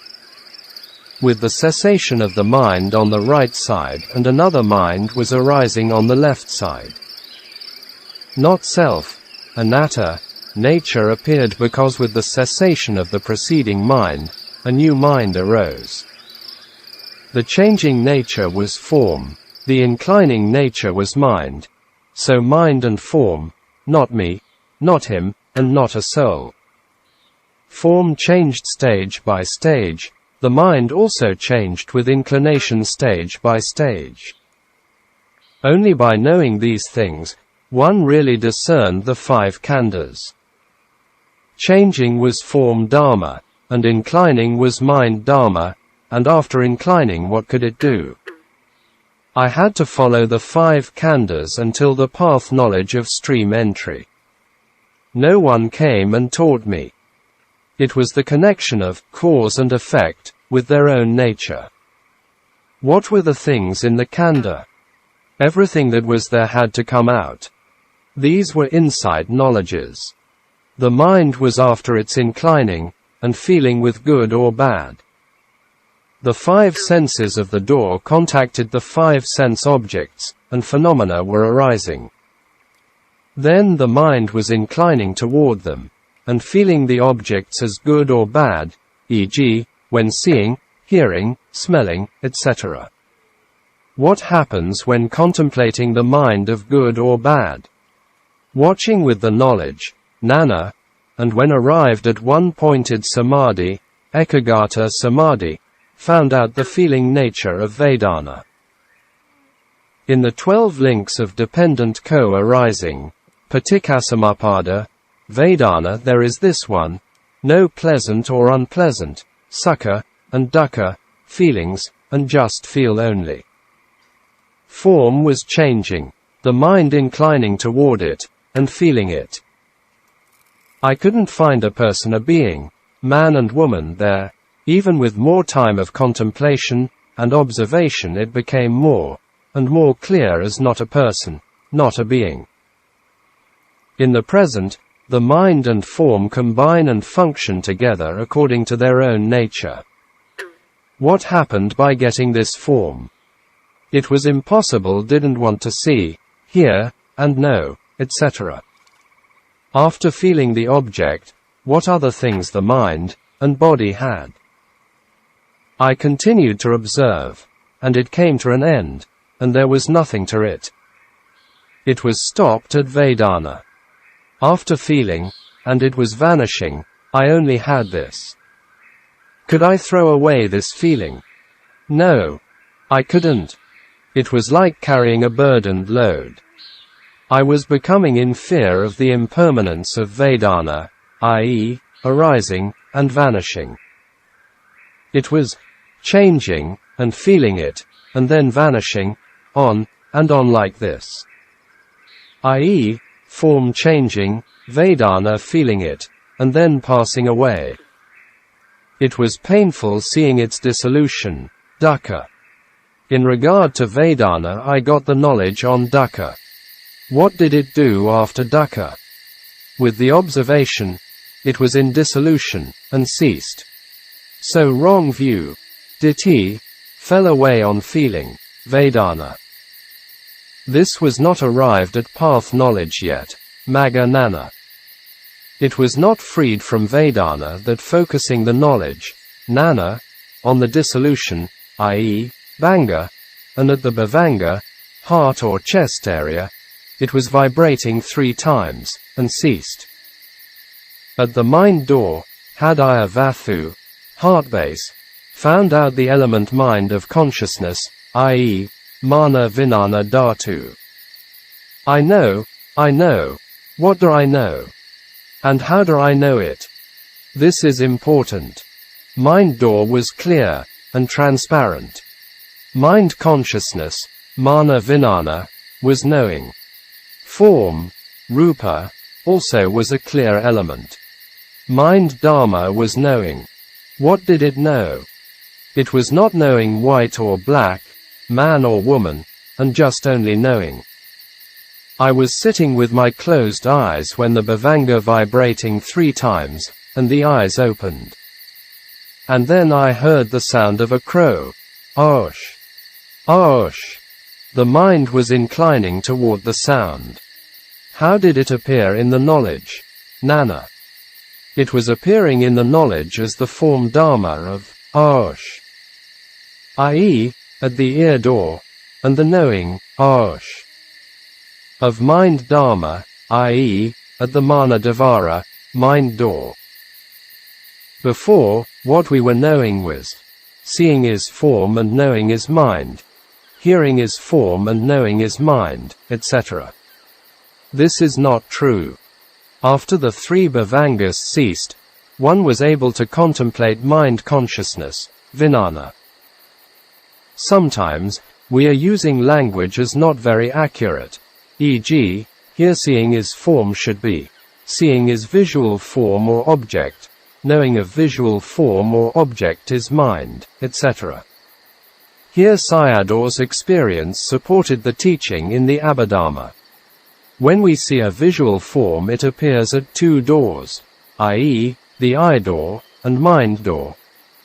[SPEAKER 1] With the cessation of the mind on the right side and another mind was arising on the left side. Not self, anatta, nature appeared because with the cessation of the preceding mind, a new mind arose. The changing nature was form, the inclining nature was mind. So mind and form, not me, not him, and not a soul. Form changed stage by stage, the mind also changed with inclination stage by stage. Only by knowing these things, one really discerned the 5 khandhas. Changing was form dharma, and inclining was mind dharma, and after inclining what could it do? I had to follow the 5 khandhas until the path knowledge of stream entry. No one came and taught me. It was the connection of cause and effect with their own nature. What were the things in the khandha? Everything that was there had to come out. These were insight knowledges. The mind was after its inclining, and feeling with good or bad. The 5 senses of the door contacted the 5 sense objects, and phenomena were arising. Then the mind was inclining toward them, and feeling the objects as good or bad, e.g., when seeing, hearing, smelling, etc. What happens when contemplating the mind of good or bad? Watching with the knowledge, jnana, and when arrived at one-pointed samadhi, ekaggata samadhi, found out the feeling nature of Vedana. In the 12 links of dependent co-arising, paticcasamuppada, Vedana there is this one, no pleasant or unpleasant, sukha, and dukkha, feelings, and just feel only. Form was changing, the mind inclining toward it, and feeling it. I couldn't find a person, a being, man and woman there. Even with more time of contemplation and observation it became more and more clear as not a person, not a being. In the present, the mind and form combine and function together according to their own nature. What happened by getting this form? It was impossible, didn't want to see, hear, and know, etc. After feeling the object, what other things the mind and body had? I continued to observe, and it came to an end, and there was nothing to it. It was stopped at Vedana. After feeling, and it was vanishing, I only had this. Could I throw away this feeling? No, I couldn't. It was like carrying a burdened load. I was becoming in fear of the impermanence of Vedana, i.e., arising and vanishing. It was changing, and feeling it, and then vanishing, on, and on like this. I.e., form changing, Vedana feeling it, and then passing away. It was painful seeing its dissolution, dukkha. In regard to Vedana I got the knowledge on dukkha. What did it do after dukkha? With the observation, it was in dissolution, and ceased. So wrong view, ditthi, fell away on feeling, Vedana. This was not arrived at path knowledge yet, magga jnana. It was not freed from Vedana that focusing the knowledge, jnana, on the dissolution, i.e., bhanga, and at the bhavanga, heart or chest area, it was vibrating 3 times, and ceased. At the mind door, hadaya vathu, heart base, found out the element mind of consciousness, i.e., mana vinana dhatu. I know, what do I know? And how do I know it? This is important. Mind door was clear, and transparent. Mind consciousness, mana vinana, was knowing. Form, rupa, also was a clear element. Mind dharma was knowing. What did it know? It was not knowing white or black, man or woman, and just only knowing. I was sitting with my closed eyes when the bhavanga vibrating 3 times, and the eyes opened. And then I heard the sound of a crow. Osh! Osh! The mind was inclining toward the sound. How did it appear in the knowledge? Nana. It was appearing in the knowledge as the form Dharma of Aosh, i.e., at the ear door, and the knowing Aosh of mind Dharma, i.e., at the Mana Dvara, mind door. Before, what we were knowing was, seeing is form and knowing is mind, hearing is form and knowing is mind, etc. This is not true. After the three bhavangas ceased, one was able to contemplate mind consciousness, vijnana. Sometimes, we are using language as not very accurate, e.g., here seeing is form should be, seeing is visual form or object, knowing of visual form or object is mind, etc. Here Sayadaw's experience supported the teaching in the Abhidhamma. When we see a visual form it appears at two doors, i.e., the eye door, and mind door.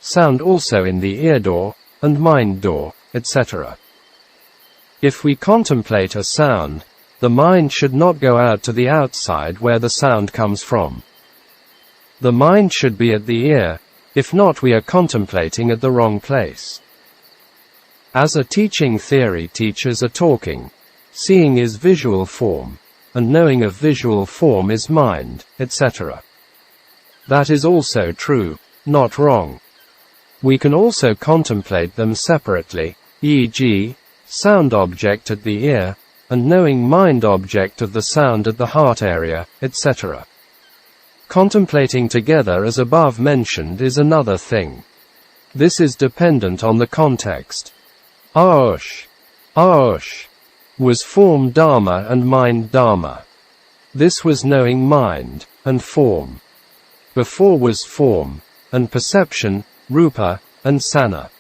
[SPEAKER 1] Sound also in the ear door, and mind door, etc. If we contemplate a sound, the mind should not go out to the outside where the sound comes from. The mind should be at the ear, if not we are contemplating at the wrong place. As a teaching theory teachers are talking, seeing is visual form, and knowing of visual form is mind, etc. That is also true, not wrong. We can also contemplate them separately, e.g., sound object at the ear, and knowing mind object of the sound at the heart area, etc. Contemplating together as above mentioned is another thing. This is dependent on the context. Aosh was form Dharma and mind Dharma. This was knowing mind, and form. Before was form, and perception, rupa, and sana.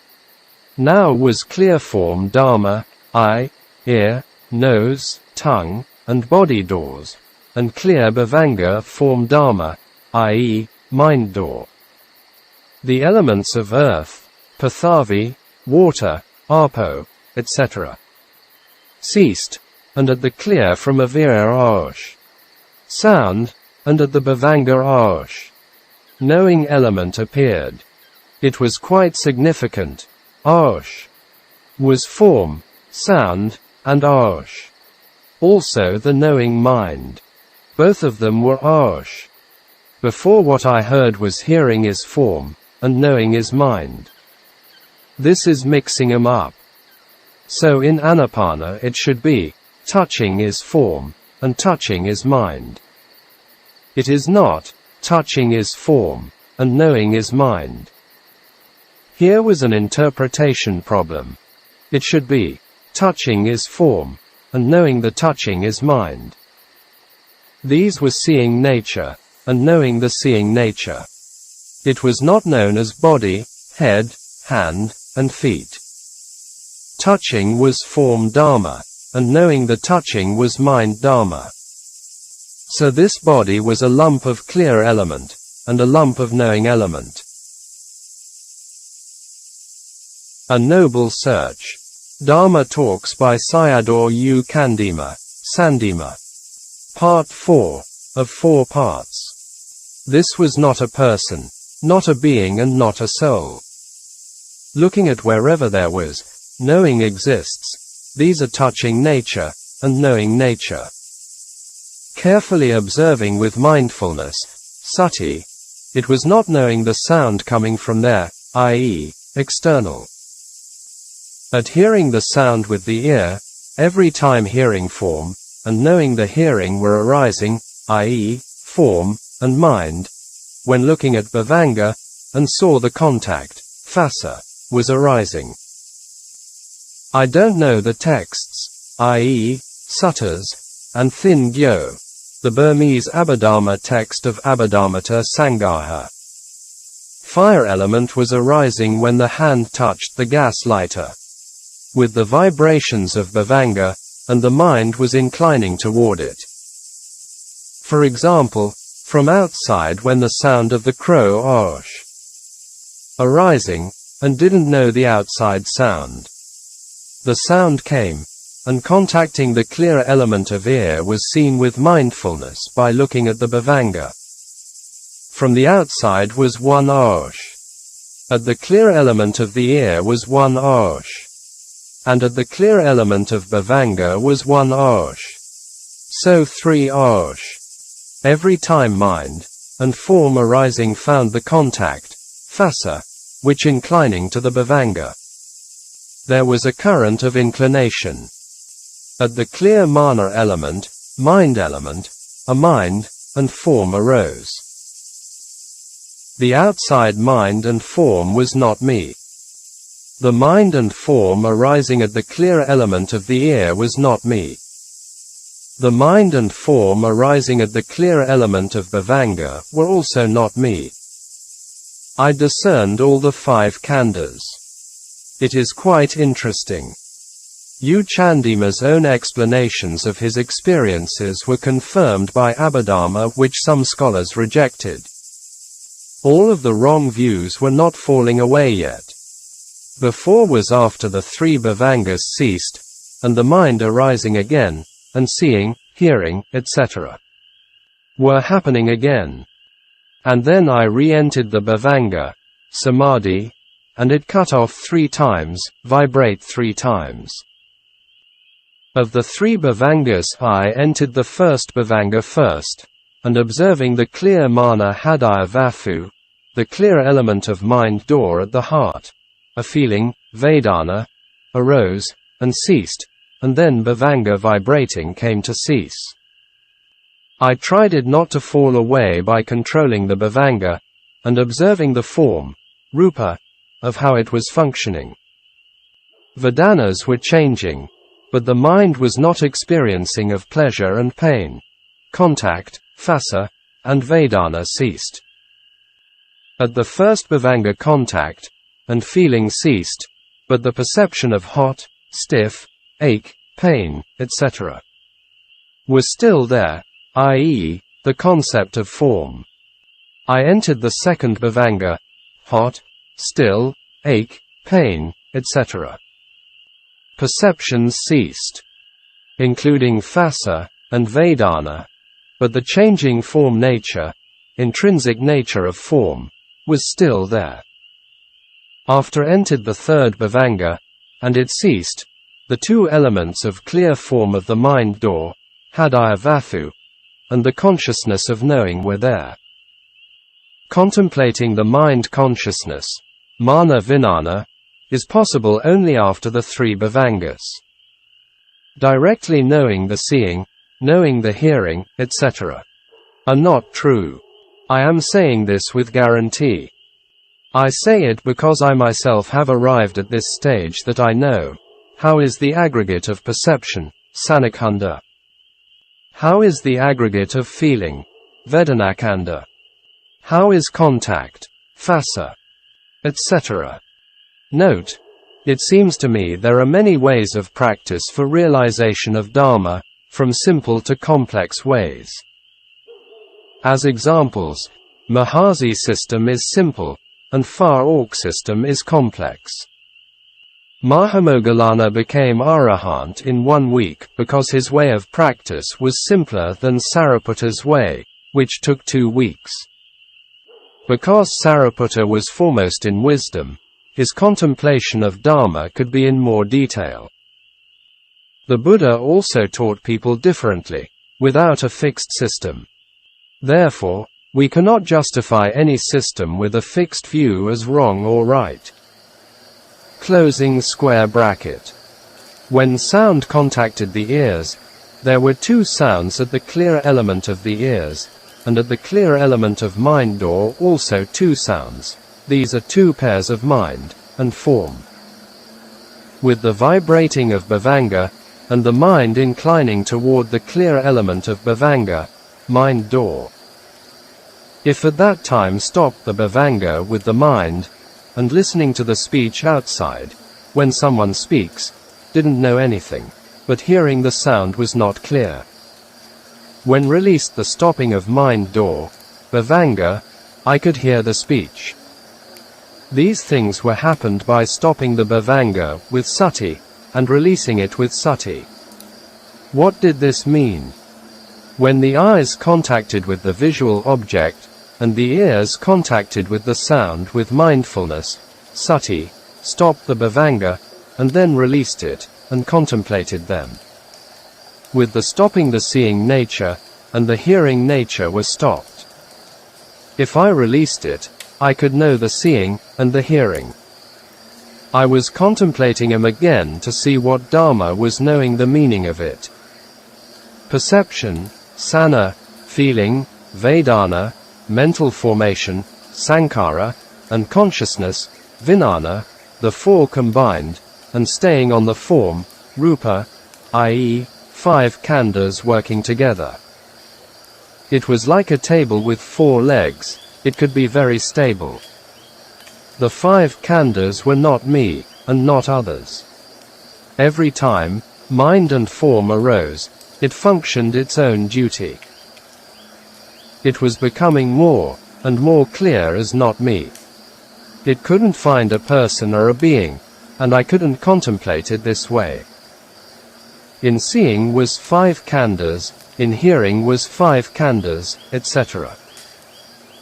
[SPEAKER 1] Now was clear form Dharma, eye, ear, nose, tongue, and body doors, and clear bhavanga form Dharma, i.e., mind door. The elements of earth, Pathavi, water, Apo, etc. ceased, and at the clear from Avira Aosh. Sound, and at the bhavanga Aosh. Knowing element appeared. It was quite significant. Aosh was form, sound, and Aosh. Also the knowing mind. Both of them were Aosh. Before what I heard was hearing is form, and knowing is mind. This is mixing them up. So in Anapana it should be, touching is form, and touching is mind. It is not, touching is form, and knowing is mind. Here was an interpretation problem. It should be, touching is form, and knowing the touching is mind. These were seeing nature, and knowing the seeing nature. It was not known as body, head, hand, and feet. Touching was form Dharma, and knowing the touching was mind Dharma. So this body was a lump of clear element, and a lump of knowing element. A Noble Search. Dharma Talks by Sayadaw U. Candima, Sandima. Part 4, of 4 parts. This was not a person, not a being and not a soul. Looking at wherever there was, knowing exists, these are touching nature, and knowing nature. Carefully observing with mindfulness, sati, it was not knowing the sound coming from there, i.e., external. At hearing the sound with the ear, every time hearing form, and knowing the hearing were arising, i.e., form, and mind, when looking at bhavanga, and saw the contact, phassa, was arising. I don't know the texts, i.e., suttas, and thin gyo, the Burmese Abhidhamma text of Abhidhammata Sangaha. Fire element was arising when the hand touched the gas lighter. With the vibrations of bhavanga, and the mind was inclining toward it. For example, from outside when the sound of the crow Aosh arising, and didn't know the outside sound. The sound came, and contacting the clear element of ear was seen with mindfulness by looking at the bhavanga, From the outside was 1 osh. At the clear element of the ear was 1 osh. And at the clear element of Bhavanga was 1 osh. So 3 osh. Every time mind and form arising found the contact, phassa, which inclining to the Bhavanga. There was a current of inclination. At the clear mana element, a mind and form arose. The outside mind and form was not me. The mind and form arising at the clear element of the ear was not me. The mind and form arising at the clear element of Bhavanga were also not me. I discerned all the 5 khandhas. It is quite interesting. U Candima's own explanations of his experiences were confirmed by Abhidhamma, which some scholars rejected. All of the wrong views were not falling away yet. Before was after the 3 Bhavangas ceased, and the mind arising again, and seeing, hearing, etc. were happening again. And then I re-entered the Bhavanga, samadhi, and it cut off 3 times, vibrate 3 times. Of the 3 Bhavangas I entered the first Bhavanga first, and observing the clear mana hadaya vafu, the clear element of mind door at the heart, a feeling, Vedana, arose, and ceased, and then Bhavanga vibrating came to cease. I tried it not to fall away by controlling the Bhavanga, and observing the form, rupa, of how it was functioning. Vedanas were changing, but the mind was not experiencing of pleasure and pain. Contact, phassa, and Vedana ceased. At the first Bhavanga contact and feeling ceased, but the perception of hot, stiff, ache, pain, etc. was still there, i.e., the concept of form. I entered the second Bhavanga, hot, still, ache, pain, etc. Perceptions ceased, including phassa and Vedana, but the changing form nature, intrinsic nature of form, was still there. After entered the third Bhavanga, and it ceased, the 2 elements of clear form of the mind door, hadaya vafu, and the consciousness of knowing were there. Contemplating the mind consciousness, mana vinana, is possible only after the 3 Bhavangas. Directly knowing the seeing, knowing the hearing, etc. are not true. I am saying this with guarantee. I say it because I myself have arrived at this stage that I know. How is the aggregate of perception, sanakhanda? How is the aggregate of feeling, vedanakanda? How is contact, phassa, etc.? Note, it seems to me there are many ways of practice for realization of Dharma, from simple to complex ways. As examples, Mahasi system is simple, and Far Ork system is complex. Mahamoggallana became Arahant in 1 week because his way of practice was simpler than Sariputta's way, which took 2 weeks. Because Sariputta was foremost in wisdom, his contemplation of Dharma could be in more detail. The Buddha also taught people differently, without a fixed system. Therefore, we cannot justify any system with a fixed view as wrong or right. Closing square bracket. When sound contacted the ears, there were 2 sounds at the clear element of the ears, and at the clear element of mind door also 2 sounds. These are 2 pairs of mind and form. With the vibrating of Bhavanga, and the mind inclining toward the clear element of Bhavanga, mind door. If at that time stopped the Bhavanga with the mind, and listening to the speech outside, when someone speaks, didn't know anything, but hearing the sound was not clear. When released the stopping of mind door, Bhavanga, I could hear the speech. These things were happened by stopping the Bhavanga with sati, and releasing it with sati. What did this mean? When the eyes contacted with the visual object, and the ears contacted with the sound with mindfulness, sati, stopped the bhavanga, and then released it, and contemplated them. With the stopping, the seeing nature, and the hearing nature were stopped. If I released it, I could know the seeing, and the hearing. I was contemplating him again to see what Dharma was, knowing the meaning of it. Perception, sana, feeling, vedana, mental formation, sankhara, and consciousness, vijnana, the four combined, and staying on the form, rupa, i.e., 5 khandhas working together. It was like a table with 4 legs, it could be very stable. The 5 khandhas were not me, and not others. Every time mind and form arose, it functioned its own duty. It was becoming more and more clear as not me. It couldn't find a person or a being, and I couldn't contemplate it this way. In seeing was 5 khandhas, in hearing was 5 khandhas, etc.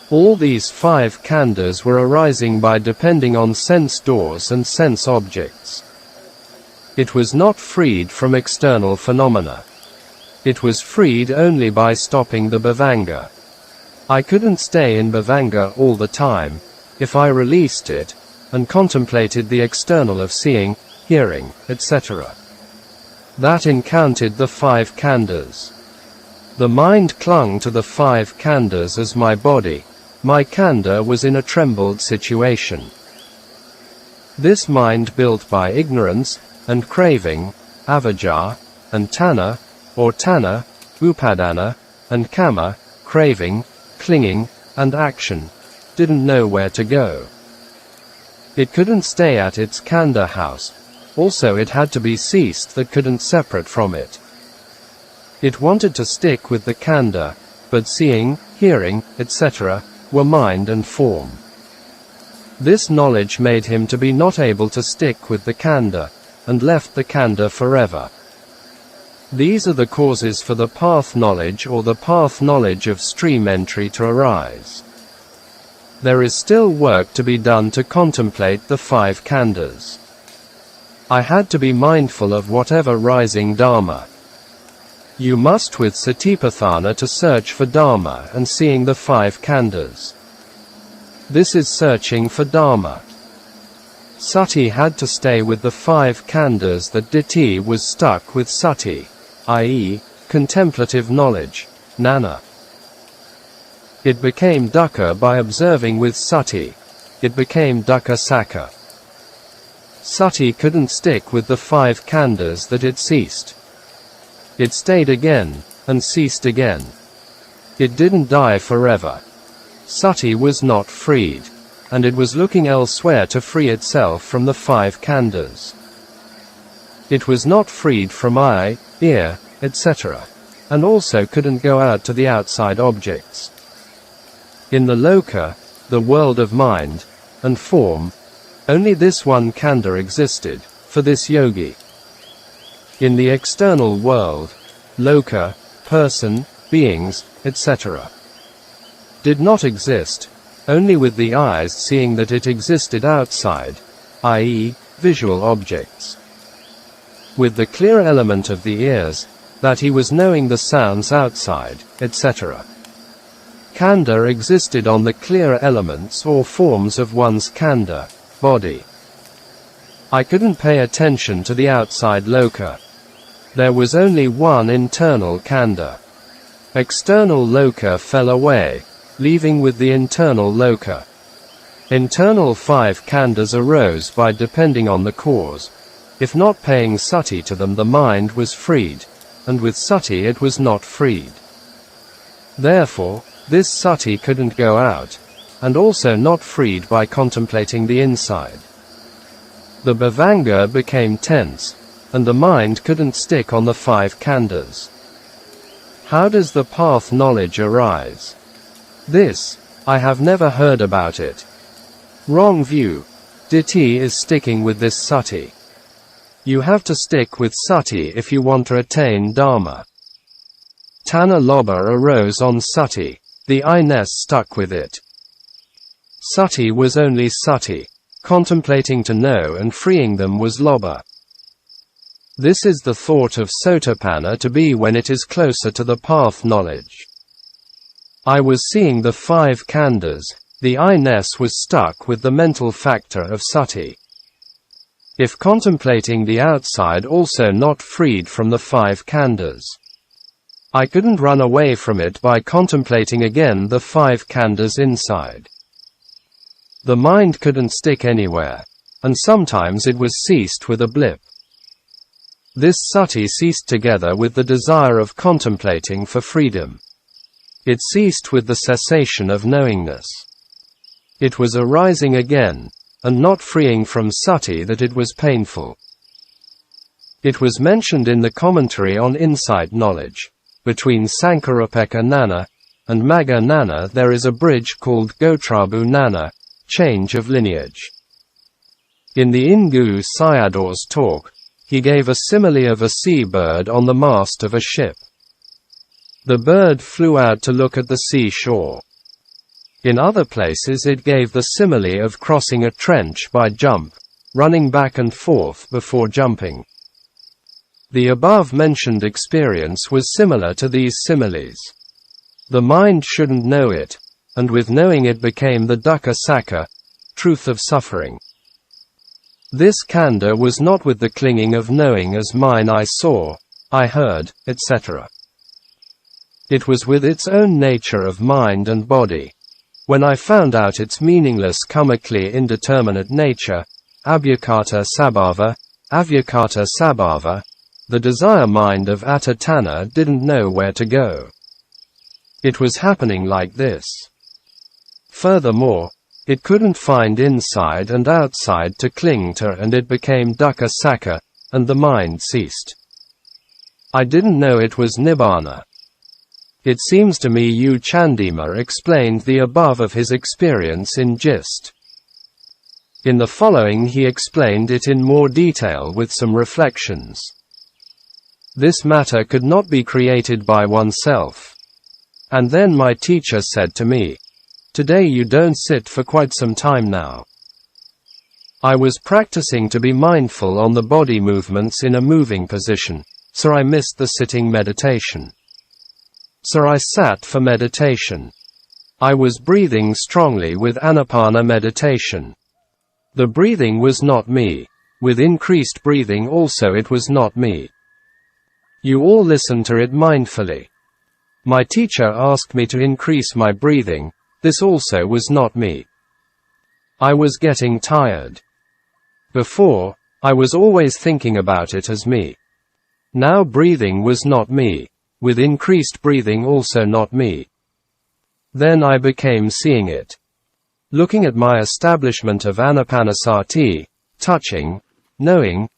[SPEAKER 1] All these 5 khandhas were arising by depending on sense doors and sense objects. It was not freed from external phenomena. It was freed only by stopping the bhavanga. I couldn't stay in bhavanga all the time, if I released it, and contemplated the external of seeing, hearing, etc. That encountered the 5 khandhas. The mind clung to the 5 khandhas as my body. My khandha was in a trembled situation. This mind built by ignorance, and craving, avijja, and tanha, or tanha, upadana, and kama, craving, clinging, and action, didn't know where to go. It couldn't stay at its khandha house, also it had to be ceased, that couldn't separate from it. It wanted to stick with the khandha, but seeing, hearing, etc., were mind and form. This knowledge made him to be not able to stick with the khandha, and left the khandha forever. These are the causes for the path knowledge or the path knowledge of stream entry to arise. There is still work to be done to contemplate the 5 khandhas. I had to be mindful of whatever rising Dharma. You must with satipatthana to search for Dharma and seeing the 5 khandhas. This is searching for Dharma. Sati had to stay with the 5 khandhas, that ditthi was stuck with sati, i.e., contemplative knowledge, jnana. It became dukkha by observing with sati. It became dukkha sakha. Sati couldn't stick with the 5 khandhas, that it ceased. It stayed again, and ceased again. It didn't die forever. Sati was not freed, and it was looking elsewhere to free itself from the 5 khandhas. It was not freed from eye, ear, etc., and also couldn't go out to the outside objects. In the loka, the world of mind and form, only this one khandha existed, for this yogi. In the external world, loka, person, beings, etc., did not exist, only with the eyes seeing that it existed outside, i.e., visual objects. With the clear element of the ears, that he was knowing the sounds outside, etc. Khandha existed on the clear elements or forms of one's khandha, body. I couldn't pay attention to the outside loka. There was only one internal khandha. External loka fell away, leaving with the internal loka. Internal 5 khandhas arose by depending on the cause. If not paying sati to them, the mind was freed, and with sati it was not freed. Therefore, this sati couldn't go out, and also not freed by contemplating the inside. The bhavanga became tense, and the mind couldn't stick on the 5 khandhas. How does the path knowledge arise? This, I have never heard about it. Wrong view. Ditthi is sticking with this sati. You have to stick with sati if you want to attain Dharma. Tanha lobha arose on sati. The I-ness stuck with it. Sati was only sati. Contemplating to know and freeing them was lobha. This is the thought of sotapanna to be when it is closer to the path knowledge. I was seeing the 5 khandhas, the I-ness was stuck with the mental factor of sati. If contemplating the outside also not freed from the 5 khandhas. I couldn't run away from it by contemplating again the 5 khandhas inside. The mind couldn't stick anywhere, and sometimes it was ceased with a blip. This sati ceased together with the desire of contemplating for freedom. It ceased with the cessation of knowingness. It was arising again, and not freeing from sati that it was painful. It was mentioned in the commentary on insight knowledge. Between Sankarapeka Nana and Magga Nana there is a bridge called Gotrabu Nana, change of lineage. In the Ingu Sayadaw's talk, he gave a simile of a sea bird on the mast of a ship. The bird flew out to look at the seashore. In other places it gave the simile of crossing a trench by jump, running back and forth before jumping. The above-mentioned experience was similar to these similes. The mind shouldn't know it, and with knowing it became the dukkha sakka, truth of suffering. This khandha was not with the clinging of knowing as mine I saw, I heard, etc. It was with its own nature of mind and body. When I found out its meaningless kamaclear indeterminate nature, abhyakata sabhava, the desire mind of Atatana didn't know where to go. It was happening like this. Furthermore, it couldn't find inside and outside to cling to, and it became dukkha sakka, and the mind ceased. I didn't know it was nibbana. It seems to me Candima explained the above of his experience in gist. In the following he explained it in more detail with some reflections. This matter could not be created by oneself. And then my teacher said to me, "Today you don't sit for quite some time now." I was practicing to be mindful on the body movements in a moving position, so I missed the sitting meditation. So I sat for meditation. I was breathing strongly with anapana meditation. The breathing was not me. With increased breathing also it was not me. You all listen to it mindfully. My teacher asked me to increase my breathing. This also was not me. I was getting tired. Before, I was always thinking about it as me. Now breathing was not me. With increased breathing also not me. Then I became seeing it. Looking at my establishment of anapanasati, touching, knowing,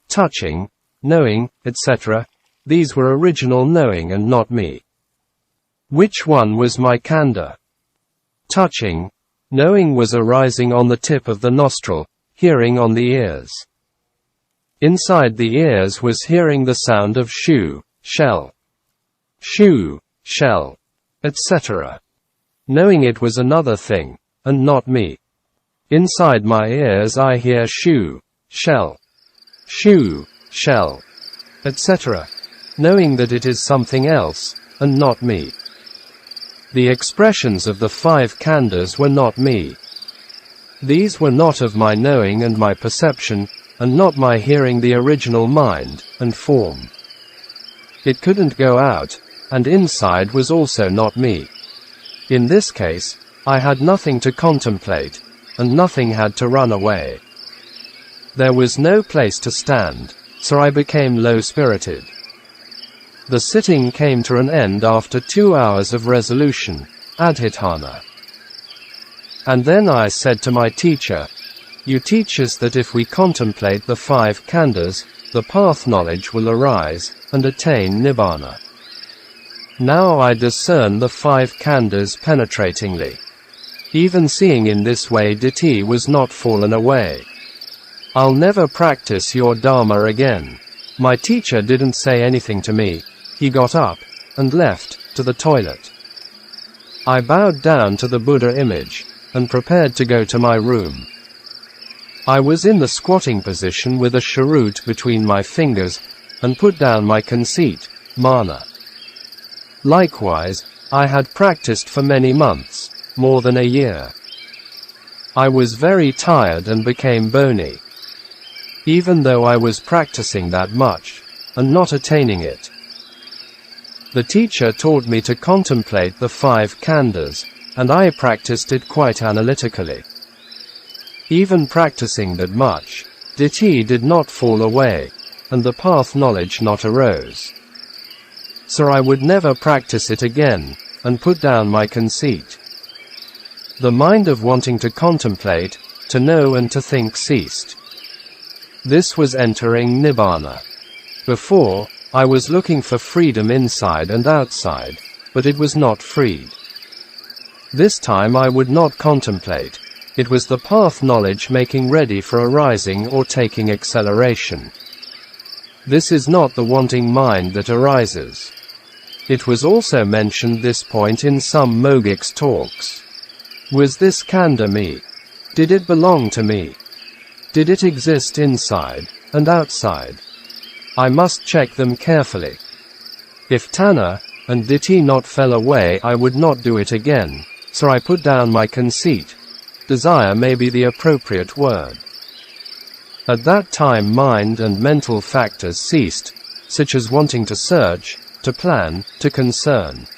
[SPEAKER 1] etc., these were original knowing and not me. Which one was my khandha? Touching, knowing was arising on the tip of the nostril, hearing on the ears. Inside the ears was hearing the sound of shu, shell, etc. Knowing it was another thing, and not me. Inside my ears I hear shu, shell, etc. Knowing that it is something else, and not me. The expressions of the 5 khandhas were not me. These were not of my knowing and my perception, and not my hearing the original mind, and form. It couldn't go out, and inside was also not me. In this case, I had nothing to contemplate, and nothing had to run away. There was no place to stand, so I became low-spirited. The sitting came to an end after 2 hours of resolution, adhitthana. And then I said to my teacher, "You teach us that if we contemplate the 5 khandhas, the path knowledge will arise, and attain nibbana. Now I discern the 5 khandhas penetratingly. Even seeing in this way ditthi was not fallen away. I'll never practice your Dharma again." My teacher didn't say anything to me. He got up, and left, to the toilet. I bowed down to the Buddha image, and prepared to go to my room. I was in the squatting position with a cheroot between my fingers, and put down my conceit, mana. Likewise, I had practiced for many months, more than a year. I was very tired and became bony. Even though I was practicing that much, and not attaining it. The teacher taught me to contemplate the 5 khandhas, and I practiced it quite analytically. Even practicing that much, ditthi did not fall away, and the path knowledge not arose. So I would never practice it again, and put down my conceit. The mind of wanting to contemplate, to know and to think ceased. This was entering Nibbana. Before, I was looking for freedom inside and outside, but it was not freed. This time I would not contemplate. It was the path knowledge making ready for arising or taking acceleration. This is not the wanting mind that arises. It was also mentioned this point in some Mogic's talks. Was this khandha me? Did it belong to me? Did it exist inside and outside? I must check them carefully. If tanha and ditthi not fell away, I would not do it again, so I put down my conceit. Desire may be the appropriate word. At that time mind and mental factors ceased, such as wanting to search, to plan, to concern.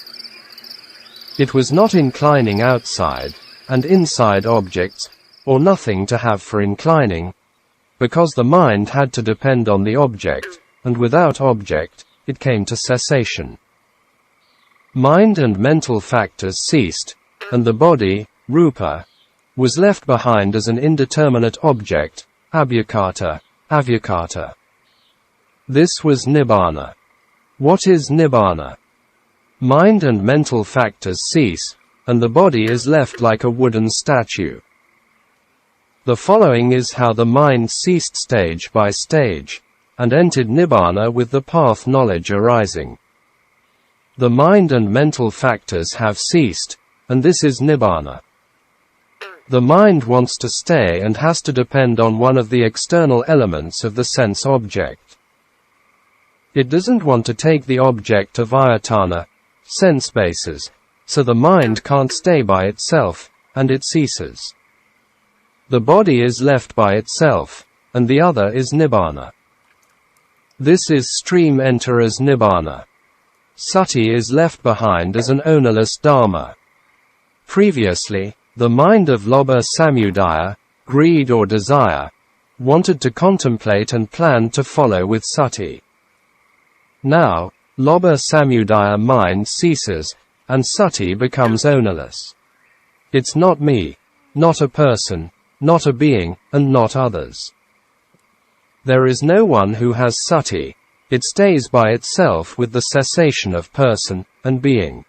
[SPEAKER 1] It was not inclining outside and inside objects, or nothing to have for inclining, because the mind had to depend on the object, and without object, it came to cessation. Mind and mental factors ceased, and the body, rupa, was left behind as an indeterminate object, abhyakata, avyakata. This was Nibbana. What is Nibbana? Mind and mental factors cease, and the body is left like a wooden statue. The following is how the mind ceased stage by stage, and entered Nibbana with the path knowledge arising. The mind and mental factors have ceased, and this is Nibbana. The mind wants to stay and has to depend on one of the external elements of the sense object. It doesn't want to take the object of ayatana, sense bases, so the mind can't stay by itself, and it ceases. The body is left by itself, and the other is Nibbana. This is stream enter as Nibbana. Sati is left behind as an ownerless Dharma. Previously, the mind of lobha samudaya, greed or desire, wanted to contemplate and planned to follow with sati. Now, lobha samudaya mind ceases, and sati becomes ownerless. It's not me, not a person, not a being, and not others. There is no one who has sati. It stays by itself with the cessation of person and being.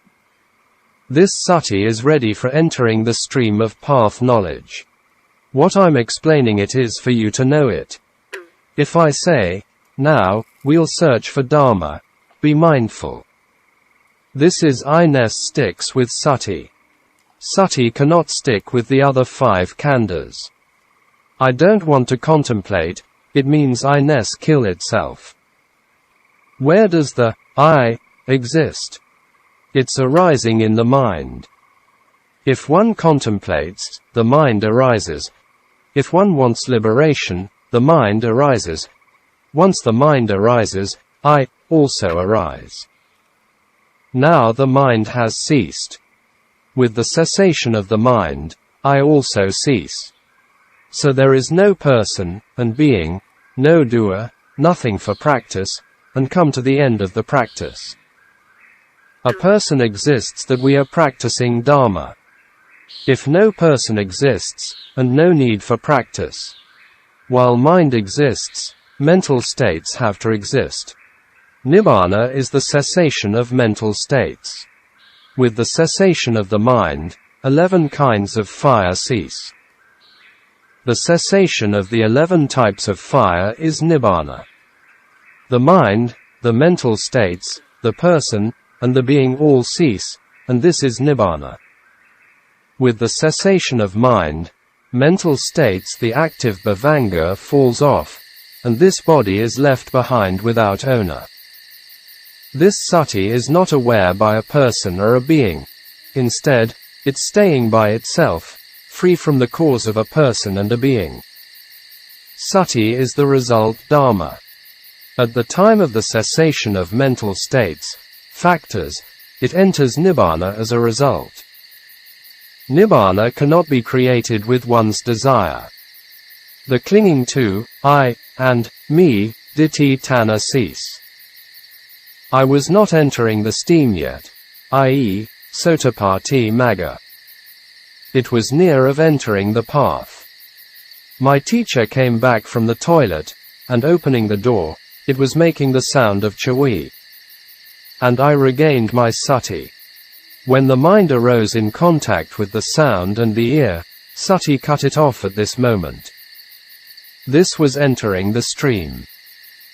[SPEAKER 1] This sati is ready for entering the stream of path knowledge. What I'm explaining it is for you to know it. If I say, now, we'll search for Dharma, be mindful. This is I-ness sticks with sati. Sati cannot stick with the other 5 khandhas. I don't want to contemplate, it means I-ness kill itself. Where does the I exist? It's arising in the mind. If one contemplates, the mind arises. If one wants liberation, the mind arises. Once the mind arises, I also arise. Now the mind has ceased. With the cessation of the mind, I also cease. So there is no person and being, no doer, nothing for practice, and come to the end of the practice. A person exists that we are practicing Dharma. If no person exists, and no need for practice. While mind exists, mental states have to exist. Nibbana is the cessation of mental states. With the cessation of the mind, 11 kinds of fire cease. The cessation of the 11 types of fire is Nibbana. The mind, the mental states, the person, and the being all cease, and this is Nibbana. With the cessation of mind, mental states, the active bhavanga falls off, and this body is left behind without owner. This sati is not aware by a person or a being. Instead, it's staying by itself, free from the cause of a person and a being. Sati is the result Dharma. At the time of the cessation of mental states, factors, it enters Nibbana as a result. Nibbana cannot be created with one's desire. The clinging to, I, and, me, ditthi tanha cease. I was not entering the steam yet, i.e., Sotapatti Magga. It was near of entering the path. My teacher came back from the toilet, and opening the door, it was making the sound of chawi. And I regained my sati. When the mind arose in contact with the sound and the ear, sati cut it off at this moment. This was entering the stream.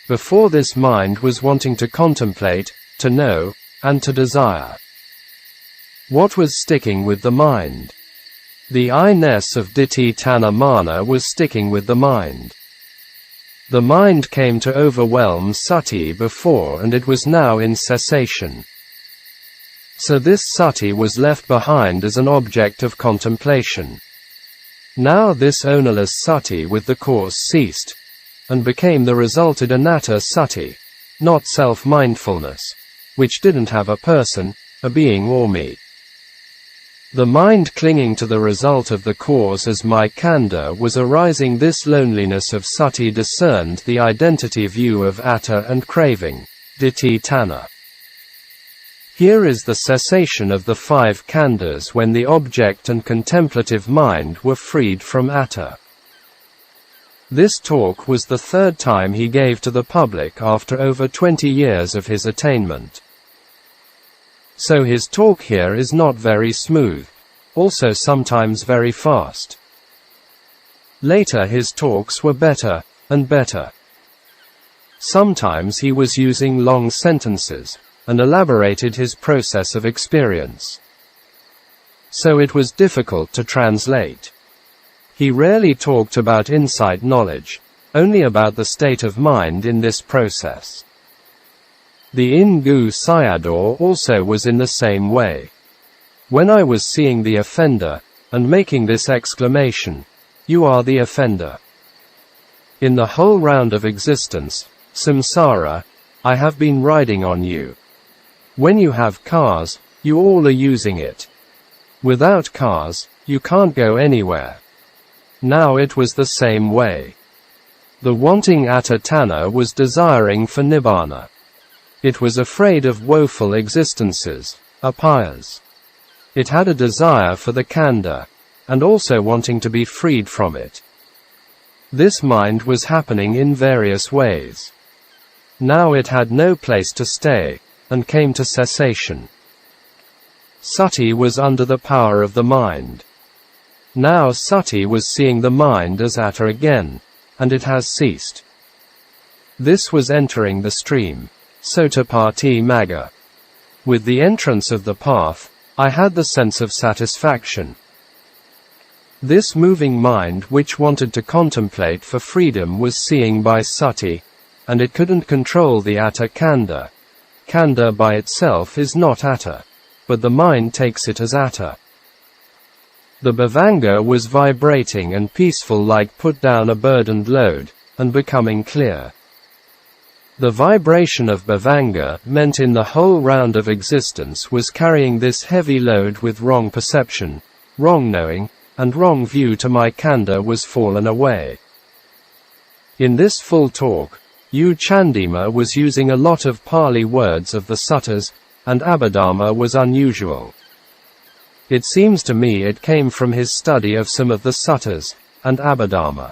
[SPEAKER 1] Before this, mind was wanting to contemplate, to know, and to desire. What was sticking with the mind? The I-ness of ditthi tanha mana was sticking with the mind. The mind came to overwhelm sati before, and it was now in cessation. So this sati was left behind as an object of contemplation. Now this ownerless sati with the cause ceased, and became the resulted anatta sati, not self-mindfulness, which didn't have a person, a being or me. The mind clinging to the result of the cause as my khandha was arising. This loneliness of sati discerned the identity view of atta and craving, ditthi tanha. Here is the cessation of the 5 khandhas when the object and contemplative mind were freed from atta. This talk was the 3rd time he gave to the public after over 20 years of his attainment. So his talk here is not very smooth, also sometimes very fast. Later his talks were better, and better. Sometimes he was using long sentences, and elaborated his process of experience. So it was difficult to translate. He rarely talked about insight knowledge, only about the state of mind in this process. The Ingu Sayadaw also was in the same way. When I was seeing the offender, and making this exclamation, "You are the offender. In the whole round of existence, samsara, I have been riding on you. When you have cars, you all are using it. Without cars, you can't go anywhere." Now it was the same way. The wanting atta tanha was desiring for nibbana. It was afraid of woeful existences, apayas. It had a desire for the khandha, and also wanting to be freed from it. This mind was happening in various ways. Now it had no place to stay, and came to cessation. Sati was under the power of the mind. Now sati was seeing the mind as atta again, and it has ceased. This was entering the stream, Sotapatti Magga. With the entrance of the path, I had the sense of satisfaction. This moving mind which wanted to contemplate for freedom was seeing by sati, and it couldn't control the atta khandha. Khandha by itself is not atta, but the mind takes it as atta. The bhavanga was vibrating and peaceful, like put down a burdened load, and becoming clear. The vibration of bhavanga meant in the whole round of existence was carrying this heavy load with wrong perception, wrong knowing, and wrong view to my khandha was fallen away. In this full talk, U Candima was using a lot of Pali words of the suttas, and Abhidhamma was unusual. It seems to me it came from his study of some of the suttas, and Abhidhamma.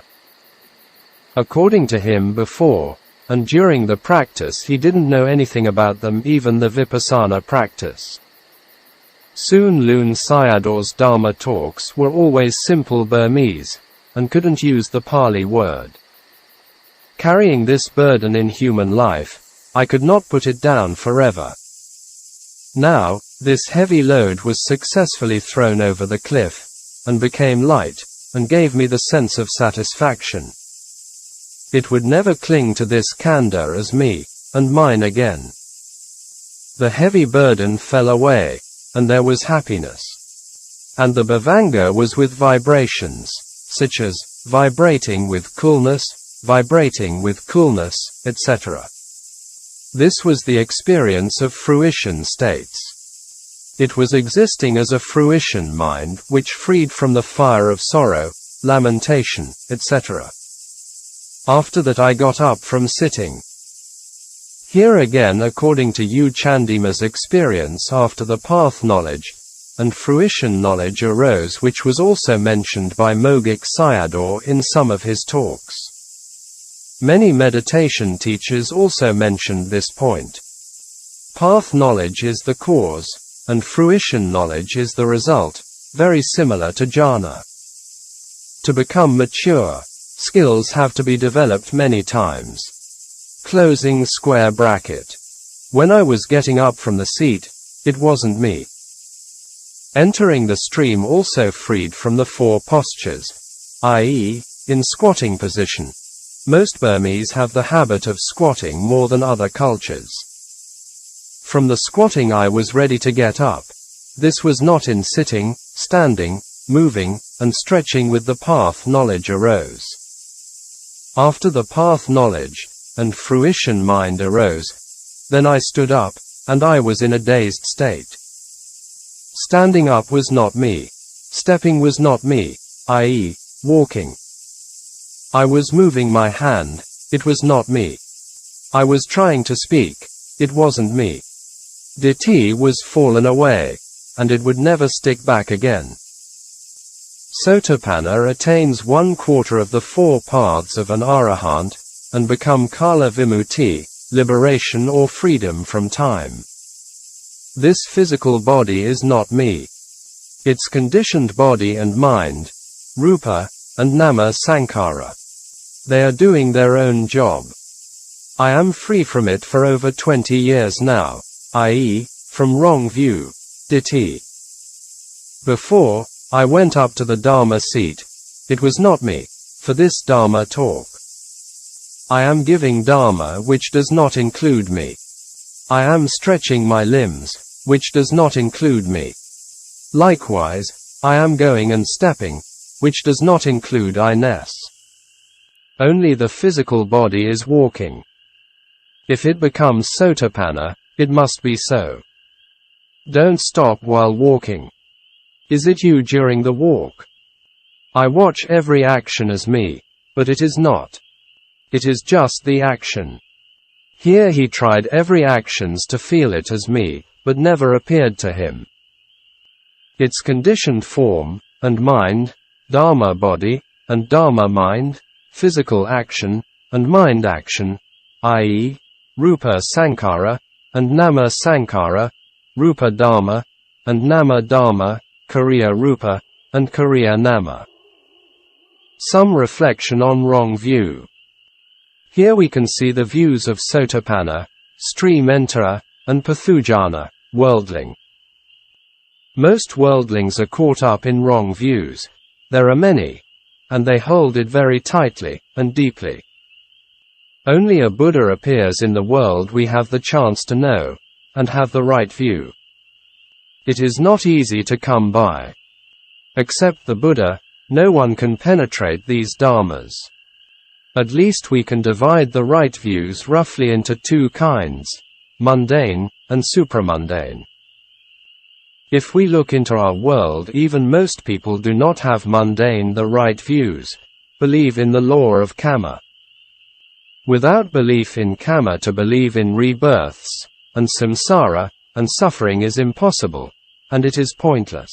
[SPEAKER 1] According to him, before and during the practice he didn't know anything about them, even the vipassana practice. Soon Lun Sayadaw's Dharma talks were always simple Burmese, and couldn't use the Pali word. Carrying this burden in human life, I could not put it down forever. Now, this heavy load was successfully thrown over the cliff, and became light, and gave me the sense of satisfaction. It would never cling to this khandha as me, and mine again. The heavy burden fell away, and there was happiness. And the bhavanga was with vibrations, such as, vibrating with coolness, etc. This was the experience of fruition states. It was existing as a fruition mind which freed from the fire of sorrow, lamentation, etc. After that I got up from sitting. Here again, according to U Chandima's experience after the path knowledge and fruition knowledge arose, which was also mentioned by Mogik Sayadaw in some of his talks. Many meditation teachers also mentioned this point. Path knowledge is the cause, and fruition knowledge is the result, very similar to jhana. To become mature, skills have to be developed many times. Closing square bracket. When I was getting up from the seat, it wasn't me. Entering the stream also freed from the 4 postures, i.e., in squatting position. Most Burmese have the habit of squatting more than other cultures. From the squatting I was ready to get up. This was not in sitting, standing, moving, and stretching with the path knowledge arose. After the path knowledge and fruition mind arose, then I stood up, and I was in a dazed state. Standing up was not me. Stepping was not me, i.e., walking. I was moving my hand, it was not me. I was trying to speak, it wasn't me. Ditthi was fallen away, and it would never stick back again. Sotapanna attains 1/4 of the 4 paths of an arahant, and become kala vimutti, liberation or freedom from time. This physical body is not me. Its conditioned body and mind, rupa, and nama sankhara. They are doing their own job. I am free from it for over 20 years now, i.e., from wrong view, ditthi. Before, I went up to the Dharma seat. It was not me, for this Dharma talk. I am giving Dharma which does not include me. I am stretching my limbs, which does not include me. Likewise, I am going and stepping, which does not include I-ness. Only the physical body is walking. If it becomes sotapanna, it must be so. Don't stop while walking. Is it you during the walk? I watch every action as me, but it is not. It is just the action. Here he tried every actions to feel it as me, but never appeared to him. Its conditioned form, and mind, Dharma body, and Dharma mind, physical action, and mind action, i.e., Rupa Sankhara, and Nama Sankhara, Rupa Dharma, and Nama Dharma, Kriya Rupa, and Kriya Nama. Some reflection on wrong view. Here we can see the views of Sotapanna, stream enterer, and Pathujana, worldling. Most worldlings are caught up in wrong views. There are many, and they hold it very tightly and deeply. Only a Buddha appears in the world we have the chance to know, and have the right view. It is not easy to come by. Except the Buddha, no one can penetrate these dharmas. At least we can divide the right views roughly into 2 kinds, mundane and supramundane. If we look into our world, even most people do not have mundane the right views, believe in the law of karma. Without belief in karma to believe in rebirths, and samsara, and suffering is impossible, and it is pointless.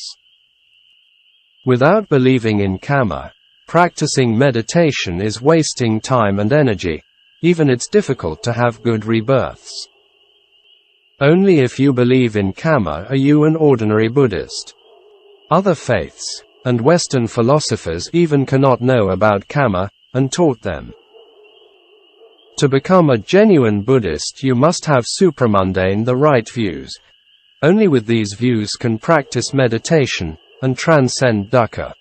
[SPEAKER 1] Without believing in karma, practicing meditation is wasting time and energy, even it's difficult to have good rebirths. Only if you believe in karma are you an ordinary Buddhist. Other faiths, and Western philosophers even cannot know about karma, and taught them. To become a genuine Buddhist you must have supramundane the right views. Only with these views can practice meditation, and transcend dukkha.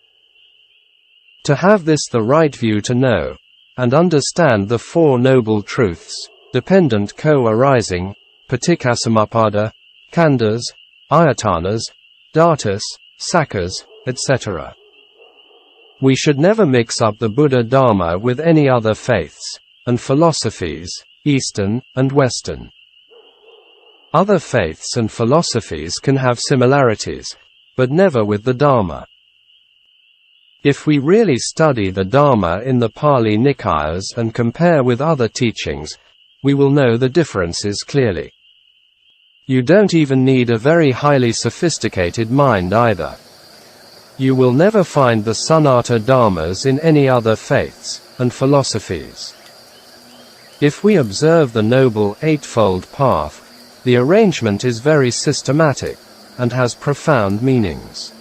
[SPEAKER 1] To have this the right view to know and understand the Four Noble Truths, dependent co-arising, paticcasamuppada, khandhas, ayatanas, dhatus, sakhas, etc. We should never mix up the Buddha Dharma with any other faiths and philosophies, Eastern and Western. Other faiths and philosophies can have similarities, but never with the Dharma. If we really study the Dharma in the Pali Nikayas and compare with other teachings, we will know the differences clearly. You don't even need a very highly sophisticated mind either. You will never find the Sanata Dharmas in any other faiths and philosophies. If we observe the Noble Eightfold Path, the arrangement is very systematic and has profound meanings.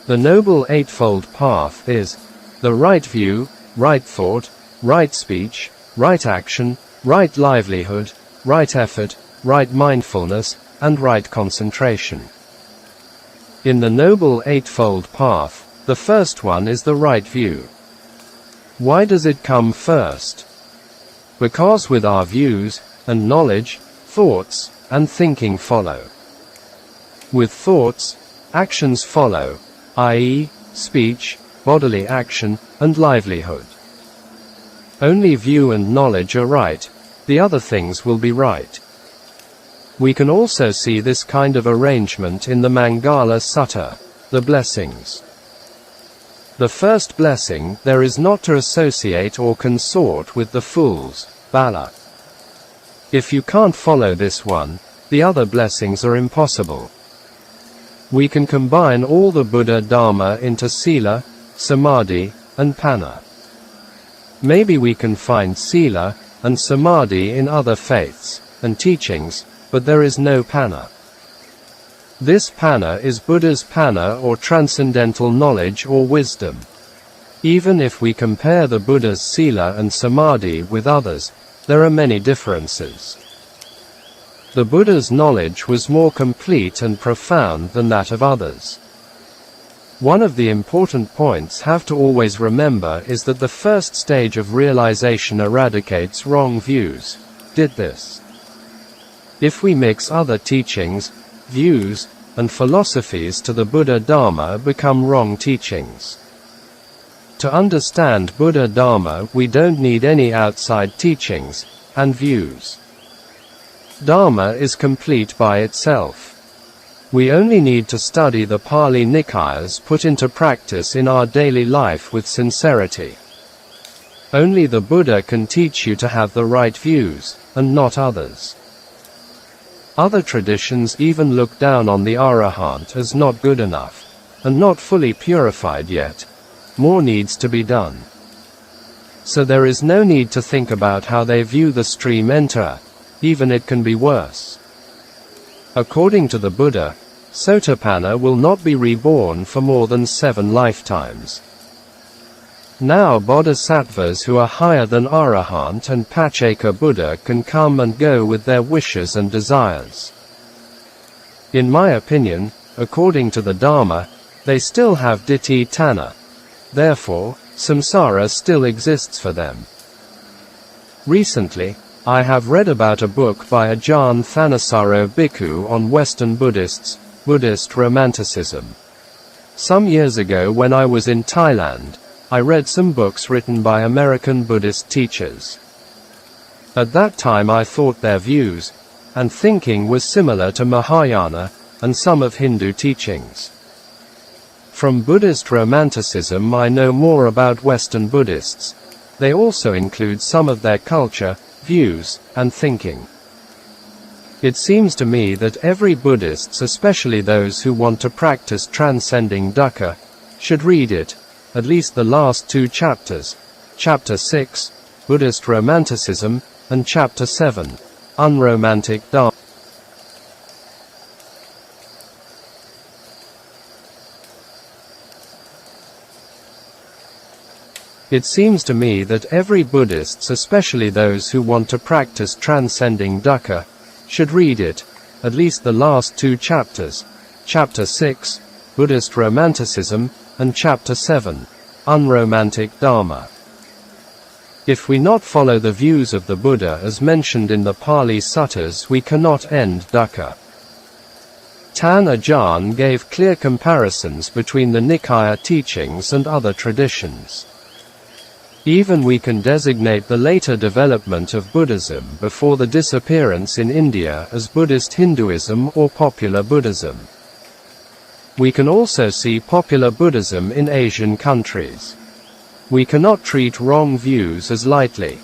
[SPEAKER 1] The Noble Eightfold Path is the right view, right thought, right speech, right action, right livelihood, right effort, right mindfulness, and right concentration. In the Noble Eightfold Path, the first one is the right view. Why does it come first? Because with our views and knowledge, thoughts and thinking follow. With thoughts, actions follow, i.e., speech, bodily action, and livelihood. Only view and knowledge are right, the other things will be right. We can also see this kind of arrangement in the Mangala Sutta, the blessings. The first blessing, there is not to associate or consort with the fools, bala. If you can't follow this one, the other blessings are impossible. We can combine all the Buddha Dharma into Sila, Samadhi, and Panna. Maybe we can find Sila and Samadhi in other faiths and teachings, but there is no Panna. This Panna is Buddha's Panna or transcendental knowledge or wisdom. Even if we compare the Buddha's Sila and Samadhi with others, there are many differences. The Buddha's knowledge was more complete and profound than that of others. One of the important points have to always remember is that the first stage of realization eradicates wrong views. Did this? If we mix other teachings, views, and philosophies to the Buddha Dharma become wrong teachings. To understand Buddha Dharma we don't need any outside teachings and views. Dharma is complete by itself. We only need to study the Pali Nikayas put into practice in our daily life with sincerity. Only the Buddha can teach you to have the right views, and not others. Other traditions even look down on the Arahant as not good enough, and not fully purified yet. More needs to be done. So there is no need to think about how they view the stream enter. Even it can be worse. According to the Buddha, Sotapanna will not be reborn for more than 7 lifetimes. Now bodhisattvas who are higher than Arahant and Pacceka Buddha can come and go with their wishes and desires. In my opinion, according to the Dharma, they still have ditthi tanha. Therefore, samsara still exists for them. Recently, I have read about a book by Ajahn Thanissaro Bhikkhu on Western Buddhists, Buddhist romanticism. Some years ago when I was in Thailand, I read some books written by American Buddhist teachers. At that time I thought their views and thinking was similar to Mahayana and some of Hindu teachings. From Buddhist romanticism I know more about Western Buddhists. They also include some of their culture, views, and thinking. It seems to me that every Buddhist, especially those who want to practice transcending dukkha, should read it, at least the last 2 chapters, Chapter 6, Buddhist Romanticism, and Chapter 7, Unromantic Dharma. It seems to me that every Buddhist, especially those who want to practice transcending dukkha, should read it, at least the last 2 chapters, Chapter 6, Buddhist Romanticism, and Chapter 7, unromantic Dharma. If we not follow the views of the Buddha as mentioned in the Pali Suttas, we cannot end dukkha. Tan Ajahn gave clear comparisons between the Nikaya teachings and other traditions. Even we can designate the later development of Buddhism before the disappearance in India as Buddhist Hinduism or popular Buddhism. We can also see popular Buddhism in Asian countries. We cannot treat wrong views as lightly.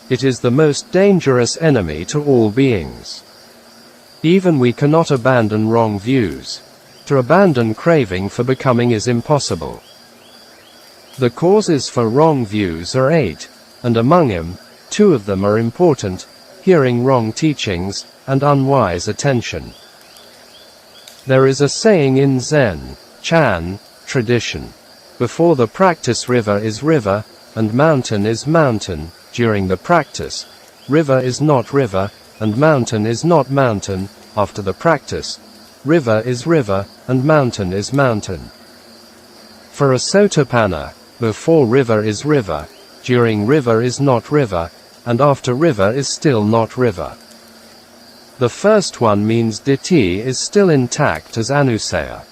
[SPEAKER 1] It is the most dangerous enemy to all beings. Even we cannot abandon wrong views. To abandon craving for becoming is impossible. The causes for wrong views are 8, and among them, 2 of them are important: hearing wrong teachings, and unwise attention. There is a saying in Zen, Chan, tradition. Before the practice river is river, and mountain is mountain. During the practice, river is not river, and mountain is not mountain. After the practice, river is river, and mountain is mountain. For a Sotapanna, before river is river, during river is not river, and after river is still not river. The first one means ditthi is still intact as anusaya.